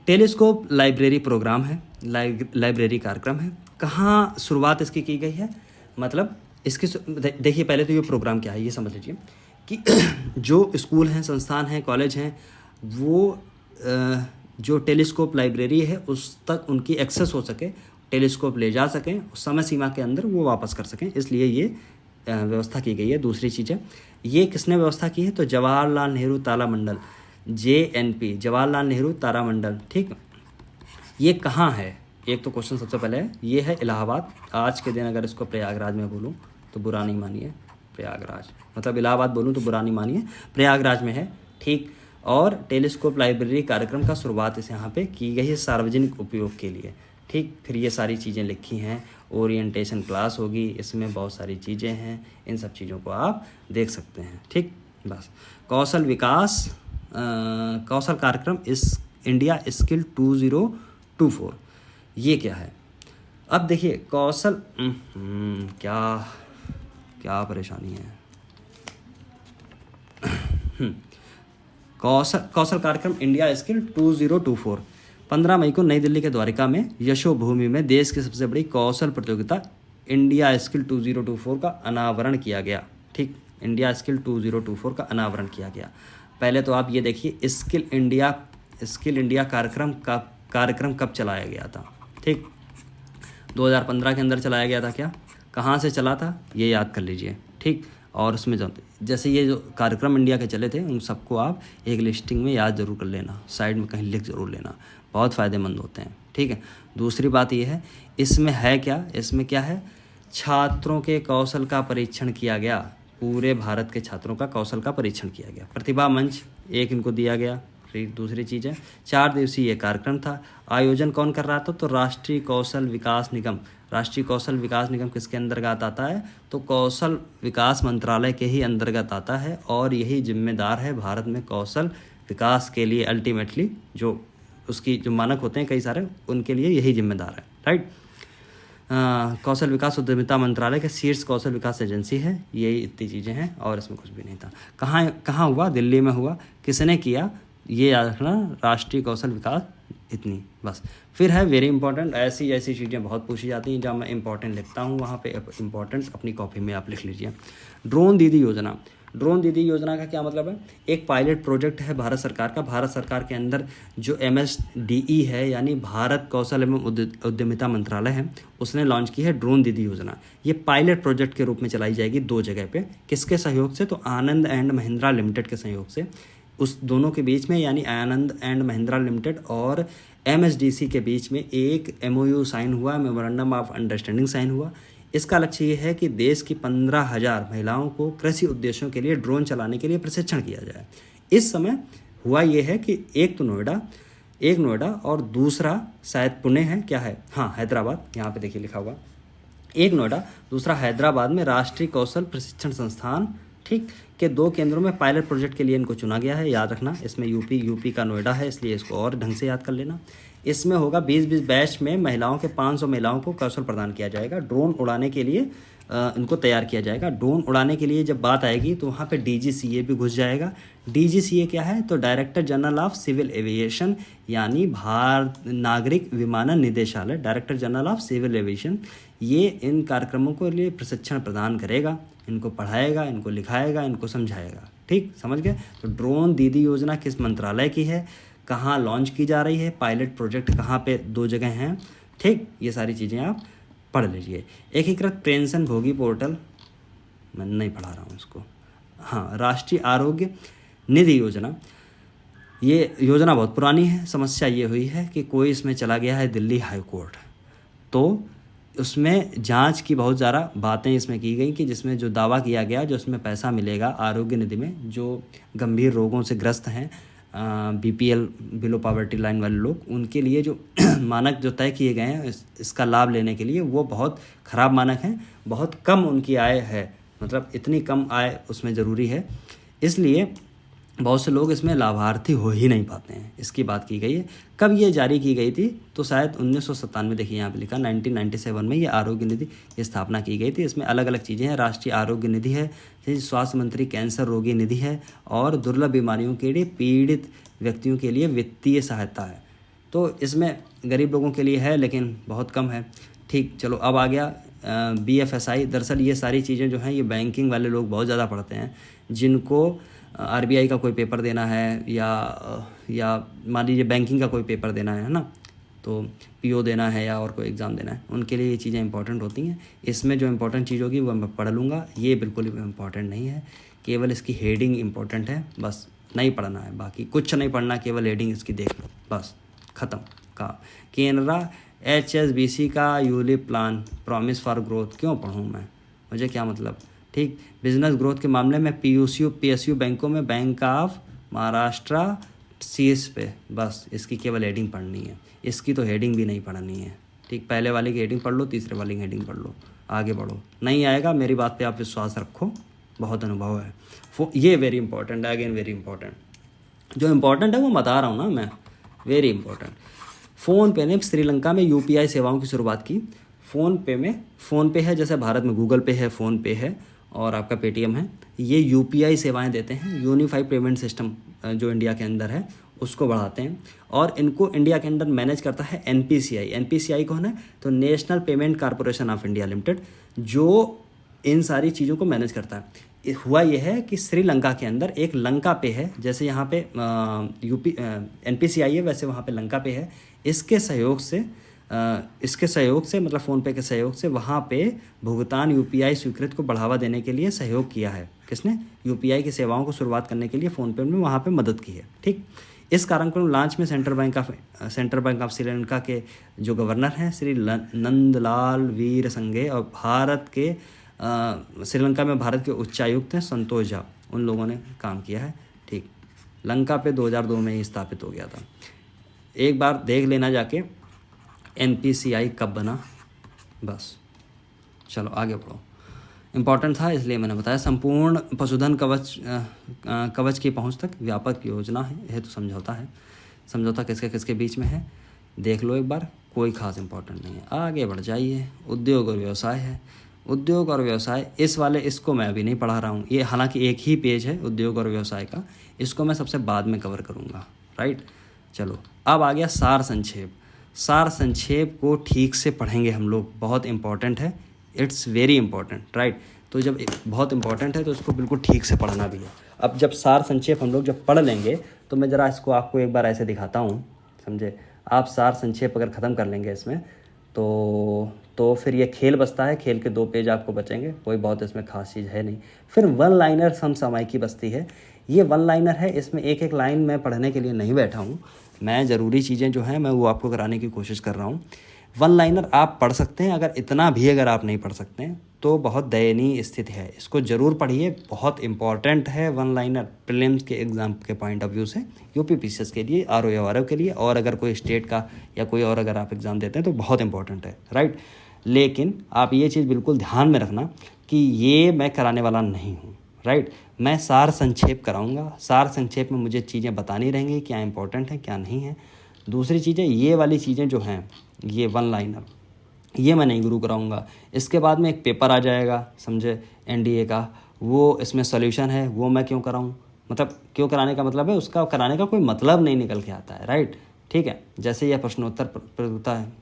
टेलीस्कोप लाइब्रेरी प्रोग्राम है, लाइब्रेरी कार्यक्रम है। कहाँ शुरुआत इसकी की गई है, मतलब इसकी देखिए पहले तो ये प्रोग्राम क्या है ये समझ लीजिए कि जो स्कूल हैं, संस्थान हैं, कॉलेज हैं, वो जो टेलीस्कोप लाइब्रेरी है उस तक उनकी एक्सेस हो सके, टेलीस्कोप ले जा सकें, उस समय सीमा के अंदर वो वापस कर सकें, इसलिए ये व्यवस्था की गई है। दूसरी चीज़ है, ये किसने व्यवस्था की है, तो जवाहरलाल नेहरू तारामंडल, JNP, जवाहरलाल नेहरू तारामंडल। ठीक, ये कहाँ है, एक तो क्वेश्चन सबसे पहले है, ये है इलाहाबाद। आज के दिन अगर इसको प्रयागराज में बोलूँ तो बुरा नहीं मानिए, प्रयागराज मतलब इलाहाबाद बोलूँ तो बुरा नहीं मानिए, प्रयागराज में है। ठीक, और टेलीस्कोप लाइब्रेरी कार्यक्रम का शुरुआत इस यहाँ पे की गई है सार्वजनिक उपयोग के लिए। ठीक, फिर ये सारी चीज़ें लिखी हैं, ओरिएंटेशन क्लास होगी, इसमें बहुत सारी चीज़ें हैं, इन सब चीज़ों को आप देख सकते हैं। ठीक, बस कौशल विकास कौशल कार्यक्रम इस इंडिया स्किल 2024, ये क्या है। अब देखिए कौशल क्या क्या परेशानी है। कौशल कार्यक्रम इंडिया स्किल 2024 15 मई को नई दिल्ली के द्वारिका में यशोभूमि में देश की सबसे बड़ी कौशल प्रतियोगिता इंडिया स्किल 2024 का अनावरण किया गया। ठीक, इंडिया स्किल 2024 का अनावरण किया गया। पहले तो आप ये देखिए स्किल इंडिया कार्यक्रम कब चलाया गया था। ठीक, 2015 के अंदर चलाया गया था क्या, कहाँ से चला था ये याद कर लीजिए। ठीक, और उसमें जैसे ये जो कार्यक्रम इंडिया के चले थे उन सबको आप एक लिस्टिंग में याद ज़रूर कर लेना, साइड में कहीं लिख ज़रूर लेना, बहुत फ़ायदेमंद होते हैं। ठीक है, दूसरी बात ये है, इसमें है क्या, इसमें क्या है, छात्रों के कौशल का परीक्षण किया गया, पूरे भारत के छात्रों का कौशल का परीक्षण किया गया। प्रतिभा मंच एक इनको दिया गया। फिर दूसरी चीज़ है, 4 दिवसीय ये कार्यक्रम था। आयोजन कौन कर रहा था, तो राष्ट्रीय कौशल विकास निगम। राष्ट्रीय कौशल विकास निगम किसके अंतर्गत आता है, तो कौशल विकास मंत्रालय के ही अंतर्गत आता है, और यही जिम्मेदार है भारत में कौशल विकास के लिए। अल्टीमेटली जो उसकी जो मानक होते हैं कई सारे, उनके लिए यही जिम्मेदार है। राइट, कौशल विकास उद्यमिता मंत्रालय के शीर्ष कौशल विकास एजेंसी है। यही इतनी चीज़ें हैं और इसमें कुछ भी नहीं था। कहाँ हुआ, दिल्ली में हुआ। किसने किया, ये याद रखना, राष्ट्रीय कौशल विकास, इतनी बस। फिर है वेरी इंपॉर्टेंट, ऐसी चीज़ें बहुत पूछी जाती हैं, जहाँ मैं इंपॉर्टेंट लिखता हूँ वहाँ पे इंपॉर्टेंट अपनी कॉपी में आप लिख लीजिए। ड्रोन दीदी योजना। ड्रोन दीदी योजना का क्या मतलब है, एक पायलट प्रोजेक्ट है भारत सरकार का। भारत सरकार के अंदर जो MSDE है, यानी भारत कौशल एवं उद्यमिता मंत्रालय है, उसने लॉन्च की है ड्रोन दीदी योजना। ये पायलट प्रोजेक्ट के रूप में चलाई जाएगी 2 जगह पे। किसके सहयोग से, तो आनंद एंड महिंद्रा लिमिटेड के सहयोग से। उस दोनों के बीच में, यानी आनंद एंड महिंद्रा लिमिटेड और MSDC के बीच में एक MOU साइन हुआ, मेमोरेंडम ऑफ अंडरस्टैंडिंग साइन हुआ। इसका लक्ष्य ये है कि देश की 15,000 महिलाओं को कृषि उद्देश्यों के लिए ड्रोन चलाने के लिए प्रशिक्षण किया जाए। इस समय हुआ ये है कि एक नोएडा और दूसरा शायद पुणे है, क्या है, हाँ हैदराबाद, यहाँ पे देखिए लिखा हुआ, एक नोएडा दूसरा हैदराबाद में राष्ट्रीय कौशल प्रशिक्षण संस्थान, ठीक, के 2 केंद्रों में पायलट प्रोजेक्ट के लिए इनको चुना गया है। याद रखना, इसमें यूपी का नोएडा है, इसलिए इसको और ढंग से याद कर लेना। इसमें होगा 20-20 बैच में महिलाओं के 500 महिलाओं को कौशल प्रदान किया जाएगा। ड्रोन उड़ाने के लिए इनको तैयार किया जाएगा। ड्रोन उड़ाने के लिए जब बात आएगी तो वहाँ पे DGCA भी घुस जाएगा। DGCA क्या है, तो director general of civil aviation, यानी भारत नागरिक विमानन निदेशालय, director general of civil aviation, ये इन कार्यक्रमों के लिए प्रशिक्षण प्रदान करेगा, इनको पढ़ाएगा, इनको लिखाएगा, इनको समझाएगा। ठीक, समझ गए। तो ड्रोन दीदी योजना किस मंत्रालय की है, कहाँ लॉन्च की जा रही है, पायलट प्रोजेक्ट कहाँ पे 2 जगह हैं। ठीक, ये सारी चीज़ें आप पढ़ लीजिए। एकीकृत पेंशन भोगी पोर्टल, मैं नहीं पढ़ा रहा हूँ इसको। हाँ, राष्ट्रीय आरोग्य निधि योजना, ये योजना बहुत पुरानी है। समस्या ये हुई है कि कोई इसमें चला गया है दिल्ली हाई कोर्ट, तो उसमें जांच की बहुत ज़्यादा बातें इसमें की गई कि जिसमें जो दावा किया गया, जो उसमें पैसा मिलेगा आरोग्य निधि में, जो गंभीर रोगों से ग्रस्त हैं, BPL बिलो पॉवर्टी लाइन वाले लोग, उनके लिए जो मानक जो तय किए गए हैं इसका लाभ लेने के लिए, वो बहुत ख़राब मानक हैं। बहुत कम उनकी आय है, मतलब इतनी कम आय उसमें ज़रूरी है। इसलिए बहुत से लोग इसमें लाभार्थी हो ही नहीं पाते हैं, इसकी बात की गई है। कब ये जारी की गई थी? तो शायद 1997, देखिए यहाँ पे लिखा 1997 में ये आरोग्य निधि की स्थापना की गई थी। इसमें अलग अलग चीज़ें हैं, राष्ट्रीय आरोग्य निधि है, स्वास्थ्य मंत्री कैंसर रोगी निधि है, और दुर्लभ बीमारियों के लिए पीड़ित व्यक्तियों के लिए वित्तीय सहायता है। तो इसमें गरीब लोगों के लिए है लेकिन बहुत कम है। ठीक, चलो अब आ गया BFSI। दरअसल ये सारी चीज़ें जो हैं ये बैंकिंग वाले लोग बहुत ज़्यादा पढ़ते हैं, जिनको RBI का कोई पेपर देना है या मान लीजिए बैंकिंग का कोई पेपर देना है ना, तो PO देना है या और कोई एग्ज़ाम देना है, उनके लिए ये चीज़ें इंपॉर्टेंट होती हैं। इसमें जो इंपॉर्टेंट चीज़ होगी वो मैं पढ़ लूँगा, ये बिल्कुल भी इंपॉर्टेंट नहीं है, केवल इसकी हेडिंग इंपॉर्टेंट है, बस नहीं पढ़ना है, बाकी कुछ नहीं पढ़ना, केवल हेडिंग इसकी देख लो, बस ख़त्म। का केनरा HSBC का ULIP plan promise for growth क्यों पढ़ूँ मैं, मुझे क्या मतलब। ठीक, बिजनेस ग्रोथ के मामले में PSU बैंकों में बैंक ऑफ महाराष्ट्र शीर्ष पे, बस इसकी केवल हेडिंग पढ़नी है, इसकी तो हेडिंग भी नहीं पढ़नी है। ठीक, पहले वाले की हेडिंग पढ़ लो, तीसरे वाली की हेडिंग पढ़ लो, आगे बढ़ो। नहीं आएगा, मेरी बात पे आप विश्वास रखो, बहुत अनुभव है। ये वेरी इंपॉर्टेंट है, अगेन वेरी इंपॉर्टेंट। जो इंपॉर्टेंट है वो बता रहा हूँ ना मैं, वेरी इंपॉर्टेंट। फ़ोनपे ने श्रीलंका में UPI सेवाओं की शुरुआत की। फ़ोनपे है, जैसे भारत में गूगल पे है, फ़ोनपे है और आपका पेटीएम है, ये UPI सेवाएं देते हैं। यूनिफाइड पेमेंट सिस्टम जो इंडिया के अंदर है उसको बढ़ाते हैं, और इनको इंडिया के अंदर मैनेज करता है NPCI कौन है? तो national payment corporation of India limited, जो इन सारी चीज़ों को मैनेज करता है। हुआ यह है कि श्रीलंका के अंदर एक लंका पे है, जैसे यहाँ पे NPCI है, वैसे वहाँ पे लंका पे है। इसके सहयोग से मतलब फ़ोनपे के सहयोग से वहाँ पे भुगतान UPI स्वीकृति को बढ़ावा देने के लिए सहयोग किया है। किसने? UPI की सेवाओं को शुरुआत करने के लिए फ़ोनपे ने वहाँ पे मदद की है। ठीक, इस कार्यक्रम लॉन्च में सेंट्रल बैंक ऑफ श्रीलंका के जो गवर्नर हैं श्री नंदलाल वीरसंघे, और श्रीलंका में भारत के उच्चायुक्त हैं संतोष झा, उन लोगों ने काम किया है। ठीक, लंका पे 2002 में ही स्थापित हो गया था। एक बार देख लेना जाके NPCI कब बना, बस। चलो आगे बढ़ो, इम्पॉर्टेंट था इसलिए मैंने बताया। संपूर्ण पशुधन कवच की पहुंच तक व्यापक योजना है तो समझौता है। समझौता किसके किसके बीच में है देख लो एक बार, कोई ख़ास इंपॉर्टेंट नहीं है, आगे बढ़ जाइए। उद्योग और व्यवसाय है, उद्योग और व्यवसाय इसको मैं अभी नहीं पढ़ा रहा हूँ, ये हालांकि एक ही पेज है उद्योग और व्यवसाय का, इसको मैं सबसे बाद में कवर करूँगा, राइट। चलो अब आ गया सार संक्षेप। सार संक्षेप को ठीक से पढ़ेंगे हम लोग, बहुत इंपॉर्टेंट है, इट्स वेरी इंपॉर्टेंट, राइट। तो जब बहुत इंपॉर्टेंट है तो इसको बिल्कुल ठीक से पढ़ना भी है। अब जब सार संक्षेप हम लोग जब पढ़ लेंगे तो मैं ज़रा इसको आपको एक बार ऐसे दिखाता हूँ, समझे। आप सार संक्षेप अगर ख़त्म कर लेंगे इसमें तो फिर ये खेल बचता है, खेल के 2 पेज आपको बचेंगे, कोई बहुत इसमें खास चीज़ है नहीं। फिर वन लाइनर समसामयिकी बचती है, ये वन लाइनर है, इसमें एक एक लाइन मैं पढ़ने के लिए नहीं बैठा हूँ, मैं ज़रूरी चीज़ें जो हैं मैं वो आपको कराने की कोशिश कर रहा हूँ। वन लाइनर आप पढ़ सकते हैं, अगर आप नहीं पढ़ सकते हैं तो बहुत दयनीय स्थिति है, इसको ज़रूर पढ़िए, बहुत इंपॉर्टेंट है वन लाइनर प्रीलिम्स के एग्ज़ाम के पॉइंट ऑफ व्यू से, UPPCS के लिए, RO के लिए, और अगर कोई स्टेट का या कोई और अगर आप एग्ज़ाम देते हैं तो बहुत इंपॉर्टेंट है, राइट। लेकिन आप ये चीज़ बिल्कुल ध्यान में रखना कि ये मैं कराने वाला नहीं हूँ, राइट। मैं सार संक्षेप कराऊंगा, सार संक्षेप में मुझे चीज़ें बतानी रहेंगी क्या इंपॉर्टेंट है क्या नहीं है। दूसरी चीज़ें, ये वाली चीज़ें जो हैं, ये वन लाइनर, ये मैं नहीं गुरु कराऊंगा। इसके बाद में एक पेपर आ जाएगा, समझे, NDA का, वो इसमें सॉल्यूशन है, वो मैं क्यों कराऊं, मतलब क्यों कराने का मतलब है, उसका कराने का कोई मतलब नहीं निकल के आता है, राइट। ठीक है, जैसे यह प्रश्नोत्तर प्रतियोगिता है,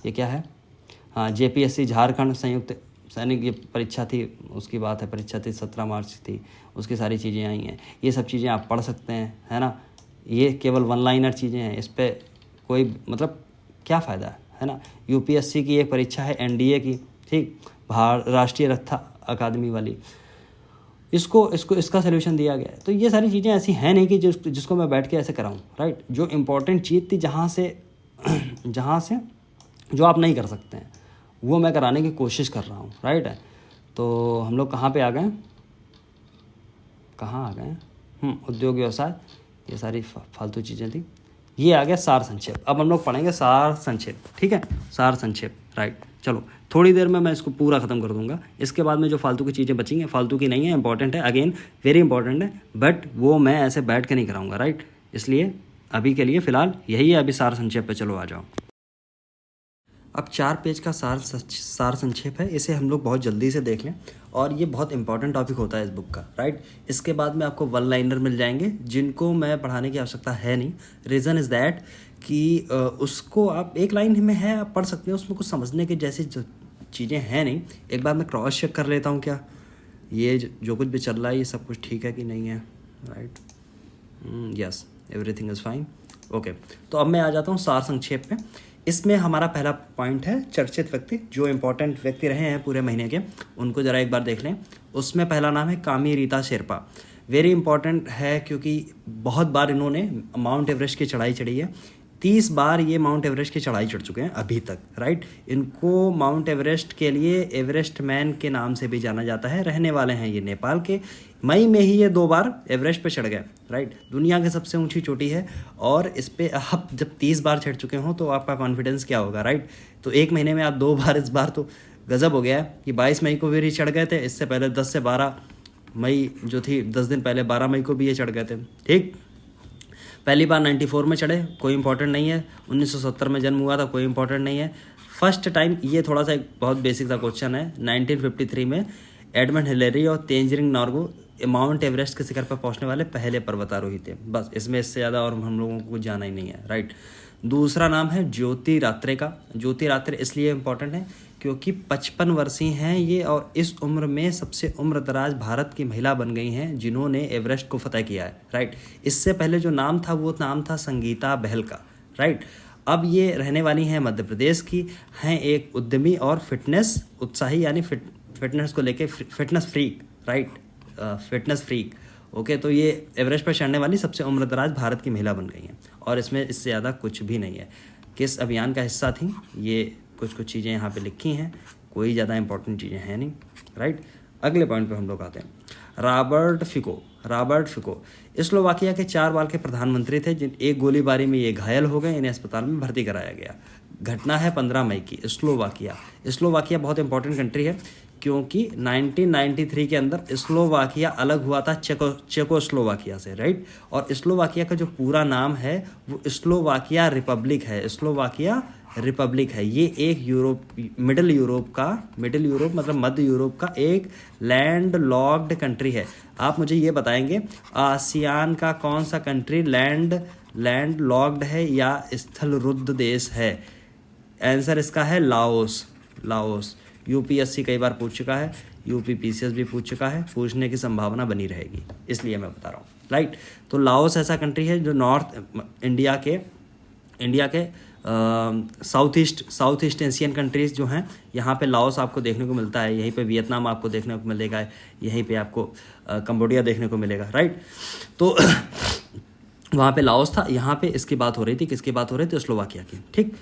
ये क्या है, हाँ, JPSC झारखंड संयुक्त सैनिक ये परीक्षा थी, उसकी बात है, परीक्षा थी 17 मार्च थी, उसकी सारी चीज़ें आई हैं, ये सब चीज़ें आप पढ़ सकते हैं, है ना। ये केवल वन लाइनर चीज़ें हैं, इस पर कोई मतलब क्या फ़ायदा है ना। UPSC की एक परीक्षा है NDA की, ठीक, राष्ट्रीय रक्षा अकादमी वाली, इसका सलूशन दिया गया है। तो ये सारी चीज़ें ऐसी हैं नहीं कि जिसको मैं बैठ के ऐसे कराऊँ, राइट। जो इम्पोर्टेंट चीज़ थी जहाँ से जो आप नहीं कर सकते हैं वो मैं कराने की कोशिश कर रहा हूँ, राइट है। तो हम लोग कहाँ आ गए, उद्योग व्यवसाय, ये सारी फालतू चीज़ें थी, ये आ गया सार संक्षेप। अब हम लोग पढ़ेंगे सार संक्षेप, ठीक है, सार संक्षेप, राइट। चलो थोड़ी देर में मैं इसको पूरा ख़त्म कर दूंगा। इसके बाद में जो फालतू की चीज़ें बचेंगी, फालतू की नहीं है, इंपॉर्टेंट है, अगेन वेरी इंपॉर्टेंट है, बट वो मैं ऐसे बैठ के नहीं कराऊंगा, राइट। इसलिए अभी के लिए फ़िलहाल यही है। अभी सार संक्षेप पे चलो आ जाओ। अब 4 पेज का सार संक्षेप है, इसे हम लोग बहुत जल्दी से देख लें, और ये बहुत इंपॉर्टेंट टॉपिक होता है इस बुक का, राइट। इसके बाद में आपको वन लाइनर मिल जाएंगे जिनको मैं पढ़ाने की आवश्यकता है नहीं। रीज़न इज़ दैट कि उसको आप एक लाइन में है, आप पढ़ सकते हैं, उसमें कुछ समझने की जैसी चीज़ें हैं नहीं। एक बार मैं क्रॉस चेक कर लेता हूँ क्या ये जो कुछ भी चल रहा है ये सब कुछ ठीक है कि नहीं है, right. Yes, everything is fine, okay. तो अब मैं आ जाता हूँ सार संक्षेप में। इसमें हमारा पहला पॉइंट है चर्चित व्यक्ति, जो इम्पोर्टेंट व्यक्ति रहे हैं पूरे महीने के, उनको ज़रा एक बार देख लें। उसमें पहला नाम है कामी रीता शेरपा। वेरी इंपॉर्टेंट है क्योंकि बहुत बार इन्होंने माउंट एवरेस्ट की चढ़ाई चढ़ी है। 30 बार ये माउंट एवरेस्ट की चढ़ाई चढ़ चुके हैं अभी तक, राइट। इनको माउंट एवरेस्ट के लिए एवरेस्ट मैन के नाम से भी जाना जाता है। रहने वाले हैं ये नेपाल के। मई में ही ये 2 बार एवरेस्ट पे चढ़ गए, राइट। दुनिया की सबसे ऊंची चोटी है, और इस पे आप जब 30 बार चढ़ चुके हो तो आपका कॉन्फिडेंस क्या होगा, राइट। तो एक महीने में आप 2 बार, इस बार तो गज़ब हो गया है कि 22 मई को भी चढ़ गए थे। इससे पहले 10 से 12 मई जो थी, 10 दिन पहले 12 मई को भी ये चढ़ गए थे, ठीक। पहली बार 94 में चढ़े, कोई इंपॉर्टेंट नहीं है। 1970 में जन्म हुआ था, कोई इंपॉर्टेंट नहीं है। फर्स्ट टाइम, ये थोड़ा सा एक बहुत बेसिक सा क्वेश्चन है, 1953 में एडमंड हिलेरी और तेंजिंग नॉर्गो माउंट एवरेस्ट के शिखर पर पहुंचने वाले पहले पर्वतारोही थे। बस, इसमें इससे ज़्यादा और हम लोगों को कुछ जाना ही नहीं है, राइट। दूसरा नाम है ज्योति रात्रे का। ज्योति रात्रे इसलिए इम्पोर्टेंट है क्योंकि 55 वर्षीय हैं ये, और इस उम्र में सबसे उम्रदराज भारत की महिला बन गई हैं जिन्होंने एवरेस्ट को फतह किया है, राइट। इससे पहले जो नाम था वो नाम था संगीता बहल का, राइट। अब ये रहने वाली हैं मध्य प्रदेश की, हैं एक उद्यमी और फिटनेस उत्साही, यानी फिटनेस को लेके fitness freak, right, fitness freak, okay. तो ये एवरेस्ट पर चढ़ने वाली सबसे उम्रदराज भारत की महिला बन गई हैं, और इसमें इससे ज़्यादा कुछ भी नहीं है। किस अभियान का हिस्सा थी, ये कुछ चीज़ें यहाँ पे लिखी हैं, कोई ज़्यादा इंपॉर्टेंट चीज़ें हैं नहीं, राइट। अगले पॉइंट पे हम लोग आते हैं। रॉबर्ट फिको स्लोवाकिया के 4 बार के प्रधानमंत्री थे, जिन एक गोलीबारी में ये घायल हो गए, इन्हें अस्पताल में भर्ती कराया गया। घटना है 15 मई की। स्लोवाकिया बहुत इंपॉर्टेंट कंट्री है क्योंकि 1993 के अंदर स्लोवाकिया अलग हुआ था चेकोस्लोवाकिया से, राइट। और स्लोवाकिया का जो पूरा नाम है वो स्लोवाकिया रिपब्लिक है। स्लोवाकिया रिपब्लिक है। ये एक मिडिल यूरोप मतलब मध्य यूरोप का एक लैंड लॉक्ड कंट्री है। आप मुझे ये बताएंगे आसियान का कौन सा कंट्री लैंड लॉक्ड है या स्थलरुद्ध देश है? आंसर इसका है लाओस। यूपीएससी कई बार पूछ चुका है, यूपीपीसीएस भी पूछ चुका है, पूछने की संभावना बनी रहेगी, इसलिए मैं बता रहा हूँ, राइट। तो लाओस ऐसा कंट्री है जो नॉर्थ इंडिया के साउथ ईस्ट एशियन कंट्रीज़ जो हैं, यहाँ पे लाओस आपको देखने को मिलता है। यहीं पे वियतनाम आपको देखने को मिलेगा, यहीं पे आपको कंबोडिया देखने को मिलेगा, राइट। तो वहाँ पे लाओस था, यहाँ पे इसकी बात हो रही थी, किसकी बात हो रही थी? स्लोवाकिया की, ठीक।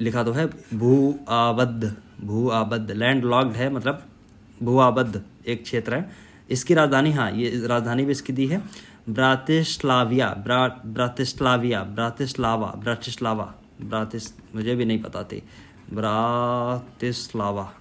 लिखा तो है भू आबद्ध लैंड लॉक्ड है, मतलब भू आबद्ध एक क्षेत्र है। इसकी राजधानी, हाँ, ये राजधानी भी इसकी दी है मुझे भी नहीं पता थी, ब्रातिस्लावा,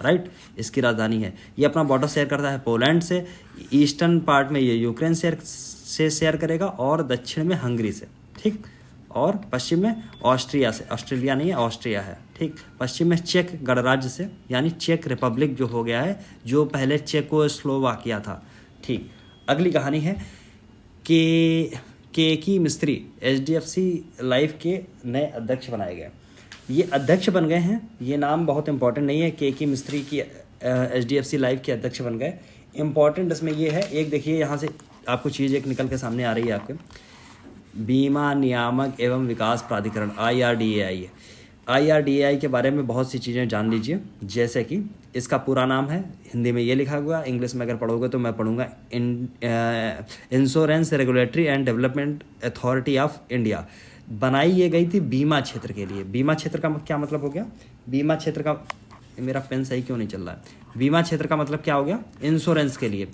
राइट, इसकी राजधानी है। ये अपना बॉर्डर शेयर करता है पोलैंड से, ईस्टर्न पार्ट में ये यूक्रेन से शेयर करेगा, और दक्षिण में हंगरी से, ठीक, और पश्चिम में ऑस्ट्रिया से, ऑस्ट्रेलिया नहीं है, ऑस्ट्रिया है, ठीक। पश्चिम में चेक गणराज्य से, यानी चेक रिपब्लिक जो हो गया है, जो पहले चेकोस्लोवाकिया था, ठीक। अगली कहानी है के मिस्त्री HDFC लाइफ के नए अध्यक्ष बनाए गए। ये अध्यक्ष बन गए हैं, ये नाम बहुत इंपॉर्टेंट नहीं है। के मिस्त्री की HDFC लाइफ के अध्यक्ष बन गए। इंपॉर्टेंट इसमें ये है, एक देखिए यहाँ से आपको चीज़ एक निकल के सामने आ रही है आपके, बीमा नियामक एवं विकास प्राधिकरण IRDAI के बारे में बहुत सी चीज़ें जान लीजिए। जैसे कि इसका पूरा नाम है, हिंदी में ये लिखा हुआ, इंग्लिश में अगर पढ़ोगे तो मैं पढ़ूंगा insurance regulatory and development authority of India. बनाई ये गई थी बीमा क्षेत्र के लिए। बीमा क्षेत्र का क्या मतलब हो गया? बीमा क्षेत्र का, मेरा पेन सही क्यों नहीं चल रहा है? बीमा क्षेत्र का मतलब क्या हो गया? इंश्योरेंस के लिए।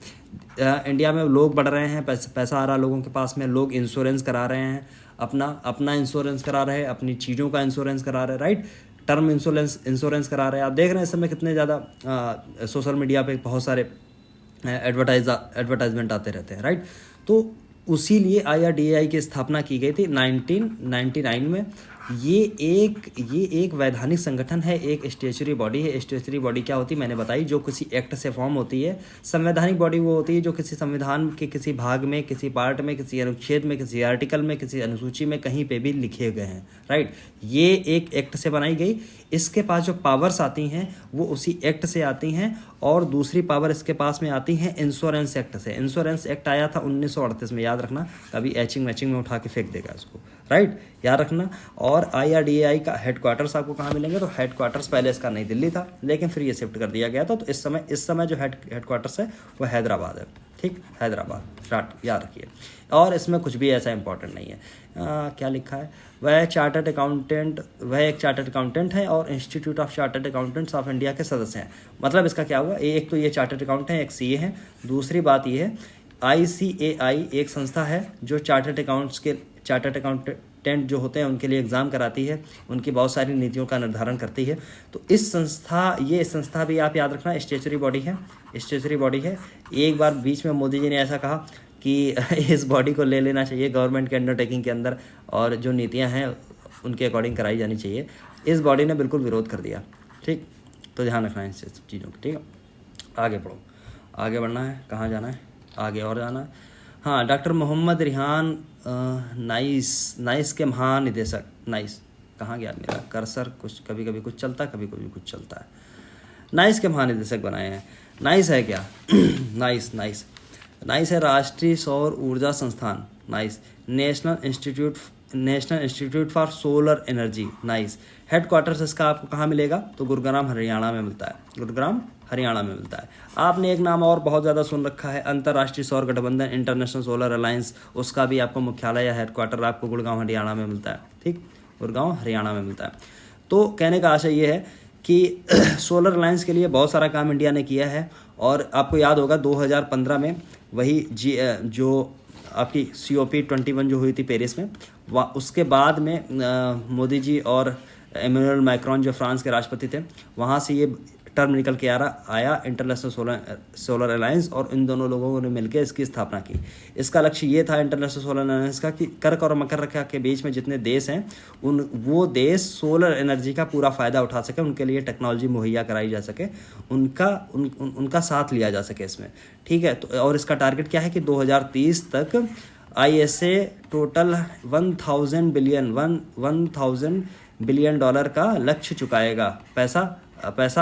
इंडिया में लोग बढ़ रहे हैं, पैसा आ रहा है लोगों के पास में, लोग इंश्योरेंस करा रहे हैं, अपना इंश्योरेंस करा रहे हैं, अपनी चीज़ों का इंश्योरेंस करा रहे हैं, राइट। टर्म इंश्योरेंस करा रहे हैं। आप देख रहे हैं इस समय कितने ज़्यादा सोशल मीडिया पे बहुत सारे एडवर्टाइजमेंट आते रहते हैं, राइट। तो उसी लिए IRDAI की स्थापना की गई थी 1999 में। ये एक वैधानिक संगठन है, एक स्टेचुरी बॉडी है। स्टेचुरी बॉडी क्या होती है मैंने बताई, जो किसी एक्ट से फॉर्म होती है। संवैधानिक बॉडी वो होती है जो किसी संविधान के किसी भाग में, किसी पार्ट में, किसी अनुच्छेद में, किसी आर्टिकल में, किसी अनुसूची में कहीं पे भी लिखे गए हैं, राइट। ये एक एक्ट से बनाई गई। इसके पास जो पावर्स आती हैं वो उसी एक्ट से आती हैं, और दूसरी पावर इसके पास में आती हैं इंश्योरेंस एक्ट से। इंश्योरेंस एक्ट आया था 1938 में, याद रखना, कभी एचिंग मैचिंग में उठा के फेंक देगा इसको, राइट, याद रखना। और IRDAI का हेडक्वार्टर्स आपको कहाँ मिलेंगे, तो हेडक्वार्टर्स पहले इसका नई दिल्ली था, लेकिन फिर ये शिफ्ट कर दिया गया था। तो इस समय जो हेडक्वार्टर्स है वो हैदराबाद है, ठीक, हैदराबाद, याद रखिए। और इसमें कुछ भी ऐसा इंपॉर्टेंट नहीं है। क्या लिखा है, वह एक चार्टर्ड अकाउंटेंट है और institute of chartered accountants of India के सदस्य हैं। मतलब इसका क्या हुआ, एक तो ये चार्टर्ड अकाउंटेंट है, एक CA है। दूसरी बात ये है ICAI एक संस्था है जो चार्टर्ड अकाउंटेंट जो होते हैं उनके लिए एग्ज़ाम कराती है, उनकी बहुत सारी नीतियों का निर्धारण करती है। तो ये संस्था भी आप याद रखना स्टेचुरी बॉडी है। एक बार बीच में मोदी जी ने ऐसा कहा कि इस बॉडी को ले लेना चाहिए गवर्नमेंट के अंडरटेकिंग के अंदर, और जो नीतियां हैं उनके अकॉर्डिंग कराई जानी चाहिए। इस बॉडी ने बिल्कुल विरोध कर दिया, ठीक। तो ध्यान रखना है इन चीज़ों की, ठीक है। आगे बढ़ो, आगे बढ़ना है, कहाँ जाना है, आगे और जाना है। हाँ, डॉक्टर मोहम्मद रिहान नाइस के महानिदेशक। नाइस कहाँ गया मेरा कर्सर, कुछ कभी कभी कुछ चलता है, कभी कभी कुछ चलता है। नाइस के महानिदेशक बनाए हैं। नाइस है क्या नाइस है राष्ट्रीय सौर ऊर्जा संस्थान। Nice national institute for solar energy. Nice headquarters इसका आपको कहाँ मिलेगा, तो गुरुग्राम हरियाणा में मिलता है। आपने एक नाम और बहुत ज़्यादा सुन रखा है, अंतर्राष्ट्रीय सौर गठबंधन, इंटरनेशनल सोलर अलायंस। उसका भी आपको मुख्यालय या हेडक्वार्टर आपको गुड़गांव हरियाणा में मिलता है, ठीक, गुड़गांव हरियाणा में मिलता है। तो कहने का आशय ये है कि सोलर अलायंस के लिए बहुत सारा काम इंडिया ने किया है। और आपको याद होगा 2015 में वही जो आपकी COP21 जो हुई थी पेरिस में, उसके बाद में मोदी जी और इमैनुअल मैक्रोन जो फ्रांस के राष्ट्रपति थे, वहाँ से ये टर्म निकल के आया इंटरनेशनल सोलर अलायंस, और इन दोनों लोगों ने मिलकर इसकी स्थापना की। इसका लक्ष्य ये था इंटरनेशनल सोलर अलायंस का कि कर्क और मकर रेखा के बीच में जितने देश हैं वो देश सोलर एनर्जी का पूरा फ़ायदा उठा सके, उनके लिए टेक्नोलॉजी मुहैया कराई जा सके, उनका साथ लिया जा सके इसमें, ठीक है। तो और इसका टारगेट क्या है कि 2030 तक ISA टोटल 1000 बिलियन डॉलर का लक्ष्य चुकाएगा, पैसा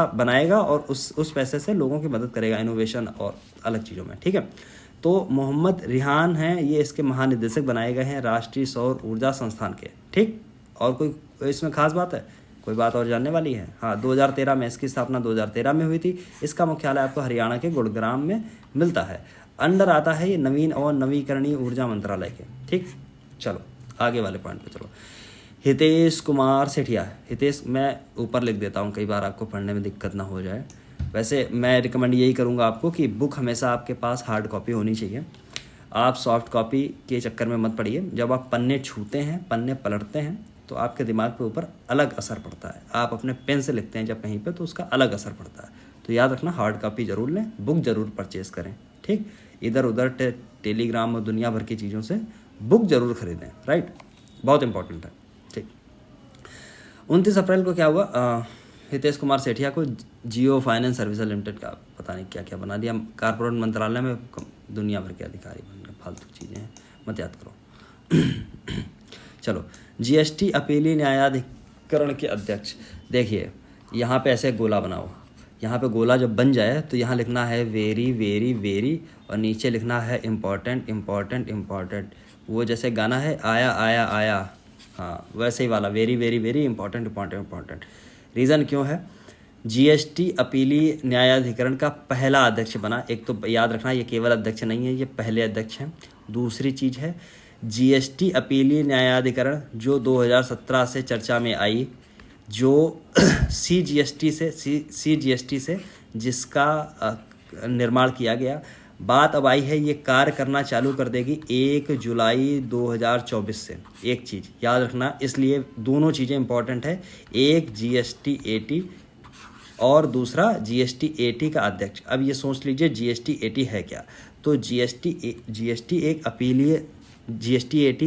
बनाएगा, और उस पैसे से लोगों की मदद करेगा इनोवेशन और अलग चीज़ों में, ठीक है। तो मोहम्मद रिहान हैं, ये इसके महानिदेशक बनाए गए हैं राष्ट्रीय सौर ऊर्जा संस्थान के, ठीक। और कोई इसमें खास बात है, कोई बात और जानने वाली है? हाँ, 2013 में इसकी स्थापना 2013 में हुई थी। इसका मुख्यालय आपको हरियाणा के गुड़ग्राम में मिलता है। अंडर आता है ये नवीन और नवीकरणीय ऊर्जा मंत्रालय के, ठीक। चलो आगे वाले पॉइंट पे चलो। हितेश कुमार सेठिया। हितेश मैं ऊपर लिख देता हूँ, कई बार आपको पढ़ने में दिक्कत ना हो जाए। वैसे मैं रिकमेंड यही करूँगा आपको कि बुक हमेशा आपके पास हार्ड कॉपी होनी चाहिए। आप सॉफ्ट कॉपी के चक्कर में मत पड़िए। जब आप पन्ने छूते हैं, पन्ने पलटते हैं, तो आपके दिमाग पे ऊपर अलग असर पड़ता है। आप अपने पेन से लिखते हैं जब कहीं पे, तो उसका अलग असर पड़ता है। तो याद रखना, हार्ड कॉपी ज़रूर लें, बुक ज़रूर परचेज़ करें, ठीक। इधर उधर टेलीग्राम और दुनिया भर की चीज़ों से बुक ज़रूर खरीदें, राइट, बहुत इंपॉर्टेंट है, ठीक। 29 अप्रैल को क्या हुआ, हितेश कुमार सेठिया को जियो फाइनेंस सर्विसेज लिमिटेड का पता नहीं क्या क्या बना दिया। कारपोरेट मंत्रालय में दुनिया भर के अधिकारी बन गए। फालतू चीज़ें हैं, मत याद करो। चलो, GST अपीली न्यायाधिकरण के अध्यक्ष। देखिए यहाँ पे ऐसे गोला बनाओ, यहाँ पे गोला जब बन जाए तो यहाँ लिखना है वेरी वेरी वेरी, और नीचे लिखना है इम्पॉर्टेंट इम्पॉर्टेंट इम्पॉर्टेंट। वो जैसे गाना है आया आया आया, हाँ वैसे ही वाला very very very important important important. Reason क्यों है, GST अपीली न्यायाधिकरण का पहला अध्यक्ष बना। एक तो याद रखना, ये केवल अध्यक्ष नहीं है, ये पहले अध्यक्ष हैं। दूसरी चीज़ है GST अपीली न्यायाधिकरण जो 2017 से चर्चा में आई, जो CGST से जिसका निर्माण किया गया, बात अब आई है, ये कार्य करना चालू कर देगी 1 जुलाई 2024 से। एक चीज़ याद रखना, इसलिए दोनों चीज़ें इंपॉर्टेंट है, एक GST-AT और दूसरा GST-AT का अध्यक्ष। अब ये सोच लीजिए GST-AT है क्या। तो GST एक अपीलीय GST-AT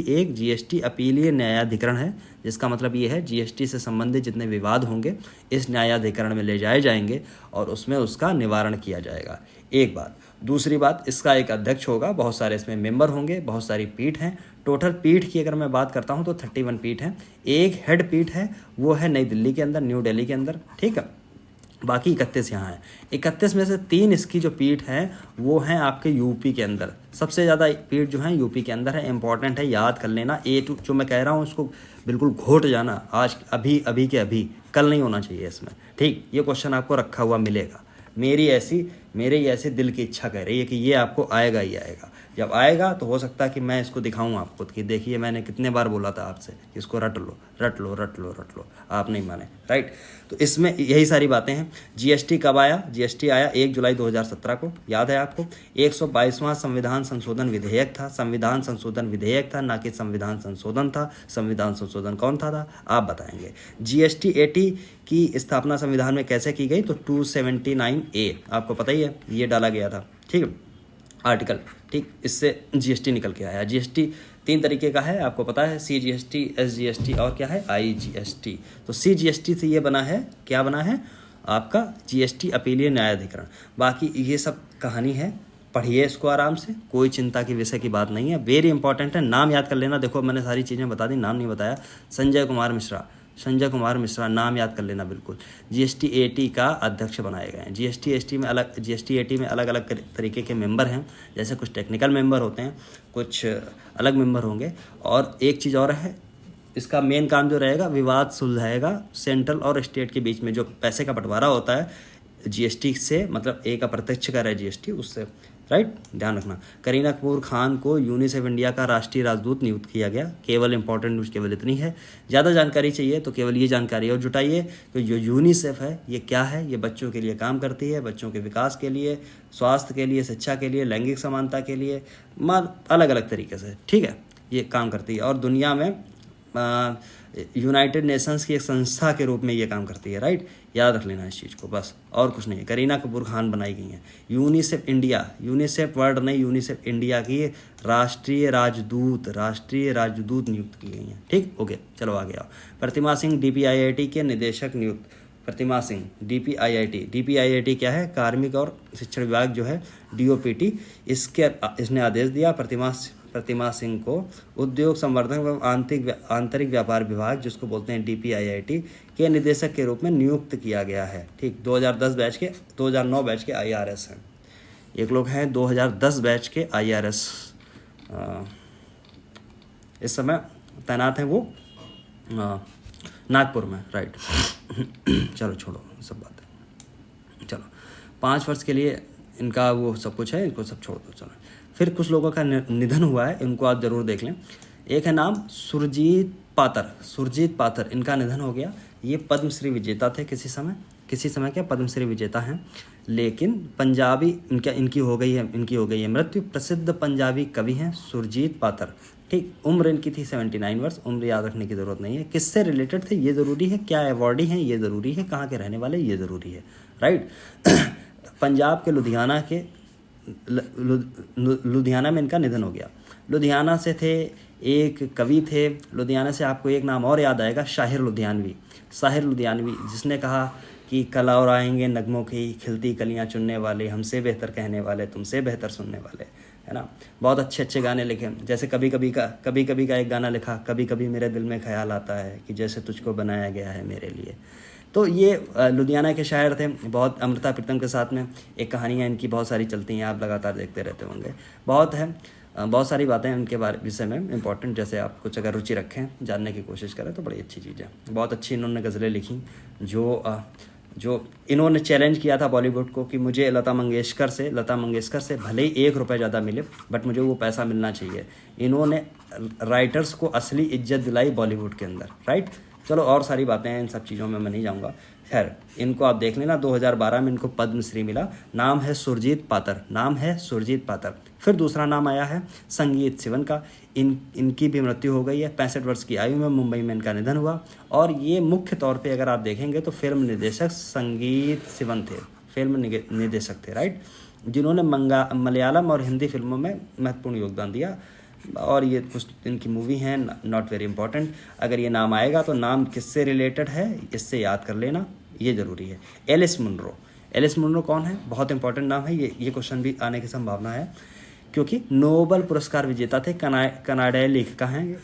एक GST अपीलीय न्यायाधिकरण है, जिसका मतलब ये है GST से संबंधित जितने विवाद होंगे इस न्यायाधिकरण में ले जाए जाएंगे और उसमें उसका निवारण किया जाएगा। एक बात। दूसरी बात, इसका एक अध्यक्ष होगा, बहुत सारे इसमें मेंबर होंगे, बहुत सारी पीठ हैं। टोटल पीठ की अगर मैं बात करता हूँ तो 31 पीठ हैं। एक हेड पीठ है, वो है नई दिल्ली के अंदर, न्यू दिल्ली के अंदर, ठीक है। बाकी 31 यहाँ हैं। 31 में से 3 इसकी जो पीठ हैं वो हैं आपके यूपी के अंदर। सबसे ज़्यादा पीठ जो हैं यूपी के अंदर है। इंपॉर्टेंट है, याद कर लेना। जो मैं कह रहा हूँ उसको बिल्कुल घोट जाना, आज अभी के अभी, कल नहीं होना चाहिए इसमें, ठीक। ये क्वेश्चन आपको रखा हुआ मिलेगा। मेरी ऐसी दिल की इच्छा कह रही है कि ये आपको आएगा ही आएगा। जब आएगा तो हो सकता है कि मैं इसको दिखाऊं आपको कि देखिए मैंने कितने बार बोला था आपसे कि इसको रट लो रट लो रट लो रट लो, आप नहीं माने, राइट। तो इसमें यही सारी बातें हैं। GST कब आया? GST आया 1 जुलाई 2017 को, याद है आपको। 122वां संविधान संशोधन विधेयक था। संविधान संशोधन विधेयक था, ना कि संविधान संशोधन था। संविधान संशोधन कौन था आप बताएंगे। GST-AT की स्थापना संविधान में कैसे की गई? तो 279A, आपको पता ही है, ये डाला गया था, ठीक है, आर्टिकल, ठीक। इससे GST निकल के आया। GST 3 तरीके का है, आपको पता है, CGST, SGST और क्या है, IGST। तो CGST से ये बना है, क्या बना है आपका GST अपीलीय न्यायाधिकरण। बाकी ये सब कहानी है, पढ़िए इसको आराम से, कोई चिंता की विषय की बात नहीं है। वेरी इंपॉर्टेंट है, नाम याद कर लेना। देखो मैंने सारी चीज़ें बता दी, नाम नहीं बताया। संजय कुमार मिश्रा नाम याद कर लेना बिल्कुल। GST-AT का अध्यक्ष बनाए गए हैं। GST-AT में अलग अलग तरीके के मेंबर हैं, जैसे कुछ टेक्निकल मेंबर होते हैं, कुछ अलग मेंबर होंगे। और एक चीज़ और है, इसका मेन काम जो रहेगा, विवाद सुलझाएगा सेंट्रल और स्टेट के बीच में जो पैसे का बंटवारा होता है GST से, मतलब एक अप्रत्यक्ष कर है GST उससे, राइट, ध्यान रखना। करीना कपूर खान को यूनिसेफ इंडिया का राष्ट्रीय राजदूत नियुक्त किया गया। केवल इंपॉर्टेंट न्यूज़ केवल इतनी है। ज़्यादा जानकारी चाहिए तो केवल ये जानकारी और जुटाइए कि जो यूनिसेफ है ये क्या है। ये बच्चों के लिए काम करती है, बच्चों के विकास के लिए, स्वास्थ्य के लिए, शिक्षा के लिए, लैंगिक समानता के लिए, अलग अलग तरीके से, ठीक है, ये काम करती है। और दुनिया में यूनाइटेड नेशंस की एक संस्था के रूप में ये काम करती है, राइट। याद रख लेना इस चीज़ को, बस और कुछ नहीं है। करीना कपूर खान बनाई गई हैं। यूनिसेफ वर्ड नहीं, यूनिसेफ इंडिया की राष्ट्रीय राजदूत नियुक्त की गई हैं, ठीक, ओके। चलो आगे आओ। प्रतिमा सिंह DPIIT के निदेशक नियुक्त। प्रतिमा सिंह DPIIT क्या है? कार्मिक और शिक्षण विभाग जो है, DOPT, इसने आदेश दिया प्रतिमा सिंह को उद्योग संवर्धन एवं आंतरिक व्यापार विभाग, जिसको बोलते हैं DPIIT, के निदेशक के रूप में नियुक्त किया गया है, ठीक। 2009 बैच के IRS हैं। एक लोग हैं 2010 बैच के IRS, इस समय तैनात हैं वो नागपुर में, राइट। चलो छोड़ो सब बातें, चलो 5 वर्ष के लिए इनका वो सब कुछ है, इनको सब छोड़ दो, चलो। फिर कुछ लोगों का निधन हुआ है, इनको आप ज़रूर देख लें। एक है नाम सुरजीत पातर, इनका निधन हो गया। ये पद्मश्री विजेता थे किसी समय क्या पद्मश्री विजेता हैं, लेकिन पंजाबी इनकी हो गई है मृत्यु। प्रसिद्ध पंजाबी कवि हैं सुरजीत पातर, ठीक। उम्र इनकी थी 79 वर्ष। उम्र याद रखने की ज़रूरत नहीं है। किससे रिलेटेड थे ये ज़रूरी है, क्या अवॉर्डी हैं ये ज़रूरी है, कहाँ के रहने वाले ये ज़रूरी है, राइट। पंजाब के लुधियाना में इनका निधन हो गया। लुधियाना से थे, एक कवि थे। लुधियाना से आपको एक नाम और याद आएगा, शाहिर लुधियानवी, जिसने कहा कि कल और आएंगे नगमों की खिलती कलियां चुनने वाले, हमसे बेहतर कहने वाले, तुमसे बेहतर सुनने वाले, है ना। बहुत अच्छे गाने लिखे, जैसे कभी कभी का एक गाना लिखा, कभी कभी मेरे दिल में ख्याल आता है कि जैसे तुझको बनाया गया है मेरे लिए। तो ये लुधियाना के शायर थे, बहुत अमृता प्रीतम के साथ में एक कहानियाँ इनकी बहुत सारी चलती हैं, आप लगातार देखते रहते होंगे। बहुत सारी बातें इनके विषय में इंपॉर्टेंट, जैसे आप कुछ अगर रुचि रखें, जानने की कोशिश करें तो बड़ी अच्छी चीज़ है। बहुत अच्छी इन्होंने गज़लें लिखी, जो इन्होंने चैलेंज किया था बॉलीवुड को कि मुझे लता मंगेशकर से भले ही 1 रुपये ज़्यादा मिले, बट मुझे वो पैसा मिलना चाहिए। इन्होंने राइटर्स को असली इज्जत दिलाई बॉलीवुड के अंदर, राइट। चलो और सारी बातें हैं, इन सब चीज़ों में मैं नहीं जाऊँगा। खैर इनको आप देख लेना, 2012 में इनको पद्मश्री मिला। नाम है सुरजीत पातर, नाम है सुरजीत पातर। फिर दूसरा नाम आया है संगीत सिवन का। इनकी भी मृत्यु हो गई है, 65 वर्ष की आयु में मुंबई में इनका निधन हुआ। और ये मुख्य तौर पे अगर आप देखेंगे तो फिल्म निर्देशक संगीत सिवन थे, फिल्म निर्देशक थे, राइट, जिन्होंने मलयालम और हिंदी फिल्मों में महत्वपूर्ण योगदान दिया। और ये कुछ इनकी मूवी हैं, नॉट वेरी इंपॉर्टेंट। अगर ये नाम आएगा तो नाम किससे रिलेटेड है इससे याद कर लेना, ये ज़रूरी है। एलिस मुनरो, एलिस मुनरो कौन है? बहुत इंपॉर्टेंट नाम है, ये क्वेश्चन भी आने की संभावना है, क्योंकि नोबेल पुरस्कार विजेता थे, कनाडाई लेखिका हैं ये,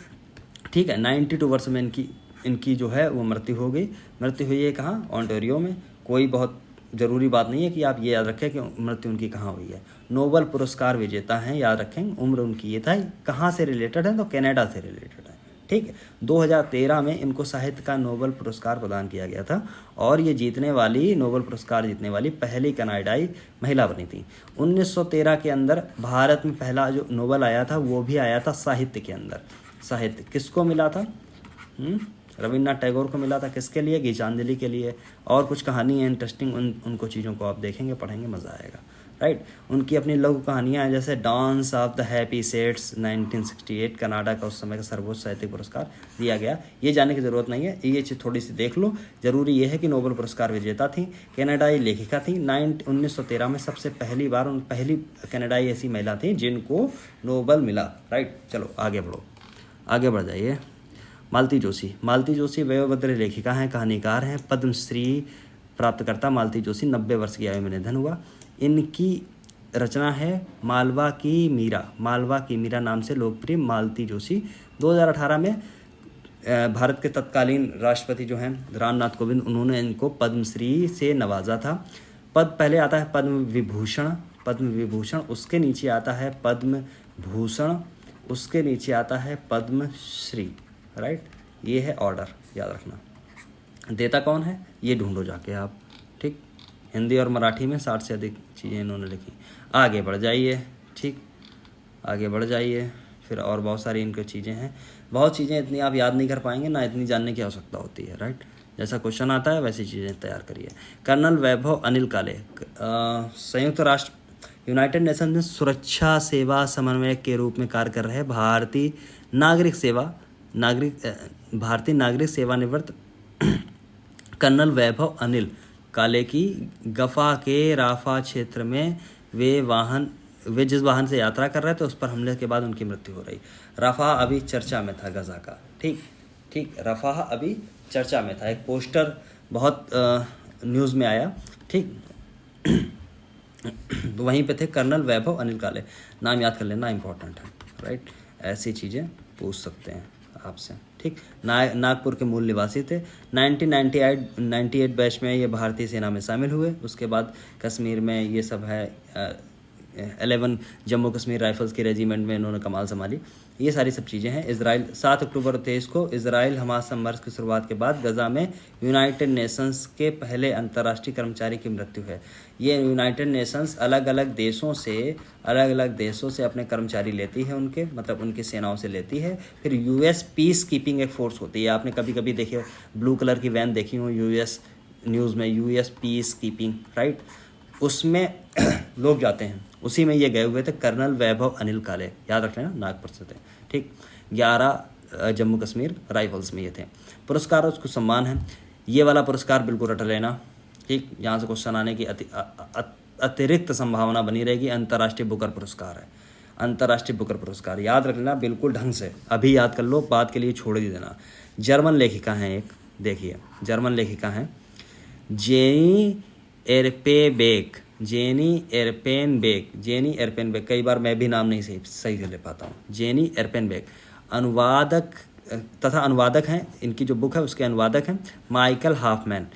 ठीक है। 92 वर्ष में इनकी जो है वो मृत्यु हो गई। मृत्यु हुई है कहाँ? ओंटारियो में। कोई बहुत ज़रूरी बात नहीं है कि आप ये याद रखें कि मृत्यु उनकी कहाँ हुई है। नोबेल पुरस्कार विजेता हैं, याद रखें। उम्र उनकी ये था, कहाँ से रिलेटेड है तो कनाडा से रिलेटेड है, ठीक है। 2013 में इनको साहित्य का नोबेल पुरस्कार प्रदान किया गया था और ये नोबेल पुरस्कार जीतने वाली पहली कनाडाई महिला बनी थी। 1913 के अंदर भारत में पहला जो नोबेल आया था वो भी आया था साहित्य के अंदर। साहित्य किसको मिला था? रविन्द्रनाथ टैगोर को मिला था। किसके लिए? गीतांजलि के लिए। और कुछ कहानी है इंटरेस्टिंग, उनको चीज़ों को आप देखेंगे, पढ़ेंगे, मज़ा आएगा, राइट। उनकी अपनी लघु कहानियाँ हैं, जैसे dance of the happy sets 1968, Canada का उस समय का सर्वोच्च साहित्यिक पुरस्कार दिया गया। ये जानने की ज़रूरत नहीं है, ये चीज़ थोड़ी सी देख लो। ज़रूरी ये है कि नोबेल पुरस्कार विजेता थी, कनाडाई लेखिका थी। 1913 में सबसे पहली बार पहली कनाडाई ऐसी महिला थी जिनको नोबेल मिला, राइट। चलो आगे बढ़ो, आगे बढ़ जाइए। मालती जोशी वयोवृद्ध लेखिका हैं, कहानीकार हैं, पद्मश्री प्राप्तकर्ता मालती जोशी 90 वर्ष की आयु में निधन हुआ। इनकी रचना है मालवा की मीरा नाम से लोकप्रिय मालती जोशी। 2018 में भारत के तत्कालीन राष्ट्रपति जो हैं रामनाथ कोविंद, उन्होंने इनको पद्मश्री से नवाजा था। पहले आता है पद्म विभूषण, उसके नीचे आता है पद्म भूषण, उसके नीचे आता है पद्मश्री, राइट। ये है ऑर्डर, याद रखना। देता कौन है ये ढूंढो जाके आप, ठीक। हिंदी और मराठी में 60 से अधिक चीज़ें इन्होंने लिखी। आगे बढ़ जाइए, ठीक, आगे बढ़ जाइए। फिर और बहुत सारी इनकी चीज़ें हैं, बहुत चीज़ें इतनी आप याद नहीं कर पाएंगे ना, इतनी जानने की आवश्यकता होती है, राइट। जैसा क्वेश्चन आता है वैसी चीज़ें तैयार करिए। कर्नल वैभव अनिल काले, संयुक्त राष्ट्र यूनाइटेड नेशन में सुरक्षा सेवा समन्वयक के रूप में कार्य कर रहे भारतीय नागरिक सेवानिवृत्त कर्नल वैभव अनिल काले की गफा के राफा क्षेत्र में वे जिस वाहन से यात्रा कर रहे थे उस पर हमले के बाद उनकी मृत्यु हो रही। रफा अभी चर्चा में था गजा का, ठीक, रफा अभी चर्चा में था। एक पोस्टर बहुत न्यूज़ में आया, ठीक। तो वहीं पे थे कर्नल वैभव अनिल काले। नाम याद कर लेना, इंपॉर्टेंट है, राइट। ऐसी चीज़ें पूछ सकते हैं आपसे, ठीक। नागपुर के मूल निवासी थे। 1998 बैच में ये भारतीय सेना में शामिल हुए। उसके बाद कश्मीर में ये सब है 11 जम्मू कश्मीर राइफल्स के रेजिमेंट में इन्होंने कमाल संभाली। ये सारी सब चीज़ें हैं। इजराइल 7 अक्टूबर 2023 को इजराइल हमास संघर्ष की शुरुआत के बाद गजा में यूनाइटेड नेशंस के पहले अंतर्राष्ट्रीय कर्मचारी की मृत्यु है। ये यूनाइटेड नेशंस अलग अलग देशों से अपने कर्मचारी लेती है, उनके मतलब उनकी सेनाओं से लेती है। फिर यूएस पीस कीपिंग एक फोर्स होती है। आपने कभी कभी देखे ब्लू कलर की वैन देखी हो यूएस न्यूज़ में, यूएस पीस कीपिंग, राइट, उसमें लोग जाते हैं। उसी में ये गए हुए थे कर्नल वैभव अनिल काले, याद रख लेना, नागपुर से थे, ठीक। 11 जम्मू कश्मीर राइफल्स में ये थे। पुरस्कार उसको सम्मान है, ये वाला पुरस्कार बिल्कुल रट लेना, ठीक। यहाँ से क्वेश्चन आने की अतिरिक्त संभावना बनी रहेगी। अंतर्राष्ट्रीय बुकर पुरस्कार है, अंतर्राष्ट्रीय बुकर पुरस्कार याद रख लेना बिल्कुल ढंग से, अभी याद कर लो, बाद के लिए छोड़ ही देना। जर्मन लेखिका हैं एक, देखिए जर्मन लेखिका हैं जेनी एरपेनबेक, कई बार मैं भी नाम नहीं सही से ले पाता हूँ। जेनी एरपेनबेक अनुवादक हैं। इनकी जो बुक है उसके अनुवादक हैं माइकल हाफमैन।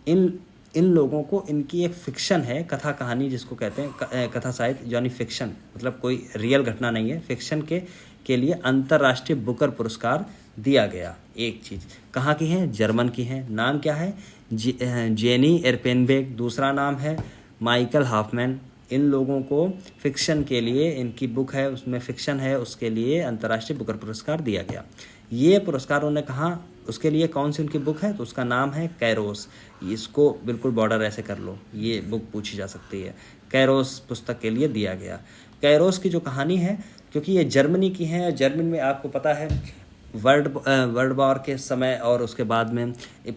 इन लोगों को इनकी एक फिक्शन है, कथा कहानी जिसको कहते हैं, कथा साहित्य यानी फिक्शन, मतलब कोई रियल घटना नहीं है, फिक्शन के लिए अंतर्राष्ट्रीय बुकर पुरस्कार दिया गया। एक चीज़ कहाँ की है? जर्मन की है। नाम क्या है? जेनी एरपेनबेक। दूसरा नाम है माइकल हाफमैन। इन लोगों को फिक्शन के लिए, इनकी बुक है उसमें फिक्शन है, उसके लिए अंतर्राष्ट्रीय बुकर पुरस्कार दिया गया। ये पुरस्कार उन्होंने कहा उसके लिए, कौन सी उनकी बुक है, तो उसका नाम है कैरोस। इसको बिल्कुल बॉर्डर ऐसे कर लो, ये बुक पूछी जा सकती है। कैरोस पुस्तक के लिए दिया गया। कैरोस की जो कहानी है, क्योंकि ये जर्मनी की है, जर्मनी में आपको पता है वर्ल्ड वॉर के समय और उसके बाद में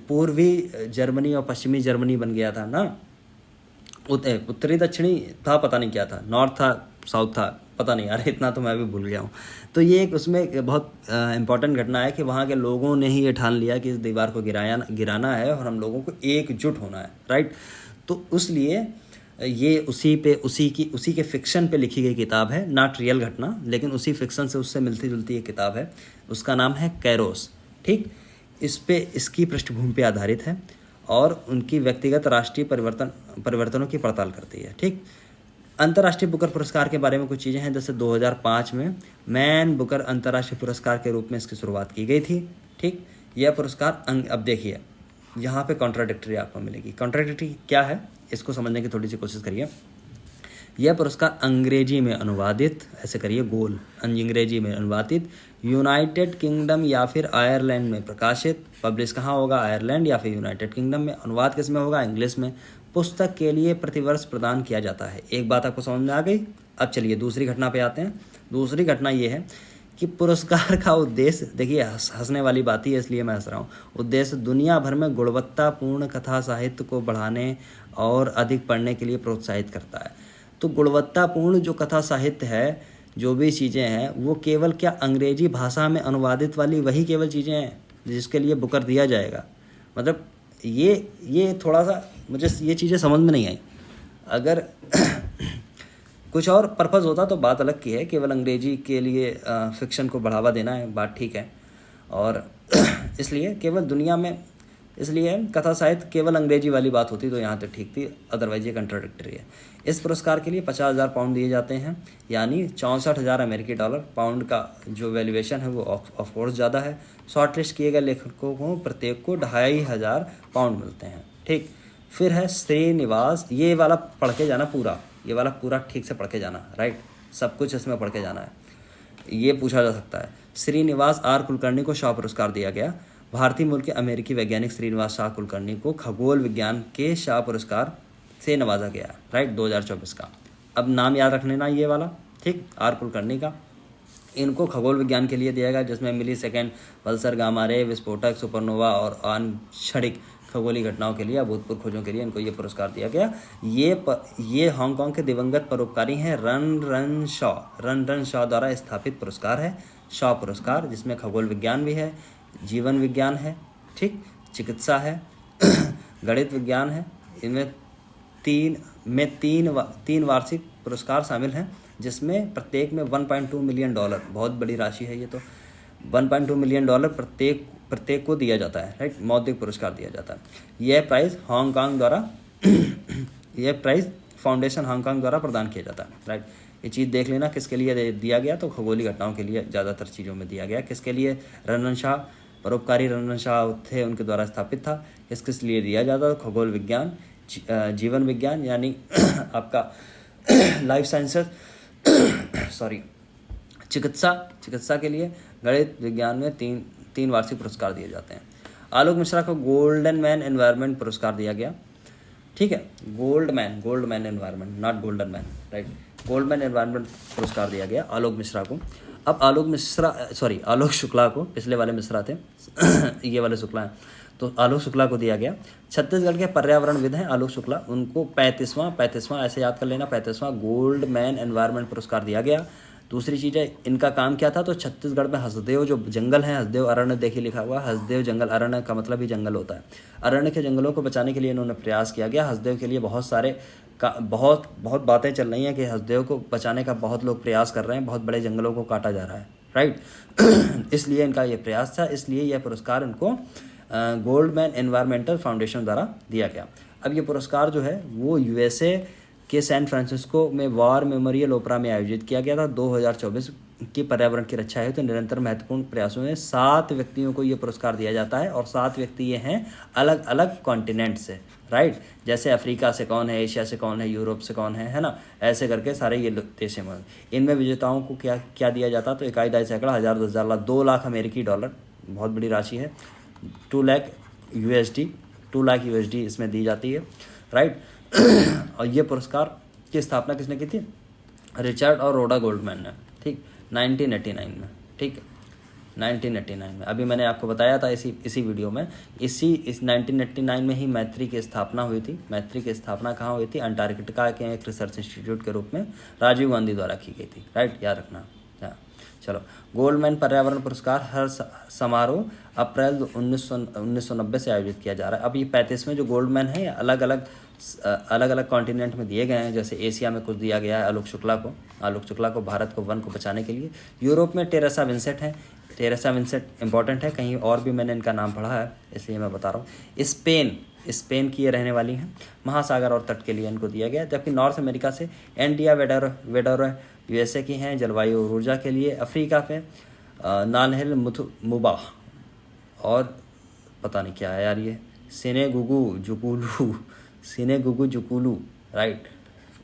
पूर्वी जर्मनी और पश्चिमी जर्मनी बन गया था ना, उत्तरी दक्षिणी था, पता नहीं क्या था, नॉर्थ था साउथ था, पता नहीं यार, इतना तो मैं भी भूल गया हूँ। तो ये एक उसमें एक बहुत इम्पॉर्टेंट घटना है कि वहाँ के लोगों ने ही ये ठान लिया कि इस दीवार को गिराना है और हम लोगों को एकजुट होना है, राइट। तो उसलिए ये उसी के फिक्शन पे लिखी गई किताब है, नॉट रियल घटना, लेकिन उसी फिक्शन से उससे मिलती जुलती एक किताब है, उसका नाम है कैरोस, ठीक। इसकी पृष्ठभूमि पे आधारित है और उनकी व्यक्तिगत राष्ट्रीय परिवर्तनों की पड़ताल करती है, ठीक। अंतर्राष्ट्रीय बुकर पुरस्कार के बारे में कुछ चीज़ें हैं, जैसे 2005 में मैन बुकर अंतर्राष्ट्रीय पुरस्कार के रूप में इसकी शुरुआत की गई थी, ठीक। यह पुरस्कार अब देखिए यहाँ पे कॉन्ट्राडिक्टरी आपको मिलेगी। कॉन्ट्राडिक्टरी क्या है, इसको समझने की थोड़ी सी कोशिश करिए। यह पुरस्कार अंग्रेजी में अनुवादित, ऐसे करिए गोल, अंग्रेजी में अनुवादित, यूनाइटेड किंगडम या फिर आयरलैंड में प्रकाशित, पब्लिश कहाँ होगा, आयरलैंड या फिर यूनाइटेड किंगडम में, अनुवाद किस में होगा, इंग्लिश में, पुस्तक के लिए प्रतिवर्ष प्रदान किया जाता है। एक बात आपको समझ में आ गई। अब चलिए दूसरी घटना पे आते हैं। दूसरी घटना ये है कि पुरस्कार का उद्देश्य, देखिए हंसने वाली बात ही है इसलिए मैं हंस रहा हूँ, उद्देश्य दुनिया भर में गुणवत्तापूर्ण कथा साहित्य को बढ़ाने और अधिक पढ़ने के लिए प्रोत्साहित करता है। तो गुणवत्तापूर्ण जो कथा साहित्य है, जो भी चीज़ें हैं, वो केवल क्या अंग्रेजी भाषा में अनुवादित वाली वही केवल चीज़ें हैं जिसके लिए बुकर दिया जाएगा। मतलब ये थोड़ा सा मुझे ये चीज़ें समझ में नहीं आई। अगर कुछ और पर्पज़ होता तो बात अलग की है, केवल अंग्रेजी के लिए फिक्शन को बढ़ावा देना है, बात ठीक है। और इसलिए केवल दुनिया में, इसलिए कथा साहित्य केवल अंग्रेजी वाली बात होती तो यहाँ तक ठीक थी, अदरवाइज ये कंट्राडिक्टरी है। इस पुरस्कार के लिए 50,000 पाउंड दिए जाते हैं, यानी 64,000 अमेरिकी डॉलर। पाउंड का जो वैल्यूएशन है वो ऑफ कोर्स ज़्यादा है। शॉर्टलिस्ट किए गए लेखकों को प्रत्येक को 2,500 पाउंड मिलते हैं, ठीक। फिर है श्रीनिवास, ये वाला पढ़ के जाना पूरा, ये वाला पूरा ठीक से पढ़ के जाना, राइट, सब कुछ इसमें पढ़ के जाना है, ये पूछा जा सकता है। श्रीनिवास आर कुलकर्णी को शॉ पुरस्कार दिया गया। भारतीय मूल के अमेरिकी वैज्ञानिक श्रीनिवास शाह कुलकर्णी को खगोल विज्ञान के शाह पुरस्कार से नवाजा गया, राइट, 2024 का। अब नाम याद रख लेना ये वाला, ठीक, आर कुलकर्णी का। इनको खगोल विज्ञान के लिए दिया गया, जिसमें मिली सेकेंड, पल्सर, गामा रे, विस्फोटक, सुपरनोवा और आंशणिक खगोलीय घटनाओं के लिए, अभूतपूर्व खोजों के लिए इनको ये पुरस्कार दिया गया। ये हांगकांग के दिवंगत परोपकारी हैं रन रन शॉ द्वारा स्थापित पुरस्कार है, शॉ पुरस्कार, जिसमें खगोल विज्ञान भी है, जीवन विज्ञान है, ठीक, चिकित्सा है, गणित विज्ञान है। इनमें तीन वार्षिक पुरस्कार शामिल हैं, जिसमें प्रत्येक में $1.2 मिलियन, बहुत बड़ी राशि है ये तो, $1.2 मिलियन प्रत्येक को दिया जाता है, राइट, मौद्रिक पुरस्कार दिया जाता है। यह प्राइज़ हांगकांग द्वारा यह प्राइज़ फाउंडेशन हांगकांग द्वारा प्रदान किया जाता है, राइट। ये चीज़ देख लेना किसके लिए दिया गया, तो खगोलीय घटनाओं के लिए ज़्यादातर चीज़ों में दिया गया। किसके लिए, रन शाह, परोपकारी रन शाह थे, उनके द्वारा स्थापित था। किस लिए दिया जाता, खगोल विज्ञान, जीवन विज्ञान यानी आपका लाइफ साइंसेस, सॉरी, चिकित्सा के लिए, गणित विज्ञान में तीन वार्षिक पुरस्कार दिए जाते हैं। आलोक मिश्रा को गोल्डन मैन एनवायरनमेंट पुरस्कार दिया गया, ठीक है, gold man environment, not golden man, right, gold man environment पुरस्कार दिया गया आलोक मिश्रा को। अब आलोक शुक्ला को, पिछले वाले मिश्रा थे ये वाले शुक्ला हैं, तो आलोक शुक्ला को दिया गया। छत्तीसगढ़ के पर्यावरणविद हैं आलोक शुक्ला, उनको 35वां ऐसे याद कर लेना, 35वां गोल्ड मैन एनवायरनमेंट पुरस्कार दिया गया। दूसरी चीज़ है, इनका काम क्या था, तो छत्तीसगढ़ में हसदेव जो जंगल है, हसदेव अरण्य देखिए लिखा हुआ, हसदेव जंगल, अरण्य का मतलब ही जंगल होता है। अरण्य के जंगलों को बचाने के लिए इन्होंने प्रयास किया गया। हसदेव के लिए बहुत बातें चल रही हैं कि हसदेव को बचाने का बहुत लोग प्रयास कर रहे हैं, बहुत बड़े जंगलों को काटा जा रहा है, राइट। इसलिए इनका ये प्रयास था, इसलिए यह पुरस्कार इनको गोल्ड मैन एनवायरमेंटल फाउंडेशन द्वारा दिया गया। अब ये पुरस्कार जो है वो यूएसए के सैन फ्रांसिस्को में वॉर मेमोरियल ओपरा में आयोजित किया गया था 2024 की पर्यावरण की रक्षा है तो निरंतर महत्वपूर्ण प्रयासों में 7 व्यक्तियों को ये पुरस्कार दिया जाता है और 7 व्यक्ति ये हैं अलग अलग कॉन्टिनेंट से, राइट। जैसे अफ्रीका से कौन है, एशिया से कौन है, यूरोप से कौन है ना, ऐसे करके सारे ये देश हैं। इनमें विजेताओं को क्या क्या दिया जाता तो इकाई, दाई, सैकड़ा, हज़ार, 10,000, लाख, 2 लाख अमेरिकी डॉलर, बहुत बड़ी राशि है। 2 लाख USD, 2 लाख USD इसमें दी जाती है, राइट। और ये पुरस्कार की स्थापना किसने की थी? रिचर्ड और रोडा गोल्डमैन ने, ठीक, 1989 में, ठीक, 1989 में। अभी मैंने आपको बताया था इसी वीडियो में, इस 1989 में ही मैत्री की स्थापना हुई थी। मैत्री की स्थापना कहाँ हुई थी? अंटार्कटिका के एक रिसर्च इंस्टीट्यूट के रूप में राजीव गांधी द्वारा की गई थी, राइट, याद रखना। हाँ, चलो, गोल्डमैन पर्यावरण पुरस्कार हर समारोह अप्रैल 1990 से आयोजित किया जा रहा है। अब ये 35वें जो गोल्डमैन है अलग अलग कॉन्टिनेंट में दिए गए हैं। जैसे एशिया में कुछ दिया गया है आलोक शुक्ला को भारत को वन को बचाने के लिए। यूरोप में टेरेसा विंसेंट है। टेरेसा विंसेंट इंपॉर्टेंट है, कहीं और भी मैंने इनका नाम पढ़ा है इसलिए मैं बता रहा हूँ। स्पेन की ये रहने वाली हैं। महासागर और तट के लिए इनको दिया गया। जबकि नॉर्थ अमेरिका से एंडिया वेडोरो USA की हैं जलवायु और ऊर्जा के लिए। अफ्रीका पे नानहेल मुबाह और पता नहीं क्या है यार ये, सिनेगुगु जुकुलू, राइट,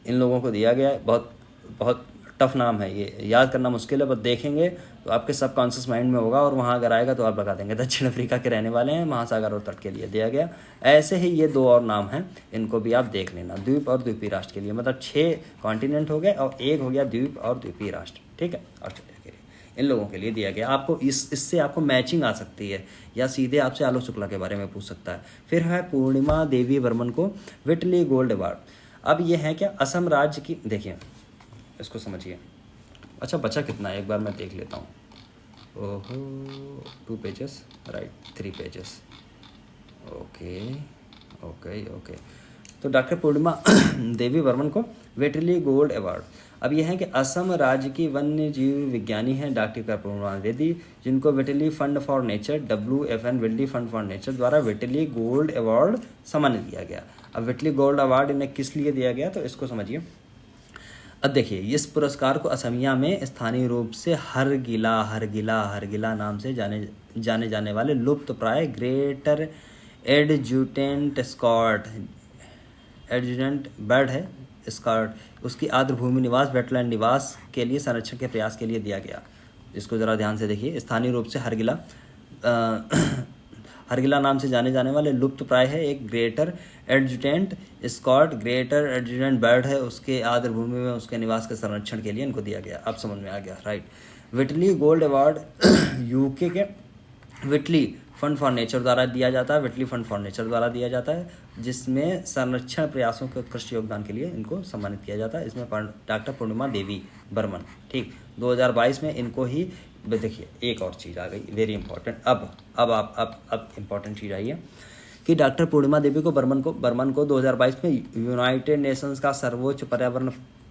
इन लोगों को दिया गया है। बहुत टफ नाम है ये, याद करना मुश्किल है, बस देखेंगे तो आपके सबकॉन्शियस माइंड में होगा और वहाँ अगर आएगा तो आप लगा देंगे। दक्षिण अफ्रीका के रहने वाले हैं, महासागर और तट के लिए दिया गया। ऐसे ही ये 2 और नाम हैं, इनको भी आप देख लेना। द्वीप और द्वीपीय राष्ट्र के लिए, मतलब 6 कॉन्टिनेंट हो गए और एक हो गया द्वीप और द्वीपीय राष्ट्र, ठीक है, ऑस्ट्रेलिया के लिए। इन लोगों के लिए दिया गया। आपको इससे आपको मैचिंग आ सकती है या सीधे आपसे आलोक शुक्ला के बारे में पूछ सकता है। फिर है पूर्णिमा देवी बर्मन को व्हिटली गोल्ड अवार्ड। अब ये है क्या? असम राज्य की, देखिए इसको समझिए। अच्छा, बचा कितना है एक बार मैं देख लेता हूँ। ओहो, 2 पेजेस, राइट, 3 पेजेस, ओके। तो डॉक्टर पूर्णिमा देवी बर्मन को व्हिटली गोल्ड अवार्ड। अब यह है कि असम राज्य की वन्य जीव विज्ञानी हैं डॉक्टर पूर्णिमा देवी, जिनको Whitley fund for nature, WFN Whitley fund for nature द्वारा व्हिटली गोल्ड अवार्ड सम्मानित किया गया। अब व्हिटली गोल्ड अवार्ड इन्हें किस लिए दिया गया तो इसको समझिए। अब देखिए, इस पुरस्कार को असमिया में स्थानीय रूप से हरगिला नाम से जाने जाने वाले लुप्त प्राय ग्रेटर एडजुटेंट बर्ड है स्कॉट, उसकी आर्द्र भूमि निवास वेटलैंड निवास के लिए संरक्षण के प्रयास के लिए दिया गया। इसको ज़रा ध्यान से देखिए। स्थानीय रूप से हरगिला नाम से जाने जाने वाले लुप्त प्राय है एक ग्रेटर एडजुटेंट बर्ड है, उसके आर्द्र भूमि में उसके निवास के संरक्षण के लिए इनको दिया गया। अब समझ में आ गया, right. Whitley gold award UK के व्हिटली फंड फॉर नेचर द्वारा दिया जाता है, जिसमें संरक्षण प्रयासों के उत्कृष्ट योगदान के लिए इनको सम्मानित किया जाता है। इसमें डॉक्टर पूर्णिमा देवी बर्मन, ठीक, 2022 में इनको ही। देखिए, एक और चीज़ आ गई वेरी इंपॉर्टेंट। अब इम्पॉर्टेंट चीज़ आई है कि डॉक्टर पूर्णिमा देवी को बर्मन को 2022 में यूनाइटेड नेशंस का सर्वोच्च पर्यावरण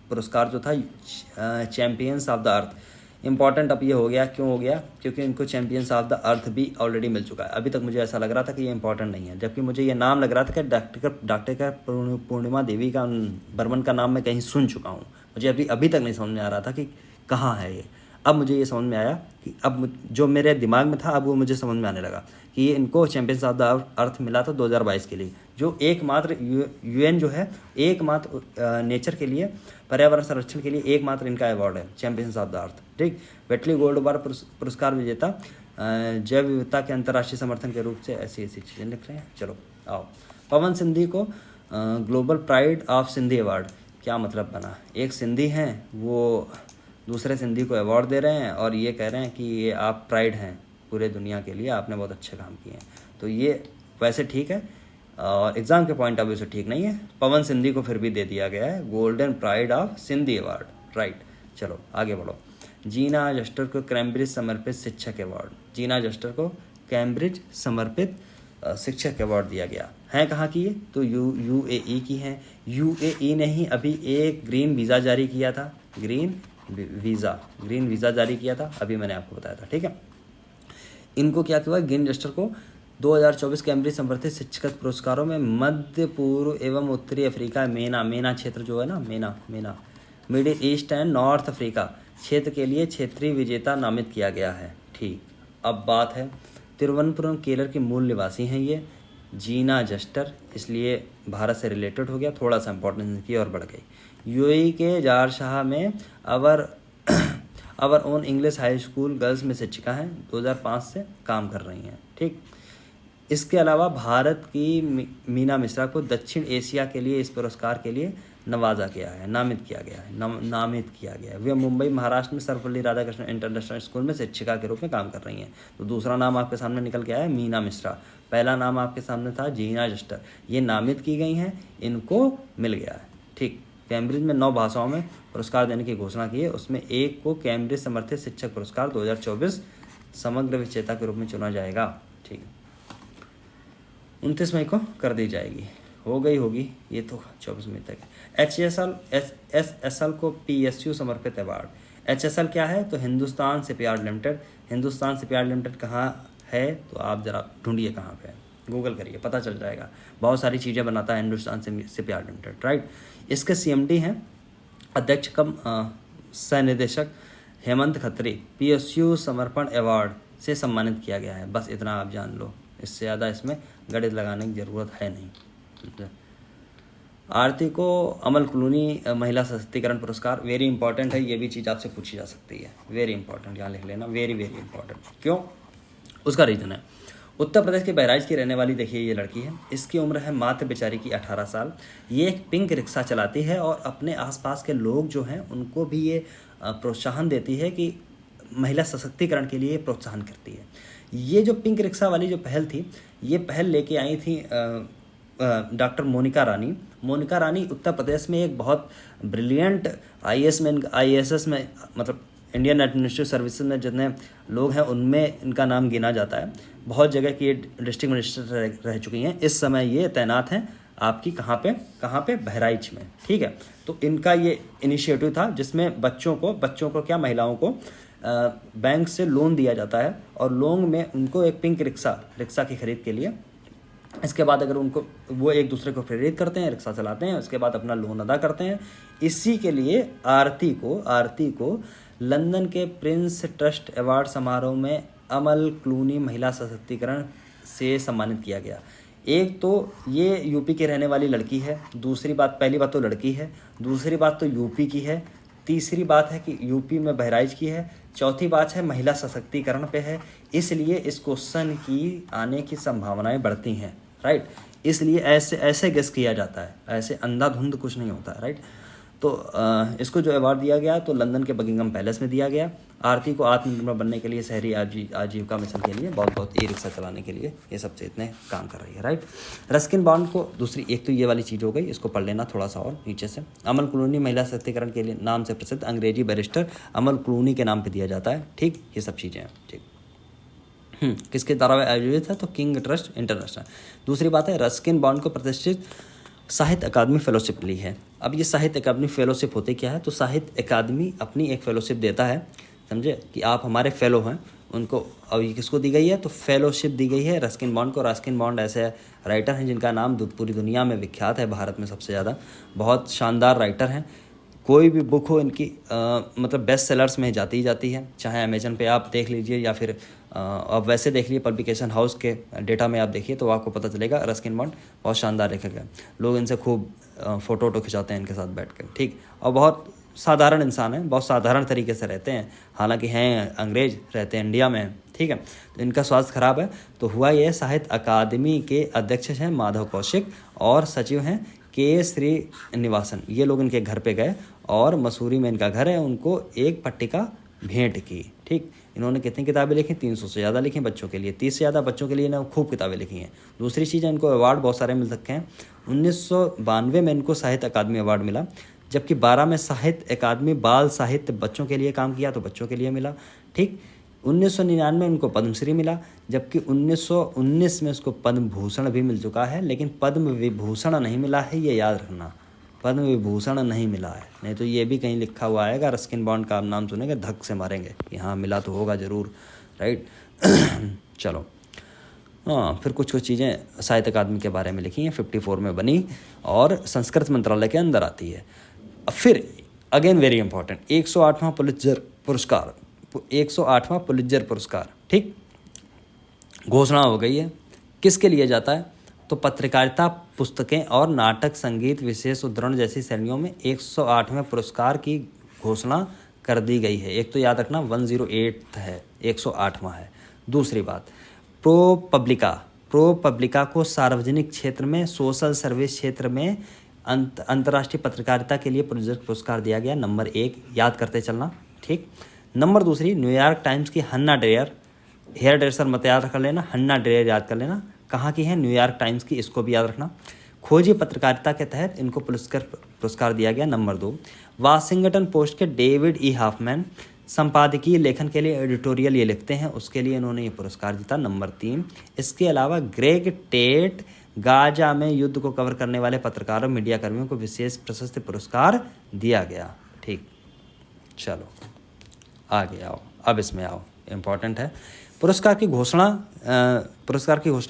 पुरस्कार जो था champions of the earth. Important अब ये हो गया, क्यों हो गया? क्योंकि इनको चैंपियंस ऑफ द अर्थ भी ऑलरेडी मिल चुका है। अभी तक मुझे ऐसा लग रहा था कि ये इंपॉर्टेंट नहीं है, जबकि मुझे ये नाम लग रहा था कि डॉक्टर पूर्णिमा देवी का बर्मन का नाम मैं कहीं सुन चुका हूँ। मुझे अभी तक नहीं समझ में आ रहा था कि कहाँ है ये। अब मुझे ये समझ में आया कि अब जो मेरे दिमाग में था अब वो मुझे समझ में आने लगा कि ये इनको चैंपियंस ऑफ द अर्थ मिला था 2022 के लिए, जो एकमात्र UN जो है एकमात्र नेचर के लिए, पर्यावरण संरक्षण के लिए एकमात्र इनका अवार्ड है, चैंपियंस ऑफ द अर्थ, ठीक। व्हिटली गोल्ड अवार्ड पुरस्कार विजेता जैव विविधता के अंतर्राष्ट्रीय समर्थन के रूप से ऐसी चीज़ें लिख रहे हैं। चलो आओ, पवन सिंधी को global pride of Sindhi award. क्या मतलब बना? एक सिंधी हैं, वो दूसरे सिंधी को अवार्ड दे रहे हैं और ये कह रहे हैं कि ये आप प्राइड हैं पूरे दुनिया के लिए, आपने बहुत अच्छे काम किए हैं। तो ये वैसे ठीक है और एग्ज़ाम के पॉइंट ऑफ व्यू से ठीक नहीं है। पवन सिंधी को फिर भी दे दिया गया है golden pride of Sindhi award, right. चलो आगे बढ़ो। जीना जस्टर को कैम्ब्रिज समर्पित शिक्षक अवार्ड। जीना जस्टर को कैम्ब्रिज समर्पित शिक्षक अवार्ड दिया गया है। कहाँ की है? तो UAE की है। UAE ने ही अभी एक ग्रीन वीज़ा जारी किया था, ग्रीन वीज़ा जारी किया था, अभी मैंने आपको बताया था, ठीक है। इनको क्या हुआ? गिन जस्टर को 2024 कैम्ब्रिज समर्थित शिक्षक पुरस्कारों में मध्य पूर्व एवं उत्तरी अफ्रीका, मेना क्षेत्र जो है ना, मेना middle east and north Africa क्षेत्र के लिए क्षेत्रीय विजेता नामित किया गया है। ठीक, अब बात है तिरुवनंतपुरम केरल के मूल निवासी हैं ये जीना जस्टर, इसलिए भारत से रिलेटेड हो गया, थोड़ा सा इंपॉर्टेंस की और बढ़ गई। यूएई के जारशाह में our own English high school girls में शिक्षिका हैं, 2005 से काम कर रही हैं। ठीक, इसके अलावा भारत की मीना मिश्रा को दक्षिण एशिया के लिए इस पुरस्कार के लिए नवाजा गया है, नामित किया गया है। वे मुंबई महाराष्ट्र में सर्वपल्ली राधाकृष्णन इंटरनेशनल स्कूल में शिक्षिका के रूप में काम कर रही हैं। तो दूसरा नाम आपके सामने निकल के आया है मीना मिश्रा, पहला नाम आपके सामने था जीना जस्टर, ये नामित की गई हैं, इनको मिल गया है। ठीक, कैम्ब्रिज में 9 भाषाओं में पुरस्कार देने की घोषणा की है, उसमें एक को कैम्ब्रिज समर्थित शिक्षक पुरस्कार 2024 समग्र विजेता के रूप में चुना जाएगा। ठीक, 29 मई को कर दी जाएगी, होगी ये तो 24 मई तक। HSL को PSU समर्पित अवार्ड। HSL क्या है? तो Hindustan shipyard limited. Hindustan shipyard limited कहाँ है? तो आप ज़रा ढूंढिए कहाँ पे है, गूगल करिए, पता चल जाएगा। बहुत सारी चीज़ें बनाता है हिंदुस्तान शिपयार्ड लिमिटेड, राइट। इसके CMD हैं अध्यक्ष कम सह निदेशक हेमंत खत्री। PSU समर्पण अवार्ड से सम्मानित किया गया है। बस इतना आप जान लो, इससे ज़्यादा इसमें गणित लगाने की ज़रूरत है नहीं। आरती को अमल क्लूनी महिला सशक्तिकरण पुरस्कार, वेरी इंपॉर्टेंट है, ये भी चीज़ आपसे पूछी जा सकती है, वेरी इंपॉर्टेंट, यहाँ लिख लेना, वेरी वेरी इंपॉर्टेंट। क्यों? उसका रीज़न है, उत्तर प्रदेश के बहराइच की रहने वाली देखिए ये लड़की है, इसकी उम्र है मात्र बेचारी की 18 साल। ये एक पिंक रिक्शा चलाती है और अपने आसपास के लोग जो हैं उनको भी ये प्रोत्साहन देती है कि महिला सशक्तिकरण के लिए प्रोत्साहन करती है। ये जो पिंक रिक्शा वाली जो पहल थी, ये पहल लेके आई थी डॉक्टर मोनिका रानी उत्तर प्रदेश में एक बहुत ब्रिलियंट IAS में मतलब इंडियन एडमिनिस्ट्रेटिव सर्विसेज में जितने लोग हैं उनमें इनका नाम गिना जाता है। बहुत जगह की ये डिस्ट्रिक्ट मिनिस्टर रह चुकी हैं। इस समय ये तैनात हैं आपकी कहाँ पे बहराइच में, ठीक है। तो इनका ये इनिशिएटिव था जिसमें बच्चों को क्या, महिलाओं को बैंक से लोन दिया जाता है और लोन में उनको एक पिंक रिक्शा की खरीद के लिए, इसके बाद अगर उनको वो एक दूसरे को प्रेरित करते हैं, रिक्शा चलाते हैं, उसके बाद अपना लोन अदा करते हैं। इसी के लिए आरती को लंदन के प्रिंस ट्रस्ट अवार्ड समारोह में अमल क्लूनी महिला सशक्तिकरण से सम्मानित किया गया। एक तो ये यूपी के रहने वाली लड़की है, पहली बात तो लड़की है, दूसरी बात तो यूपी की है, तीसरी बात है कि यूपी में बहराइच की है, चौथी बात है महिला सशक्तिकरण पे है, इसलिए इस क्वेश्चन की आने की संभावनाएं बढ़ती हैं, राइट। इसलिए ऐसे गेस किया जाता है, ऐसे अंधाधुंध कुछ नहीं होता है, राइट। तो इसको जो अवार्ड दिया गया तो लंदन के बकिंगम पैलेस में दिया गया। आरती को आत्मनिर्भर बनने के लिए, शहरी आजीविका मिशन के लिए, बहुत ई रिक्शा चलाने के लिए ये सबसे इतने काम कर रही है, राइट। रस्किन बॉन्ड को दूसरी, एक तो ये वाली चीज़ हो गई, इसको पढ़ लेना थोड़ा सा और नीचे से। अमल क्लूनी महिला सशक्तिकरण के लिए नाम से प्रसिद्ध अंग्रेजी बैरिस्टर अमल क्लूनी के नाम पर दिया जाता है, ठीक। ये सब चीज़ें हैं, ठीक। किसके द्वारा आयोजित है? तो किंग ट्रस्ट इंटरनेशनल। दूसरी बात है रस्किन बॉन्ड को प्रतिष्ठित साहित्य अकादमी फेलोशिप मिली है। अब ये साहित्य अकादमी फेलोशिप होते क्या है? तो साहित्य अकादमी अपनी एक फेलोशिप देता है, समझे, कि आप हमारे फेलो हैं उनको। अब ये किसको दी गई है? तो फेलोशिप दी गई है रस्किन बॉन्ड को। रस्किन बॉन्ड ऐसे राइटर हैं जिनका नाम पूरी दुनिया में विख्यात है, भारत में सबसे ज़्यादा, बहुत शानदार राइटर हैं। कोई भी बुक हो इनकी मतलब बेस्ट सेलर्स में जाती ही जाती है, चाहे अमेजन पे आप देख लीजिए या फिर आप वैसे देख लीजिए पब्लिकेशन हाउस के डेटा में आप देखिए तो आपको पता चलेगा रस्किन बॉन्ड बहुत शानदार लेखक है। लोग इनसे खूब फ़ोटो खिंचाते हैं इनके साथ बैठ कर, ठीक। और बहुत साधारण इंसान है, बहुत साधारण तरीके से रहते हैं, हालांकि हैं अंग्रेज, रहते हैं इंडिया में, ठीक है। तो इनका स्वास्थ्य खराब है। तो हुआ ये, साहित्य अकादमी के अध्यक्ष हैं माधव कौशिक और सचिव हैं के श्रीनिवासन। ये लोग इनके घर पे गए और मसूरी में इनका घर है, उनको एक पट्टिका भेंट की, ठीक। इन्होंने कितनी किताबें लिखी? 300 से ज़्यादा लिखी बच्चों के लिए, 30 से ज़्यादा बच्चों के लिए ना खूब किताबें लिखी हैं। दूसरी चीज़ है इनको अवार्ड बहुत सारे मिल सकते हैं। 1992 में इनको साहित्य अकादमी अवार्ड मिला, जबकि 12 में साहित्य अकादमी बाल साहित्य बच्चों के लिए काम किया तो बच्चों के लिए मिला, ठीक। 1999 में उनको पद्मश्री मिला, जबकि 1919 में उसको पद्म भूषण भी मिल चुका है, लेकिन पद्म विभूषण नहीं मिला है, ये याद रखना, पद्म विभूषण नहीं मिला है। नहीं तो ये भी कहीं लिखा हुआ आएगा, रस्किन बॉन्ड का आप नाम सुनेंगे धक से मारेंगे कि हाँ मिला तो होगा ज़रूर, राइट। चलो, हाँ, फिर कुछ चीज़ें साहित्य अकादमी के बारे में लिखी हैं, 54 में बनी और संस्कृत मंत्रालय के अंदर आती है। फिर अगेन वेरी इंपॉर्टेंट, 108वां पुलित्जर पुरस्कार, 108वां पुलित्जर पुरस्कार, ठीक, घोषणा हो गई है। किसके लिए जाता है? तो पत्रकारिता, पुस्तकें और नाटक, संगीत, विशेष उद्धरण जैसी श्रेणियों में 108वें पुरस्कार की घोषणा कर दी गई है। एक तो याद रखना 108 है, 108वां है। दूसरी बात, प्रो पब्लिका को सार्वजनिक क्षेत्र में, सोशल सर्विस क्षेत्र में अंतर्राष्ट्रीय पत्रकारिता के लिए पुलित्जर पुरस्कार दिया गया, नंबर 1, याद करते चलना, ठीक। नंबर दूसरी, न्यूयॉर्क टाइम्स की हन्ना ड्रेयर, हेयर ड्रेसर मत याद कर लेना, हन्ना ड्रेयर याद कर लेना, कहाँ की है? न्यूयॉर्क टाइम्स की, इसको भी याद रखना। खोजी पत्रकारिता के तहत इनको पुरस्कार दिया गया, नंबर 2। वाशिंगटन पोस्ट के डेविड ई हॉफमैन संपादकीय लेखन के लिए एडिटोरियल ये लिखते हैं, उसके लिए इन्होंने ये पुरस्कार जीता, नंबर 3। इसके अलावा ग्रेग टेट गाजा में युद्ध को कवर करने वाले पत्रकारों, मीडिया कर्मियों को विशेष प्रशस्ति पुरस्कार दिया गया, ठीक। चलो आगे आओ, अब इसमें आओ, इम्पॉर्टेंट है। पुरस्कार की घोषणा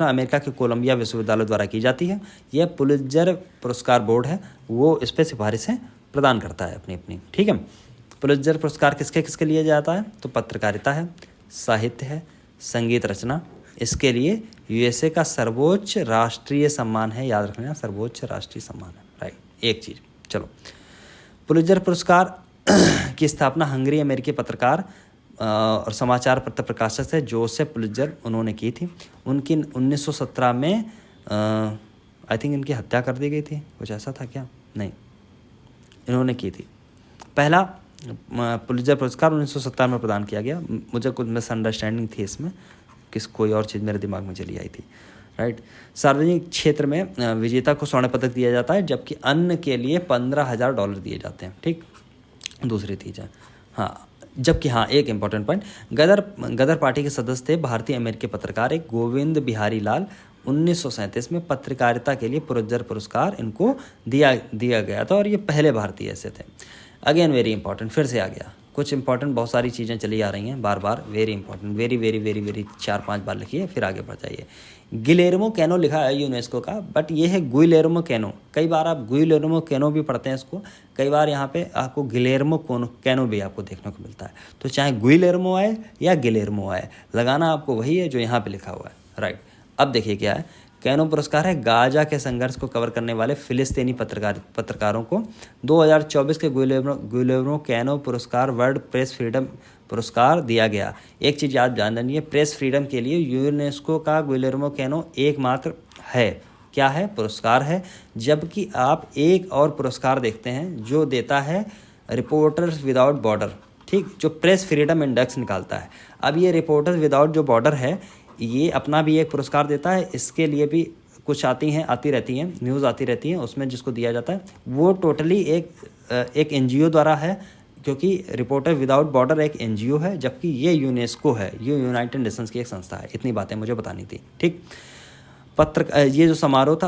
अमेरिका के कोलंबिया विश्वविद्यालय द्वारा की जाती है। यह पुलित्जर पुरस्कार बोर्ड है, वो इस पर सिफारिशें प्रदान करता है अपनी, ठीक है। पुलित्जर पुरस्कार किसके किसके लिए जाता है? तो पत्रकारिता है, साहित्य है, संगीत रचना। इसके लिए यूएसए का सर्वोच्च राष्ट्रीय सम्मान है, याद रखना, सर्वोच्च राष्ट्रीय सम्मान है, राइट। एक चीज़, चलो, पुलित्जर पुरस्कार की स्थापना हंगरी अमेरिकी पत्रकार और समाचार पत्र प्रकाशक है जोसेफ पुलित्जर, उन्होंने की थी। उनकी 1917 में आई थिंक इनकी हत्या कर दी गई थी, कुछ ऐसा था क्या? नहीं, इन्होंने की थी। पहला पुलित्जर पुरस्कार 1917 में प्रदान किया गया। मुझे कुछ मिसअंडरस्टैंडिंग थी इसमें, कोई और चीज़ मेरे दिमाग में चली आई थी, राइट। सार्वजनिक क्षेत्र में विजेता को स्वर्ण पदक दिया जाता है, जबकि अन्य के लिए $15,000 दिए जाते हैं, ठीक। दूसरी चीज़ है, हाँ, जबकि हाँ, एक इम्पॉर्टेंट पॉइंट, गदर पार्टी के सदस्य थे भारतीय अमेरिकी पत्रकार एक गोविंद बिहारी लाल। 1937 में पत्रकारिता के लिए पुलित्जर पुरस्कार इनको दिया गया था और ये पहले भारतीय ऐसे थे। अगेन वेरी इंपॉर्टेंट, फिर से आ गया, कुछ इंपॉर्टेंट, बहुत सारी चीज़ें चली आ रही हैं बार बार, वेरी इंपॉर्टेंट, वेरी 4-5 बार लिखिए, फिर आगे बढ़ जाइए। गिलेर्मो कैनो लिखा है यूनेस्को का, बट ये है गुइलेर्मो कैनो। कई बार आप गुइलेर्मो कैनो भी पढ़ते हैं इसको, कई बार यहाँ पे आपको गिलेर्मो कैनो भी आपको देखने को मिलता है। तो चाहे गुइलेर्मो आए या गिलेर्मो आए, लगाना आपको वही है जो यहाँ पे लिखा हुआ है, राइट। अब देखिए क्या है, कैनो पुरस्कार है गाजा के संघर्ष को कवर करने वाले फिलिस्तीनी पत्रकारों को। 2024 के गुइलेर्मो कैनो पुरस्कार वर्ल्ड प्रेस फ्रीडम पुरस्कार दिया गया। एक चीज़ याद जान लेनी है, प्रेस फ्रीडम के लिए यूनेस्को का गुइलेर्मो कैनो एकमात्र है, क्या है? पुरस्कार है। जबकि आप एक और पुरस्कार देखते हैं जो देता है रिपोर्टर्स विदाउट बॉर्डर, ठीक, जो प्रेस फ्रीडम इंडेक्स निकालता है। अब ये रिपोर्टर्स विदाउट जो बॉर्डर है, ये अपना भी एक पुरस्कार देता है, इसके लिए भी कुछ आती रहती हैं न्यूज़ आती रहती हैं, उसमें जिसको दिया जाता है वो टोटली एक एनजीओ द्वारा है, क्योंकि रिपोर्टर विदाउट बॉर्डर एक एनजीओ है, जबकि ये यूनेस्को है, ये यूनाइटेड नेशंस की एक संस्था है। इतनी बातें मुझे बतानी थी, ठीक। ये जो समारोह था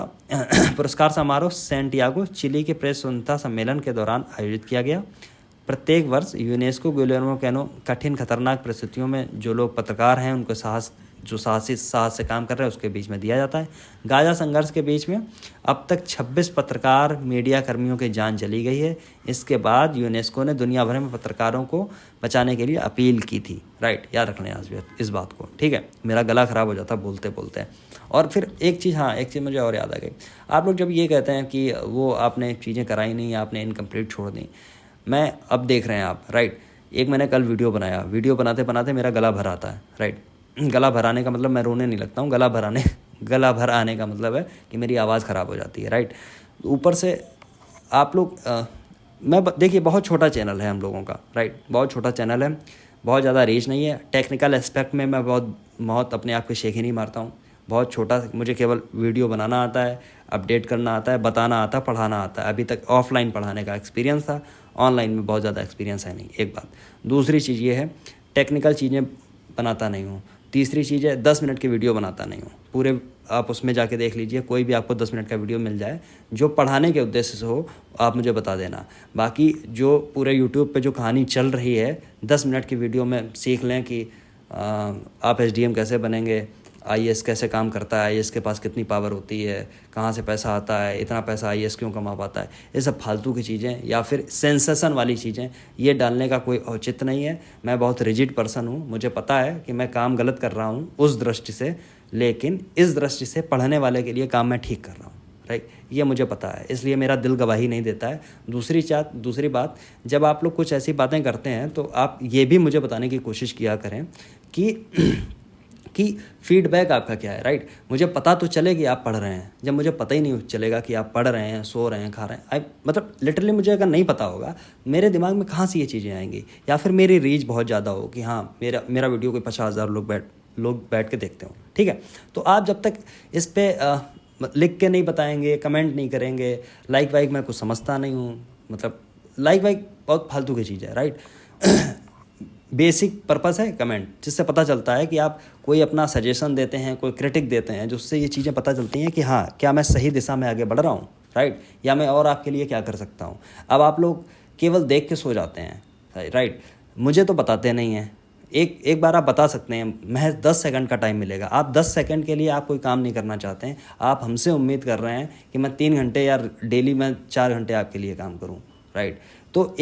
पुरस्कार समारोह सैंटियागो चिली के प्रेस स्वतंत्रता सम्मेलन के दौरान आयोजित किया गया। प्रत्येक वर्ष यूनेस्को गुइलेर्मो कैनो कठिन खतरनाक परिस्थितियों में जो लोग पत्रकार हैं उनको साहस से काम कर रहे हैं उसके बीच में दिया जाता है। गाजा संघर्ष के बीच में अब तक 26 पत्रकार मीडिया कर्मियों की जान चली गई है। इसके बाद यूनेस्को ने दुनिया भर में पत्रकारों को बचाने के लिए अपील की थी, राइट, याद रखना है इस बात को, ठीक है। मेरा गला ख़राब हो जाता बोलते बोलते। और फिर एक चीज़ मुझे और याद आ गई, आप लोग जब ये कहते हैं कि वो आपने चीज़ें कराई नहीं, आपने इनकम्प्लीट छोड़ दी, मैं अब देख रहे हैं आप, राइट। एक मैंने कल वीडियो बनाया, वीडियो बनाते बनाते मेरा गला भर आता है, राइट। गला भर आने का मतलब मैं रोने नहीं लगता हूँ, गला भर आने का मतलब है कि मेरी आवाज़ ख़राब हो जाती है, राइट। ऊपर से आप लोग देखिए बहुत छोटा चैनल है हम लोगों का, राइट, बहुत छोटा चैनल है, बहुत ज़्यादा रीच नहीं है। टेक्निकल एस्पेक्ट में मैं बहुत अपने आप पे शेख ही नहीं मारता हूँ, बहुत छोटा, मुझे केवल वीडियो बनाना आता है, अपडेट करना आता है, बताना आता है, पढ़ाना आता है। अभी तक ऑफलाइन पढ़ाने का एक्सपीरियंस था, ऑनलाइन में बहुत ज़्यादा एक्सपीरियंस है नहीं, एक बात। दूसरी चीज़ ये है, टेक्निकल चीज़ें बनाता नहीं हूँ। तीसरी चीज़ है 10 मिनट की वीडियो बनाता नहीं हूँ। पूरे आप उसमें जाके देख लीजिए, कोई भी आपको 10 मिनट का वीडियो मिल जाए जो पढ़ाने के उद्देश्य से हो, आप मुझे बता देना। बाकी जो पूरे यूट्यूब पे जो कहानी चल रही है, 10 मिनट की वीडियो में सीख लें कि आप SDM कैसे बनेंगे, आईएएस कैसे काम करता है, आईएएस के पास कितनी पावर होती है, कहाँ से पैसा आता है, इतना पैसा आईएएस क्यों कमा पाता है, ये सब फालतू की चीज़ें या फिर सेंसेशन वाली चीज़ें ये डालने का कोई औचित्य नहीं है। मैं बहुत रिजिड पर्सन हूँ, मुझे पता है कि मैं काम गलत कर रहा हूँ उस दृष्टि से, लेकिन इस दृष्टि से पढ़ने वाले के लिए काम मैं ठीक कर रहा हूँ, राइट। ये मुझे पता है, इसलिए मेरा दिल गवाही नहीं देता है। दूसरी बात, जब आप लोग कुछ ऐसी बातें करते हैं तो आप ये भी मुझे बताने की कोशिश किया करें कि फीडबैक आपका क्या है, राइट। मुझे पता तो चले कि आप पढ़ रहे हैं, जब मुझे पता ही नहीं चलेगा कि आप पढ़ रहे हैं, सो रहे हैं, खा रहे हैं, मतलब लिटरली मुझे अगर नहीं पता होगा मेरे दिमाग में कहाँ से ये चीज़ें आएंगी, या फिर मेरी रीच बहुत ज़्यादा हो कि हाँ मेरा वीडियो कोई 50,000 लोग बैठ के देखते हो, ठीक है। तो आप जब तक इस पर लिख के नहीं बताएंगे, कमेंट नहीं करेंगे, लाइक वाइक मैं कुछ समझता नहीं हूँ, मतलब लाइक वाइक बहुत फालतू की चीज़ है, राइट। बेसिक पर्पस है कमेंट, जिससे पता चलता है कि आप कोई अपना सजेशन देते हैं, कोई क्रिटिक देते हैं, जिससे ये चीज़ें पता चलती हैं कि हाँ क्या मैं सही दिशा में आगे बढ़ रहा हूँ, राइट, या मैं और आपके लिए क्या कर सकता हूँ। अब आप लोग केवल देख के सो जाते हैं, राइट, मुझे तो बताते नहीं हैं। एक बार आप बता सकते हैं, महज 10 सेकंड का टाइम मिलेगा। आप 10 सेकंड के लिए आप कोई काम नहीं करना चाहते हैं, आप हमसे उम्मीद कर रहे हैं कि मैं 3 घंटे या डेली मैं 4 घंटे आपके लिए काम करूं, राइट। तो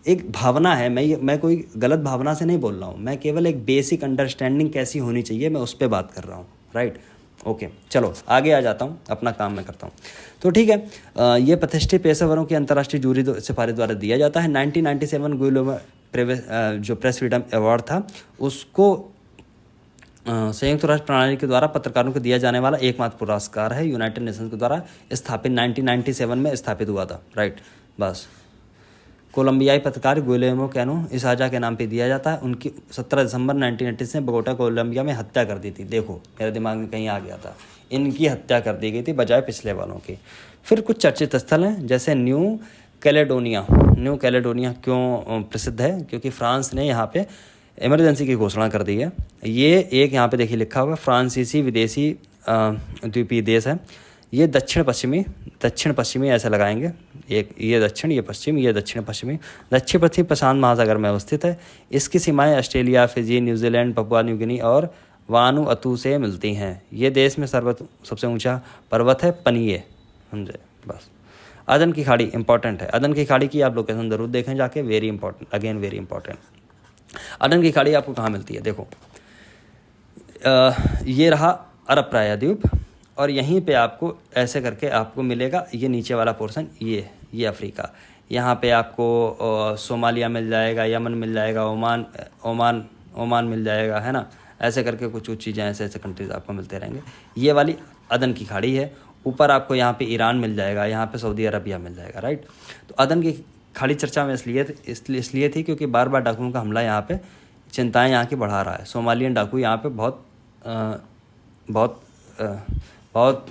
एक भावना है, मैं कोई गलत भावना से नहीं बोल रहा हूँ, मैं केवल एक बेसिक अंडरस्टैंडिंग कैसी होनी चाहिए मैं उस पर बात कर रहा हूँ, राइट। ओके चलो आगे आ जाता हूँ, अपना काम मैं करता हूँ। तो ठीक है, ये प्रतिष्ठित पेशेवरों की अंतर्राष्ट्रीय जूरी सिफारिश द्वारा दिया जाता है। 1997 गुइलोमा जो प्रेस फ्रीडम अवार्ड था उसको संयुक्त राष्ट्र प्रणाली के द्वारा पत्रकारों को दिया जाने वाला एकमात्र पुरस्कार है। यूनाइटेड नेशंस के द्वारा स्थापित 1997 में स्थापित हुआ था, राइट। बस कोलंबियाई पत्रकार गुइलेमो कैनो इसाजा के नाम पे दिया जाता है। उनकी 17 दिसंबर 1980 में बोगोटा कोलंबिया में हत्या कर दी थी। देखो मेरे दिमाग में कहीं आ गया था, इनकी हत्या कर दी गई थी बजाय पिछले वालों की। फिर कुछ चर्चित स्थल हैं जैसे न्यू कैलेडोनिया क्यों प्रसिद्ध है, क्योंकि फ्रांस ने यहाँ पे इमरजेंसी की घोषणा कर दी है। ये एक यहाँ पे देखिए लिखा हुआ फ्रांसीसी विदेशी द्वीपीय देश है। ये दक्षिण पश्चिमी ऐसे लगाएंगे, एक ये दक्षिण, ये पश्चिम, ये दक्षिण पश्चिम प्रशांत महासागर में अवस्थित है। इसकी सीमाएं Australia, Fiji, New Zealand, Papua New Guinea और वानुअतु से मिलती हैं। ये देश में सबसे ऊंचा पर्वत है पनिये, समझे। बस अदन की खाड़ी इंपॉर्टेंट है, अदन की खाड़ी की आप लोकेशन ज़रूर देखें जाके, वेरी इंपॉर्टेंट। अदन की खाड़ी आपको कहाँ मिलती है, देखो ये रहा अरब प्रायद्वीप, और यहीं पे आपको ऐसे करके आपको मिलेगा ये नीचे वाला पोर्शन, ये अफ्रीका। यहाँ पे आपको सोमालिया मिल जाएगा, यमन मिल जाएगा, ओमान मिल जाएगा, है ना। ऐसे करके कुछ चीज़ें ऐसे कंट्रीज़ आपको मिलते रहेंगे। ये वाली अदन की खाड़ी है। ऊपर आपको यहाँ पे ईरान मिल जाएगा, यहाँ पे सऊदी अरबिया मिल जाएगा, राइट। तो अदन की खाड़ी चर्चा में इसलिए थी क्योंकि बार बार डाकुओं का हमला यहाँ पे चिंताएं यहाँ की बढ़ा रहा है। सोमालियन डाकू यहाँ पे बहुत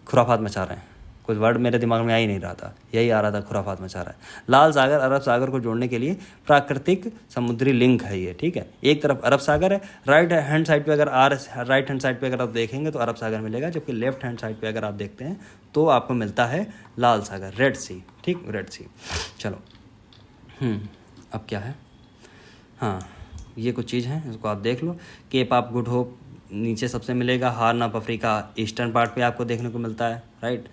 खुराफात मचा रहे हैं। कुछ वर्ड मेरे दिमाग में आ ही नहीं रहा था, यही आ रहा था, खुराफात मचा रहा है। लाल सागर अरब सागर को जोड़ने के लिए प्राकृतिक समुद्री लिंक है ये, ठीक है। एक तरफ अरब सागर है, राइट हैंड साइड पे अगर आप देखेंगे तो अरब सागर मिलेगा, जबकि लेफ्ट हैंड साइड पे अगर आप देखते हैं तो आपको मिलता है लाल सागर, रेड सी, ठीक, रेड सी। चलो अब क्या है, हाँ ये कुछ चीज़ हैं, इसको आप देख लो। केप ऑफ गुड होप नीचे सबसे मिलेगा, horn of Africa eastern part पे आपको देखने को मिलता है, राइट।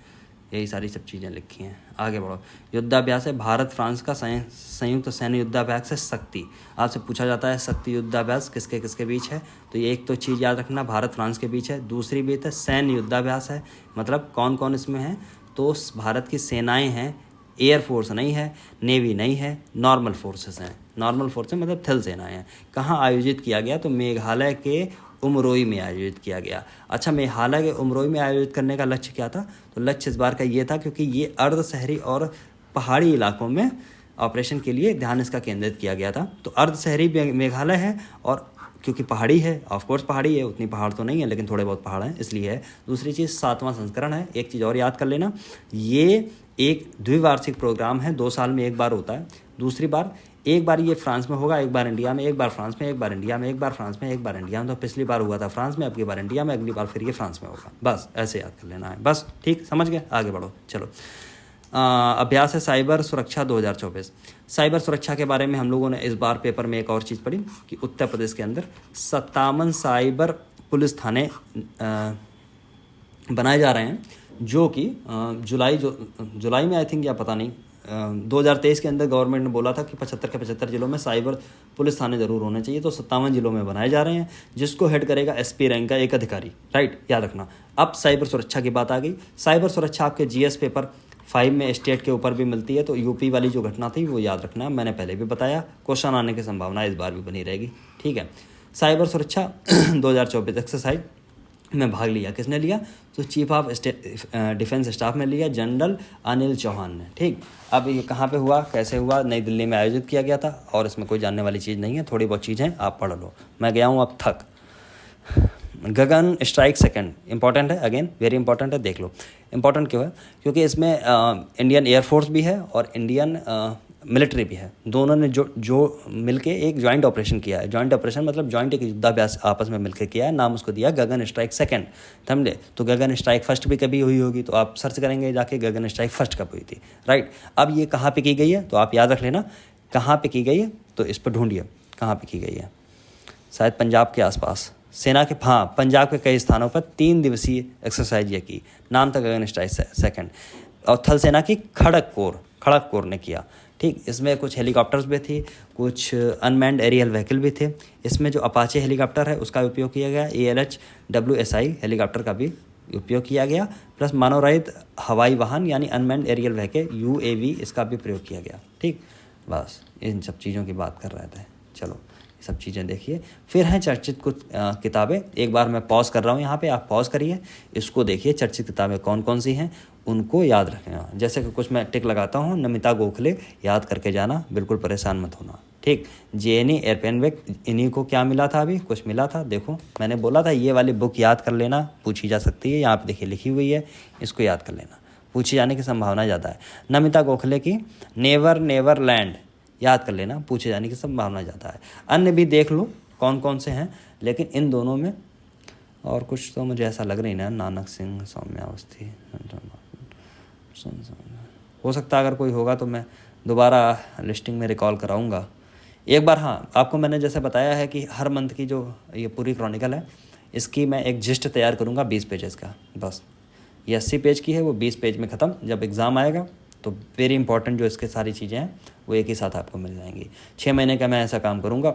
यही सारी सब चीज़ें लिखी हैं। आगे बढ़ो। युद्धाभ्यास है भारत फ्रांस का संयुक्त सैन्य युद्धाभ्यास है शक्ति। आपसे पूछा जाता है शक्ति युद्धाभ्यास किसके किसके बीच है, तो ये एक तो चीज़ याद रखना, भारत फ्रांस के बीच है। दूसरी बात है सैन्य युद्धाभ्यास है, मतलब कौन कौन इसमें है, तो भारत की सेनाएँ हैं, एयरफोर्स नहीं है, नेवी नहीं है, नॉर्मल फोर्सेस हैं। नॉर्मल फोर्सेस मतलब थल सेनाएँ हैं। कहाँ आयोजित किया गया, तो मेघालय के उमरोई में आयोजित किया गया। अच्छा, मेघालय के उमरोई में आयोजित करने का लक्ष्य क्या था, तो लक्ष्य इस बार का ये था क्योंकि ये अर्ध शहरी और पहाड़ी इलाकों में ऑपरेशन के लिए ध्यान इसका केंद्रित किया गया था। तो अर्ध शहरी मेघालय है, और क्योंकि पहाड़ी है, ऑफकोर्स पहाड़ी है, उतनी पहाड़ तो नहीं है लेकिन थोड़े बहुत पहाड़ हैं, इसलिए है। दूसरी चीज़ 7वां संस्करण है। एक चीज़ और याद कर लेना, ये एक द्विवार्षिक प्रोग्राम है, 2 साल में एक बार होता है। दूसरी बार एक बार ये फ्रांस में होगा, एक बार इंडिया में, एक बार फ्रांस में, एक बार इंडिया में, एक बार फ्रांस में, एक बार इंडिया में। तो पिछली बार हुआ था फ्रांस में, अगली बार इंडिया में, अगली बार फिर ये फ्रांस में होगा। बस ऐसे याद कर लेना है, बस ठीक, समझ गए। आगे बढ़ो, चलो। अभ्यास है साइबर सुरक्षा 2024। साइबर सुरक्षा के बारे में हम लोगों ने इस बार पेपर में एक और चीज़ पढ़ी कि उत्तर प्रदेश के अंदर 57 साइबर पुलिस थाने बनाए जा रहे हैं, जो कि जुलाई में आई थिंक, या पता नहीं, 2023 के अंदर गवर्नमेंट ने बोला था कि 75 के 75 जिलों में साइबर पुलिस थाने ज़रूर होने चाहिए, तो 57 जिलों में बनाए जा रहे हैं, जिसको हेड करेगा एसपी रैंक का एक अधिकारी, राइट, याद रखना। अब साइबर सुरक्षा की बात आ गई। साइबर सुरक्षा आपके जीएस पेपर 5 में स्टेट के ऊपर भी मिलती है, तो यूपी वाली जो घटना थी वो याद रखना, मैंने पहले भी बताया, क्वेश्चन आने की संभावना इस बार भी बनी रहेगी, ठीक है। साइबर सुरक्षा 2024 एक्सरसाइज में भाग लिया, किसने लिया? तो चीफ ऑफ डिफेंस स्टाफ में लिया, जनरल अनिल चौहान ने, ठीक। अब ये कहाँ पे हुआ, कैसे हुआ? नई दिल्ली में आयोजित किया गया था, और इसमें कोई जानने वाली चीज़ नहीं है, थोड़ी बहुत चीज़ें आप पढ़ लो, मैं गया हूँ अब थक। गगन स्ट्राइक सेकंड इंपॉर्टेंट है, अगेन वेरी इंपॉर्टेंट है, देख लो। इंपॉर्टेंट क्यों है? क्योंकि इसमें इंडियन एयरफोर्स भी है और इंडियन मिलिट्री भी है, दोनों ने जो मिलके एक जॉइंट ऑपरेशन किया है। जॉइंट ऑपरेशन मतलब जॉइंट एक युद्धाभ्यास आपस में मिलकर किया है, नाम उसको दिया गगन स्ट्राइक सेकंड, समझे? तो गगन स्ट्राइक फर्स्ट भी कभी हुई होगी, तो आप सर्च करेंगे जाके गगन स्ट्राइक फर्स्ट कब हुई थी, राइट। अब ये कहाँ पे की गई है, तो आप याद रख लेना कहाँ पे की गई है, तो इस पर ढूंढिए कहाँ पे की गई है। शायद पंजाब के आसपास, सेना के, हाँ, पंजाब के कई स्थानों पर 3 दिवसीय एक्सरसाइज ये की, नाम था गगन स्ट्राइक सेकंड, और थल सेना की खड़क कोर ने किया, ठीक। इसमें कुछ हेलीकॉप्टर्स भी थी, कुछ अनमैन्ड एरियल व्हीकल भी थे। इसमें जो अपाचे हेलीकॉप्टर है उसका उपयोग किया गया, ALH-WSI हेलीकॉप्टर का भी उपयोग किया गया, प्लस मानवरहित हवाई वाहन यानी अनमैन्ड एरियल व्हीकल UAV इसका भी प्रयोग किया गया, ठीक। बस इन सब चीज़ों की बात कर रहे थे, चलो सब चीज़ें देखिए। फिर हैं चर्चित कुछ किताबें, एक बार मैं पॉज कर रहा हूँ यहाँ पे, आप पॉज करिए, इसको देखिए चर्चित किताबें कौन कौन सी हैं, उनको याद रखना। जैसे कि कुछ मैं टिक लगाता हूँ, नमिता गोखले याद करके जाना, बिल्कुल परेशान मत होना, ठीक। JNE एयरपेनवेक, इन्हीं को क्या मिला था, अभी कुछ मिला था, देखो मैंने बोला था ये वाली बुक याद कर लेना, पूछी जा सकती है, यहाँ पे देखिए लिखी हुई है, इसको याद कर लेना, पूछे जाने की संभावना ज़्यादा है। नमिता गोखले की नेवर नेवर लैंड याद कर लेना, पूछे जाने की संभावना ज़्यादा है। अन्य भी देख लो कौन कौन से हैं, लेकिन इन दोनों में और कुछ तो मुझे ऐसा लग रही ना, नानक सिंह, सौम्यावस्थी, हो सकता है अगर कोई होगा तो मैं दोबारा लिस्टिंग में रिकॉल कराऊंगा एक बार। हाँ, आपको मैंने जैसे बताया है कि हर मंथ की जो ये पूरी क्रॉनिकल है, इसकी मैं एक जिस्ट तैयार करूंगा 20 पेजेस का, बस ये 80 पेज की है, वो 20 पेज में ख़त्म। जब एग्ज़ाम आएगा तो वेरी इंपॉर्टेंट जो इसके सारी चीज़ें हैं वो एक ही साथ आपको मिल जाएंगी। 6 महीने का मैं ऐसा काम करूँगा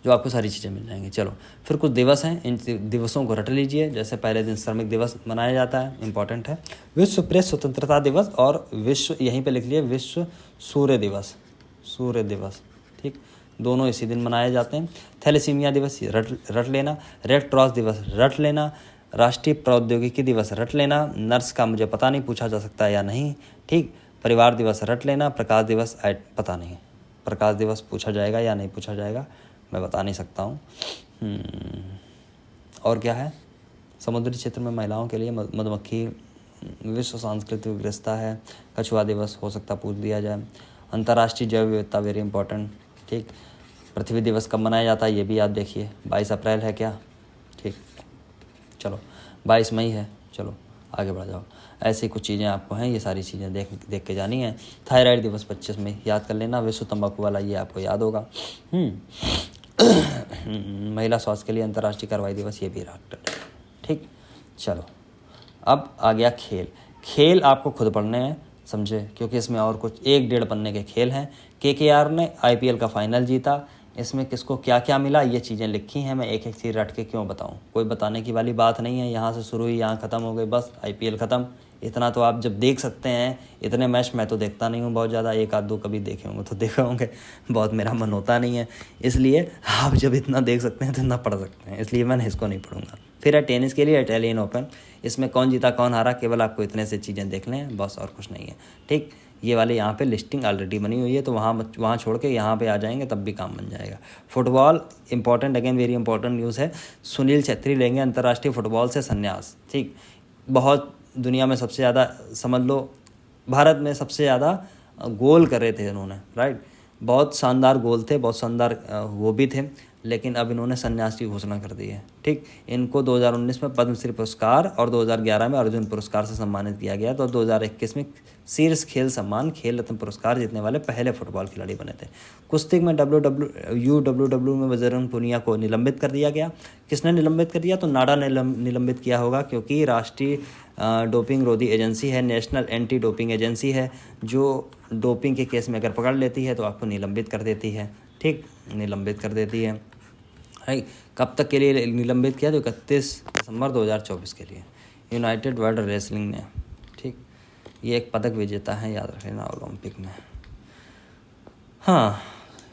जो आपको सारी चीज़ें मिल जाएंगी। चलो फिर कुछ दिवस हैं, इन दिवसों को रट लीजिए। जैसे पहले दिन श्रमिक दिवस मनाया जाता है, इंपॉर्टेंट है। विश्व प्रेस स्वतंत्रता दिवस, और विश्व, यहीं पे लिख लिए, विश्व सूर्य दिवस, ठीक, दोनों इसी दिन मनाए जाते हैं। थैलेसीमिया दिवस रट लेना, रेड क्रॉस दिवस रट लेना, राष्ट्रीय प्रौद्योगिकी दिवस रट लेना, नर्स का मुझे पता नहीं, पूछा जा सकता है या नहीं, ठीक। परिवार दिवस रट लेना, प्रकाश दिवस पता नहीं, प्रकाश दिवस पूछा जाएगा या नहीं पूछा जाएगा मैं बता नहीं सकता हूँ। और क्या है, समुद्री क्षेत्र में महिलाओं के लिए मधुमक्खी, विश्व सांस्कृतिक विरासत है, कछुआ दिवस हो सकता पूछ दिया जाए। अंतर्राष्ट्रीय जैव विविधता, वेरी इंपॉर्टेंट, ठीक। पृथ्वी दिवस कब मनाया जाता है ये भी आप देखिए, 22 अप्रैल है क्या, ठीक। चलो 22 मई है, चलो आगे बढ़ जाओ। ऐसी कुछ चीज़ें आपको हैं, ये सारी चीज़ें देख के जानी है। थायराइड दिवस 25 मई याद कर लेना। विश्व तंबाकू वाला ये आपको याद होगा। महिला स्वास्थ्य के लिए अंतर्राष्ट्रीय कार्रवाई दिवस, ये भी रट, ठीक। चलो अब आ गया खेल आपको खुद पढ़ने हैं, समझे, क्योंकि इसमें और कुछ 1-1.5 पन्ने के खेल हैं। KKR ने IPL का फाइनल जीता, इसमें किसको क्या क्या मिला ये चीज़ें लिखी हैं, मैं एक एक चीज़ रट के क्यों बताऊं, कोई बताने की वाली बात नहीं है। यहाँ से शुरू हुई, यहाँ ख़त्म हो गई, बस IPL ख़त्म। इतना तो आप जब देख सकते हैं, इतने मैच मैं तो देखता नहीं हूँ बहुत ज़्यादा, 1-2 कभी देखे होंगे तो देखे होंगे, बहुत मेरा मन होता नहीं है, इसलिए आप जब इतना देख सकते हैं तो इतना पढ़ सकते हैं, इसलिए मैं इसको नहीं पढ़ूंगा। फिर है टेनिस के लिए इटालियन ओपन, इसमें कौन जीता कौन हारा, केवल आपको इतने से चीज़ें देख लें बस, और कुछ नहीं है, ठीक। ये वाले यहाँ पे लिस्टिंग ऑलरेडी बनी हुई है, तो वहाँ छोड़ के यहाँ पे आ जाएंगे तब भी काम बन जाएगा। Football important, again very important news है। सुनील छेत्री लेंगे अंतर्राष्ट्रीय फुटबॉल से संन्यास, ठीक। बहुत दुनिया में सबसे ज़्यादा, समझ लो भारत में सबसे ज़्यादा गोल कर रहे थे इन्होंने, राइट, बहुत शानदार गोल थे, बहुत शानदार वो भी थे, लेकिन अब इन्होंने संन्यास की घोषणा कर दी है। ठीक, इनको 2019 में पद्मश्री पुरस्कार और 2011 में अर्जुन पुरस्कार से सम्मानित किया गया। तो 2021 में शीर्ष खेल सम्मान खेल रत्न पुरस्कार जीतने वाले पहले फुटबॉल खिलाड़ी बने थे। कुश्ती में WW में बजरंग पुनिया को निलंबित कर दिया गया। किसने निलंबित कर दिया? तो नाडा ने निलंबित किया होगा, क्योंकि राष्ट्रीय डोपिंग रोधी एजेंसी है, नेशनल एंटी डोपिंग एजेंसी है, जो डोपिंग के केस में अगर पकड़ लेती है तो आपको निलंबित कर देती है। ठीक, निलंबित कर देती है। कब तक के लिए निलंबित किया? तो 31 दिसंबर 2024 के लिए यूनाइटेड वर्ल्ड रेसलिंग ने। ठीक, ये एक पदक विजेता है, याद रख लेना, ओलंपिक में। हाँ,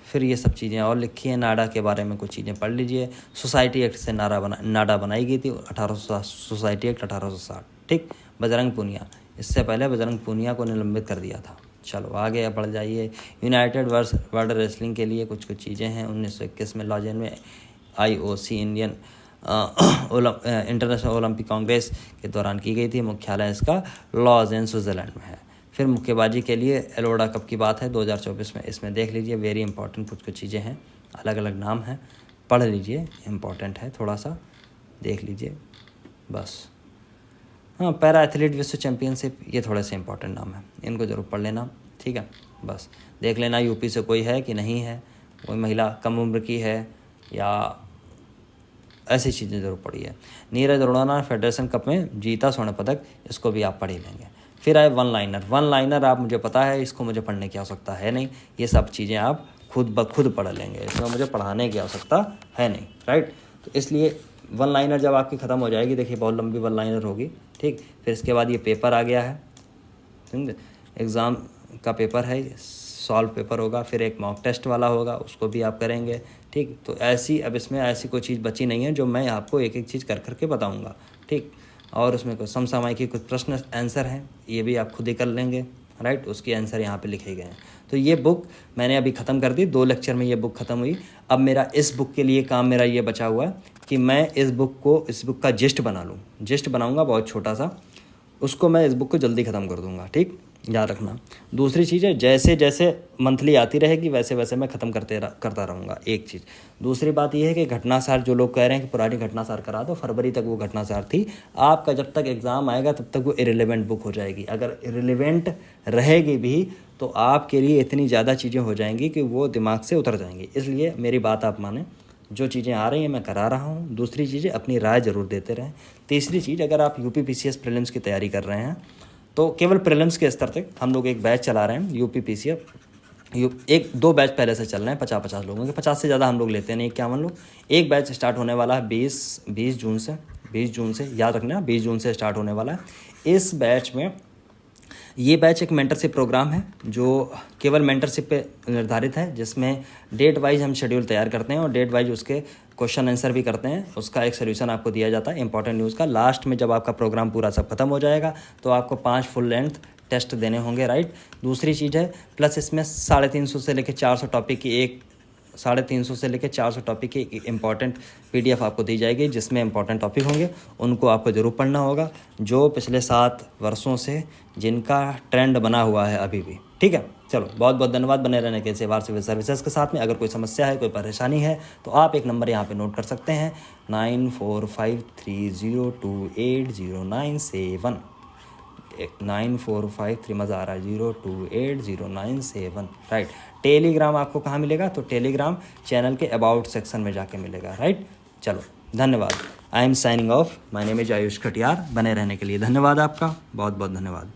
फिर ये सब चीज़ें और लिखी हैं। नाडा के बारे में कुछ चीज़ें पढ़ लीजिए। सोसाइटी एक्ट से नाडा बनाई गई थी 1860, सोसाइटी एक्ट 1860। ठीक, बजरंग पुनिया, इससे पहले बजरंग पुनिया को निलंबित कर दिया था। चलो आगे बढ़ जाइए। यूनाइटेड वर्ल्ड रेसलिंग के लिए कुछ चीज़ें हैं। 1921 में लॉजेन में IOC Indian international Olympic Congress के दौरान की गई थी। मुख्यालय इसका लॉजेन स्विट्ज़रलैंड में है। फिर मुक्केबाजी के लिए एलोरा कप की बात है 2024 में, इसमें देख लीजिए। वेरी इंपॉर्टेंट कुछ चीज़ें हैं, अलग अलग नाम हैं, पढ़ लीजिए, इंपॉर्टेंट है, थोड़ा सा देख लीजिए बस। हाँ, पैरा एथलीट विश्व चैम्पियनशिप, ये थोड़े से इंपॉर्टेंट नाम है, इनको ज़रूर पढ़ लेना। ठीक है, बस देख लेना यूपी से कोई है कि नहीं है, कोई महिला कम उम्र की है या ऐसी चीज़ें ज़रूर पढ़ी है। नीरज अरोड़ा ने फेडरेशन कप में जीता स्वर्ण पदक, इसको भी आप पढ़ ही लेंगे। फिर आए वन लाइनर, आप मुझे पता है इसको मुझे पढ़ने की आवश्यकता है नहीं, ये सब चीज़ें आप खुद ब खुद पढ़ लेंगे, इसमें मुझे पढ़ाने की आवश्यकता है नहीं, राइट। तो इसलिए वन लाइनर जब आपकी ख़त्म हो जाएगी, देखिए बहुत लंबी वन लाइनर होगी। ठीक, फिर इसके बाद ये पेपर आ गया है, समझे, एग्ज़ाम का पेपर है, सॉल्व पेपर होगा, फिर एक मॉक टेस्ट वाला होगा, उसको भी आप करेंगे। ठीक, तो ऐसी अब इसमें ऐसी कोई चीज़ बची नहीं है जो मैं आपको एक एक चीज़ कर करके बताऊंगा। ठीक, और उसमें कुछ समसामयिक कुछ प्रश्न आंसर हैं, ये भी आप खुद ही कर लेंगे, राइट, उसके आंसर यहाँ पे लिखे गए हैं। तो ये बुक मैंने अभी ख़त्म कर दी, 2 लेक्चर में ये बुक ख़त्म हुई। अब मेरा इस बुक के लिए काम मेरा ये बचा हुआ है कि मैं इस बुक का जिस्ट बना लूँ, जिस्ट बनाऊँगा बहुत छोटा सा, उसको मैं इस बुक को जल्दी ख़त्म कर दूँगा। ठीक, याद रखना। दूसरी चीज़ है, जैसे जैसे मंथली आती रहेगी वैसे वैसे मैं ख़त्म करता रहूँगा, एक चीज़। दूसरी बात यह है कि घटनासार, जो लोग कह रहे हैं कि पुरानी घटनासार करा दो, फरवरी तक वो घटनासार थी, आपका जब तक एग्ज़ाम आएगा तब तक वो इरेलीवेंट बुक हो जाएगी। अगर इरेलीवेंट रहेगी भी तो आपके लिए इतनी ज़्यादा चीज़ें हो जाएंगी कि वो दिमाग से उतर जाएंगी। इसलिए मेरी बात आप माने, जो चीज़ें आ रही हैं मैं करा रहा हूँ। दूसरी चीज़ें, अपनी राय ज़रूर देते रहें। तीसरी चीज़, अगर आप UPPCS प्रीलिम्स की तैयारी कर रहे हैं तो केवल प्रीलिम्स के स्तर तक हम लोग एक बैच चला रहे हैं UPPCS। 1-2 बैच पहले से चल रहे हैं 50-50 लोगों के, 50 से ज़्यादा हम लोग लेते नहीं, 51 लोग। एक बैच स्टार्ट होने वाला है 20 जून से, याद रखना 20 जून से स्टार्ट होने वाला है। इस बैच में, ये बैच एक मेंटरशिप प्रोग्राम है जो केवल मेंटरशिप पे निर्धारित है, जिसमें डेट वाइज हम शेड्यूल तैयार करते हैं और डेट वाइज उसके क्वेश्चन आंसर भी करते हैं, उसका एक सोल्यूशन आपको दिया जाता है इंपॉर्टेंट न्यूज़ का। लास्ट में जब आपका प्रोग्राम पूरा सब खत्म हो जाएगा तो आपको 5 फुल लेंथ टेस्ट देने होंगे, राइट। दूसरी चीज़ है, प्लस इसमें 350 से लेकर 400 टॉपिक की 350 से लेकर 400 टॉपिक की इंपॉर्टेंट PDF आपको दी जाएगी, जिसमें इंपॉर्टेंट टॉपिक होंगे, उनको आपको ज़रूर पढ़ना होगा, जो पिछले 7 वर्षों से जिनका ट्रेंड बना हुआ है अभी भी। ठीक है, चलो बहुत बहुत धन्यवाद बने रहने के सेवा सिविल सर्विसेज के साथ में। अगर कोई समस्या है, कोई परेशानी है तो आप एक नंबर यहाँ पे नोट कर सकते हैं, 9453028097, 9453, मज़ा आ रहा है, 028097, राइट। टेलीग्राम आपको कहाँ मिलेगा? तो टेलीग्राम चैनल के अबाउट सेक्शन में जाके मिलेगा, राइट। चलो धन्यवाद। I am signing off, my name is Ayush Khatiyar. बने रहने के लिए धन्यवाद आपका, बहुत बहुत धन्यवाद।